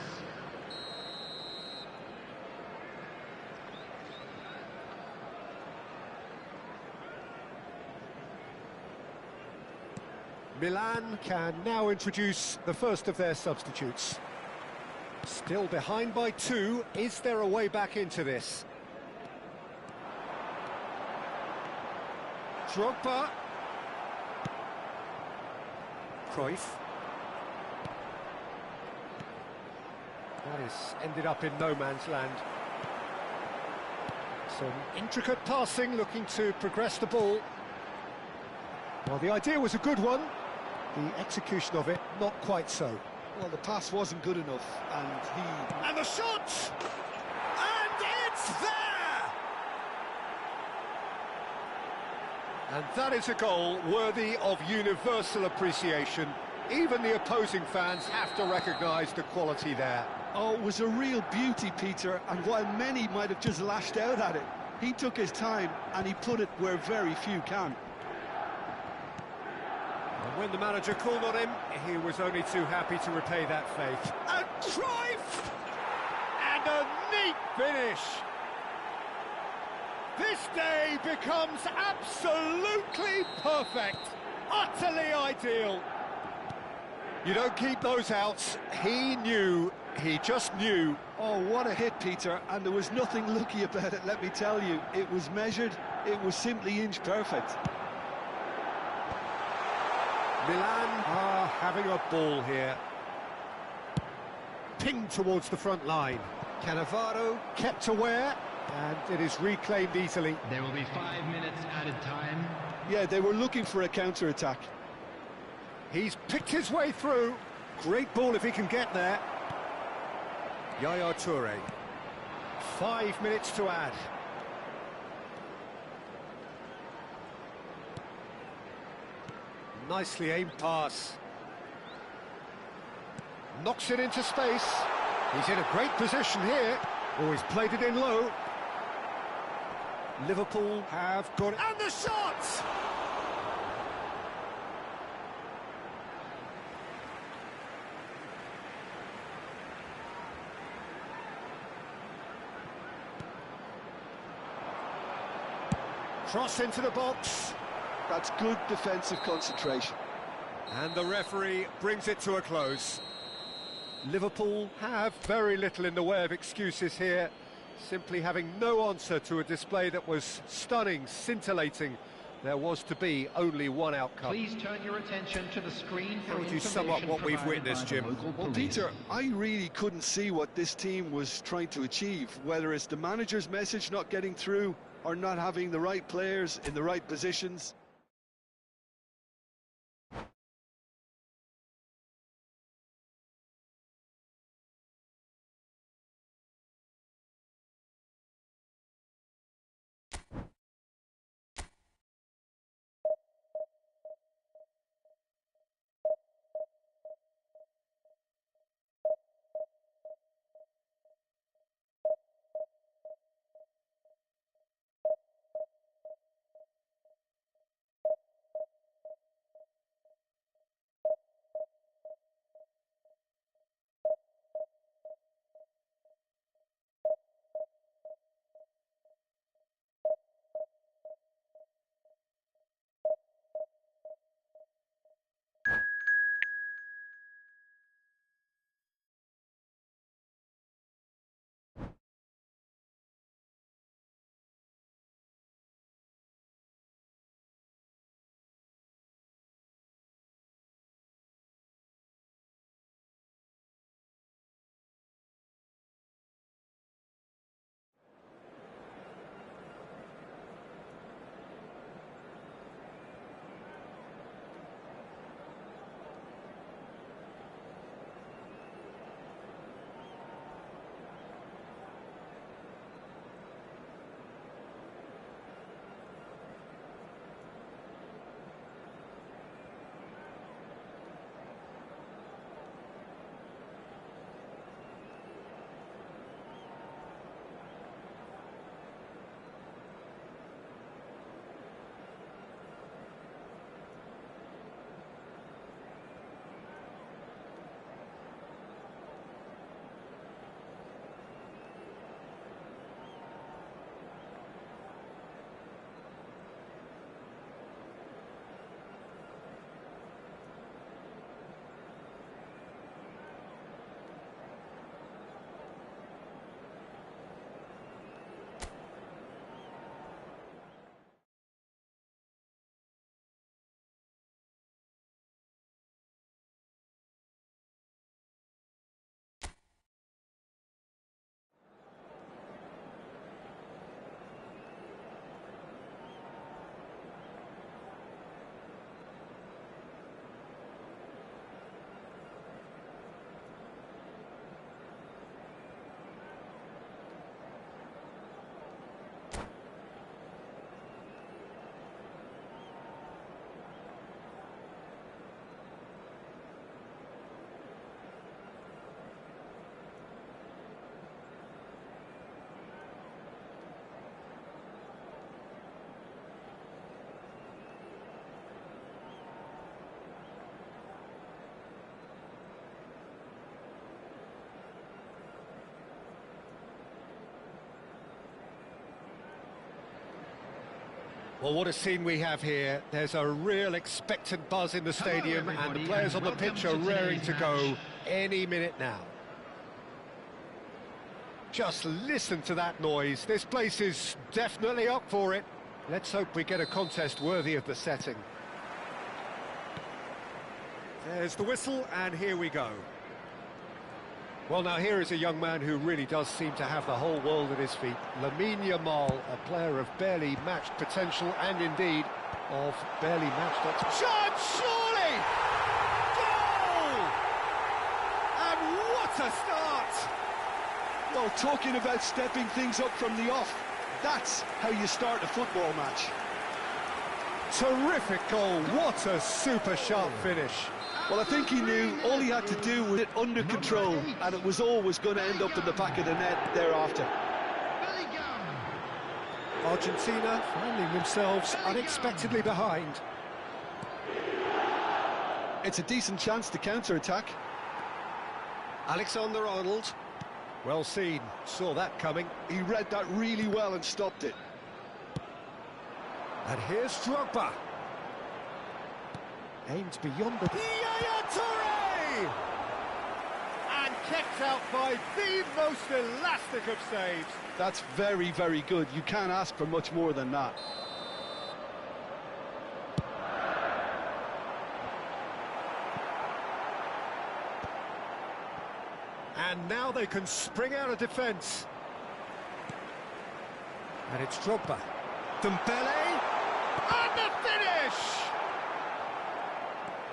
Milan can now introduce the first of their substitutes. Still behind by 2. Is there a way back into this? Drogba. Cruyff. That has ended up in no man's land. Some intricate passing, looking to progress the ball. Well, the idea was a good one. The execution of it, not quite so.
Well, the pass wasn't good enough,
And the shot! And it's there! And that is a goal worthy of universal appreciation. Even the opposing fans have to recognise the quality there.
Oh, it was a real beauty, Peter, and while many might have just lashed out at it, he took his time and he put it where very few can.
And when the manager called on him, he was only too happy to repay that faith. And Cruyff! And a neat finish! This day becomes absolutely perfect, utterly ideal. You don't keep those outs. He knew, he just knew.
Oh, what a hit, Peter, and there was nothing lucky about it, let me tell you. It was measured, it was simply inch perfect.
Milan are having a ball here. Pinged towards the front line. Cannavaro kept aware, and it is reclaimed easily.
There will be 5 minutes added time.
Yeah, they were looking for a counter-attack.
He's picked his way through. Great ball if he can get there. Yaya Toure. 5 minutes to add. Nicely aimed pass. Knocks it into space. He's in a great position here. Oh, he's played it in low. Liverpool have got it. And the shot! Cross into the box.
That's good defensive concentration.
And the referee brings it to a close. Liverpool have very little in the way of excuses here, simply having no answer to a display that was stunning, scintillating. There was to be only one outcome.
Please turn your attention to the screen for
How would you sum up what we've witnessed, Jim?
Well, Peter, I really couldn't see what this team was trying to achieve, whether it's the manager's message not getting through or not having the right players in the right positions.
Well, what a scene we have here. There's a real expectant buzz in the stadium, and the players on the pitch are raring to go any minute now. Just listen to that noise. This place is definitely up for it. Let's hope we get a contest worthy of the setting. There's the whistle, and here we go. Well, now here is a young man who really does seem to have the whole world at his feet. Lamine Yamal, a player of barely matched potential and indeed of barely matched expectations.
Shot, surely! Goal! And what a start!
Well, talking about stepping things up from the off, that's how you start a football match.
Terrific goal, what a super sharp finish.
Well, I think he knew all he had to do was it under control, and it was always going to end up in the back of the net thereafter.
Argentina finding themselves unexpectedly behind.
It's a decent chance to counter-attack.
Alexander-Arnold. Well seen, saw that coming.
He read that really well and stopped it.
And here's Drogba. Aimed beyond the...
Yaya Toure! And kept out by the most elastic of saves.
That's very, very good. You can't ask for much more than that.
And now they can spring out of defence. And it's Drogba. Dembele!
And the finish!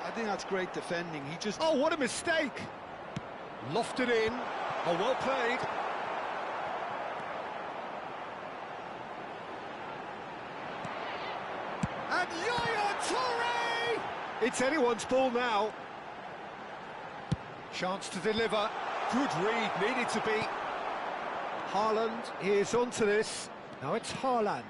I think that's great defending. He just...
Oh, what a mistake! Lofted in. Oh, well played.
And Yaya Toure!
It's anyone's ball now. Chance to deliver. Good read, needed to be. Haaland is onto this. Now it's Haaland.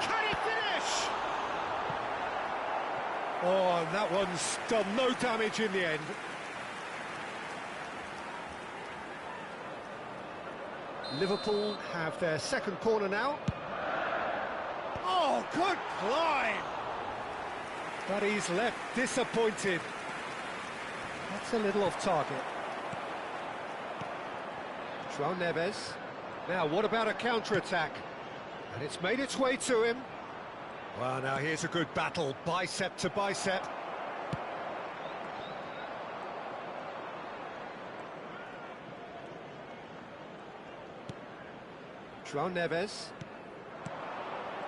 Can he finish?
Oh, and that one's done no damage in the end. Liverpool have their second corner now.
Oh, good climb!
But he's left disappointed. That's a little off target. João Neves. Now, what about a counter-attack? And it's made its way to him. Well, now here's a good battle, bicep to bicep. João Neves.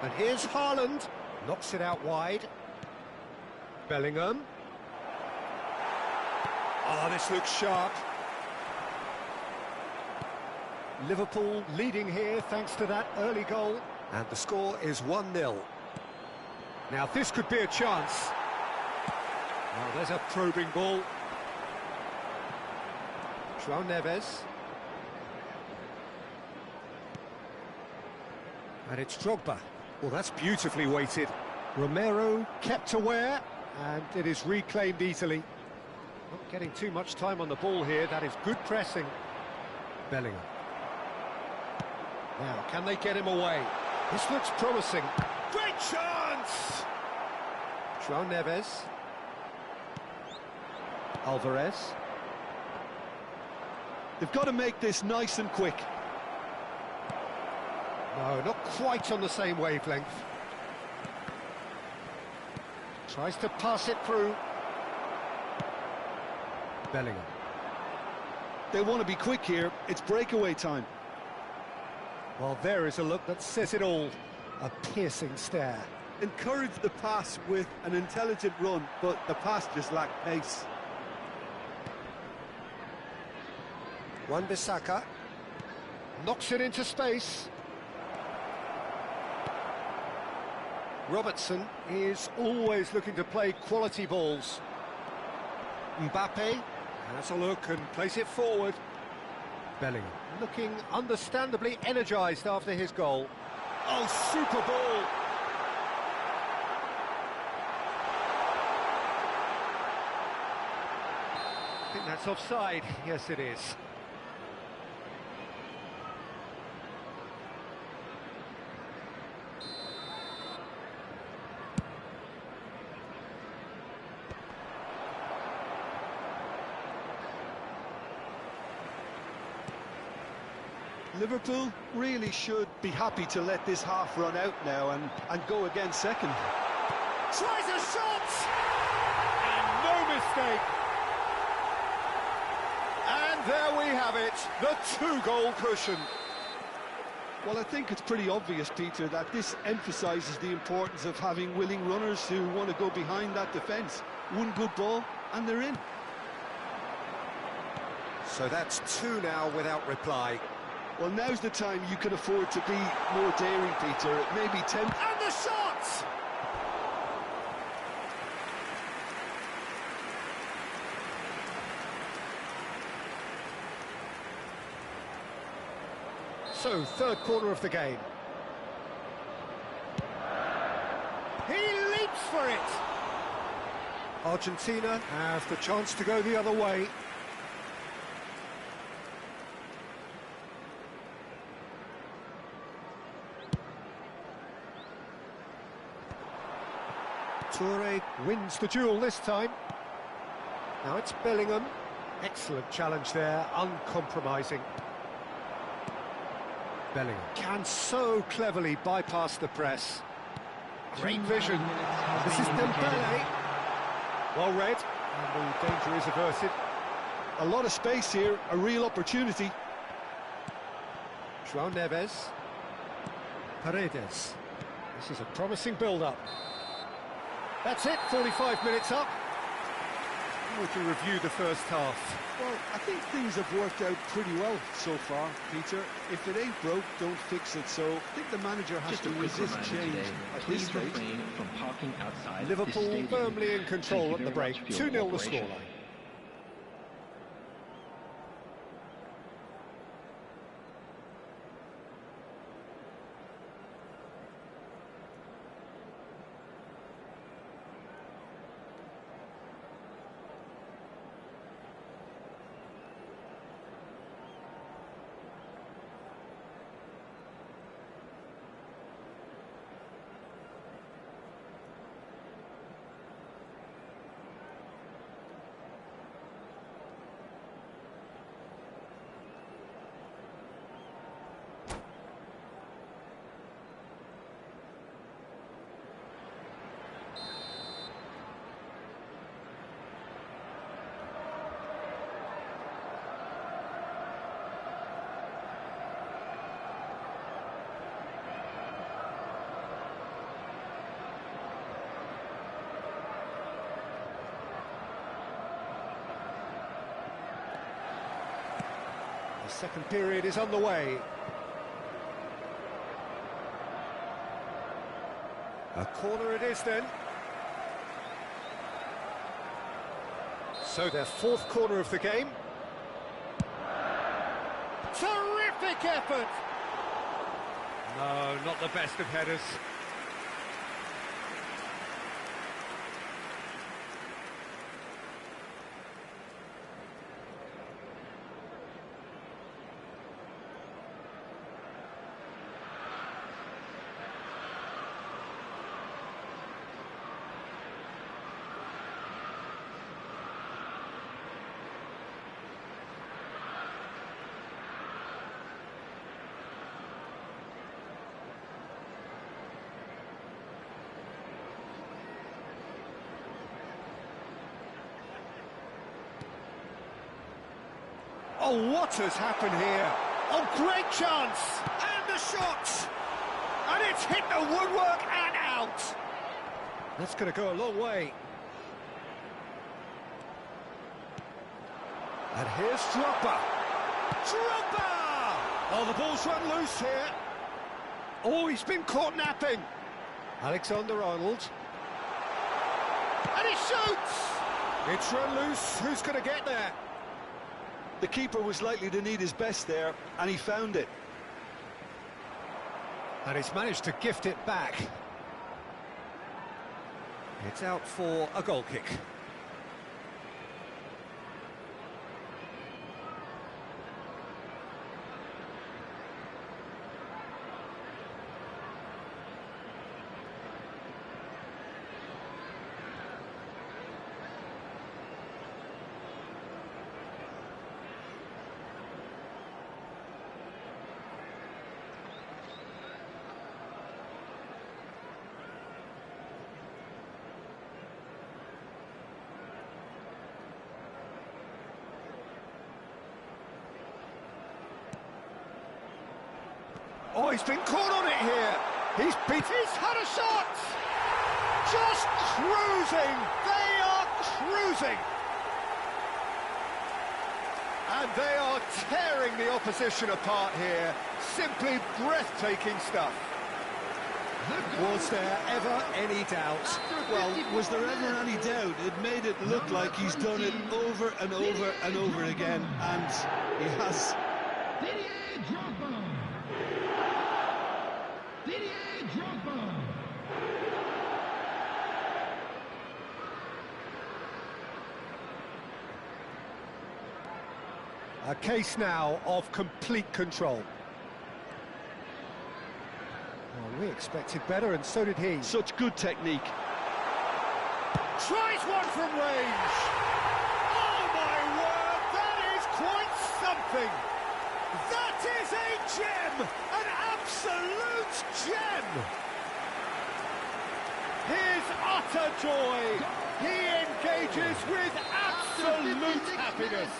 And here's Haaland. Knocks it out wide. Bellingham. Oh, this looks sharp. Liverpool leading here thanks to that early goal. And the score is 1-0. Now this could be a chance. Well, there's a probing ball. João Neves. And it's Drogba. Well, that's beautifully weighted. Romero kept aware, and it is reclaimed easily. Not getting too much time on the ball here. That is good pressing. Bellingham. Now, can they get him away? This looks promising.
Great chance!
João Neves. Alvarez.
They've got to make this nice and quick.
No, not quite on the same wavelength. Tries to pass it through. Bellingham.
They want to be quick here. It's breakaway time.
Well, there is a look that says it all. A piercing stare.
Encourage the pass with an intelligent run, but the pass just lacked pace.
Wan-Bissaka knocks it into space. Robertson is always looking to play quality balls. Mbappe has a look and plays it forward. Bellingham looking understandably energised after his goal. Oh, super ball! I think that's offside. Yes, it is.
Liverpool really should be happy to let this half run out now and go again second.
Tries a shot! And no mistake. And there we have it, the 2-goal cushion.
Well, I think it's pretty obvious, Peter, that this emphasises the importance of having willing runners who want to go behind that defence. One good ball, and they're in.
So that's 2 now without reply.
Well, now's the time you can afford to be more daring, Peter. It may be tempting.
And the shot! So, third quarter of the game. He leaps for it! Argentina have the chance to go the other way. Toure wins the duel this time. Now it's Bellingham. Excellent challenge there, uncompromising. Bellingham can so cleverly bypass the press. Great vision. This is Dembele. Well read, and the danger is averted.
A lot of space here, a real opportunity.
João Neves. Paredes. This is a promising build-up. That's it, 45 minutes up. We can review the first half.
Well, I think things have worked out pretty well so far, Peter. If it ain't broke, don't fix it. So I think the manager has to resist change at this stage.
Refrain from parking outside
Liverpool firmly in control at the break. 2-0 the scoreline. The second period is underway. A corner it is then. So their fourth corner of the game. Terrific effort! No, not the best of headers. Oh, what has happened here? Oh, great chance! And the shot! And it's hit the woodwork and out! That's going to go a long way. And here's Drogba. Drogba! Oh, the ball's run loose here. Oh, he's been caught napping. Alexander-Arnold. And he shoots! It's run loose. Who's going to get there?
The keeper was likely to need his best there, and he found it.
And he's managed to gift it back. It's out for a goal kick. Oh, he's been caught on it here. He's had a shot. Just cruising. They are cruising. And they are tearing the opposition apart here. Simply breathtaking stuff. Was there ever any doubt?
Well, was there ever any doubt? It made it look like he's done it over and over and over again, and he has.
Didier Drogba. Didier Drogba.
A case now of complete control. Well, we expected better, and so did he.
Such good technique.
Tries one from range. Oh my word, that is quite something. That is a gem, an absolute gem. His utter joy. He engages with absolute happiness.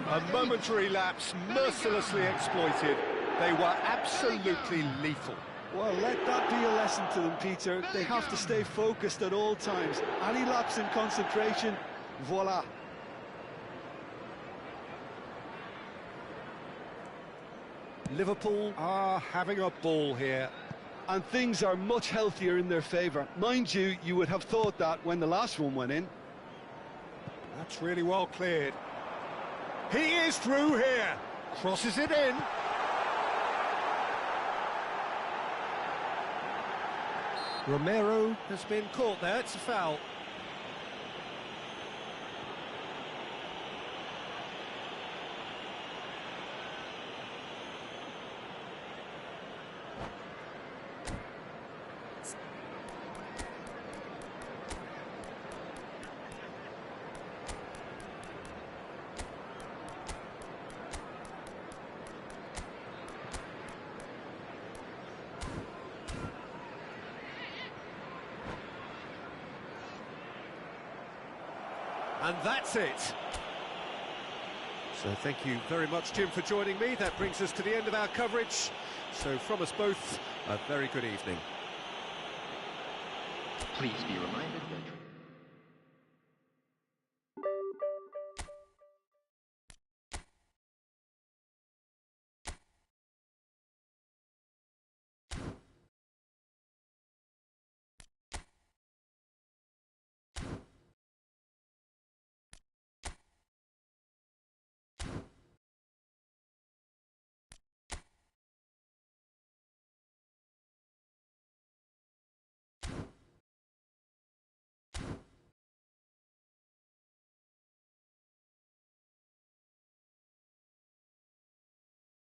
A momentary lapse mercilessly exploited. They were absolutely lethal.
Well, let that be a lesson to them, Peter. They have to stay focused at all times. Any lapse in concentration, voila.
Liverpool are having a ball here.
And things are much healthier in their favour. Mind you, you would have thought that when the last one went in.
That's really well cleared. He is through here. Crosses it in. Romero has been caught there. It's a foul. And that's it. So thank you very much, Jim, for joining me. That brings us to the end of our coverage. So from us both, a very good evening.
Please be reminded that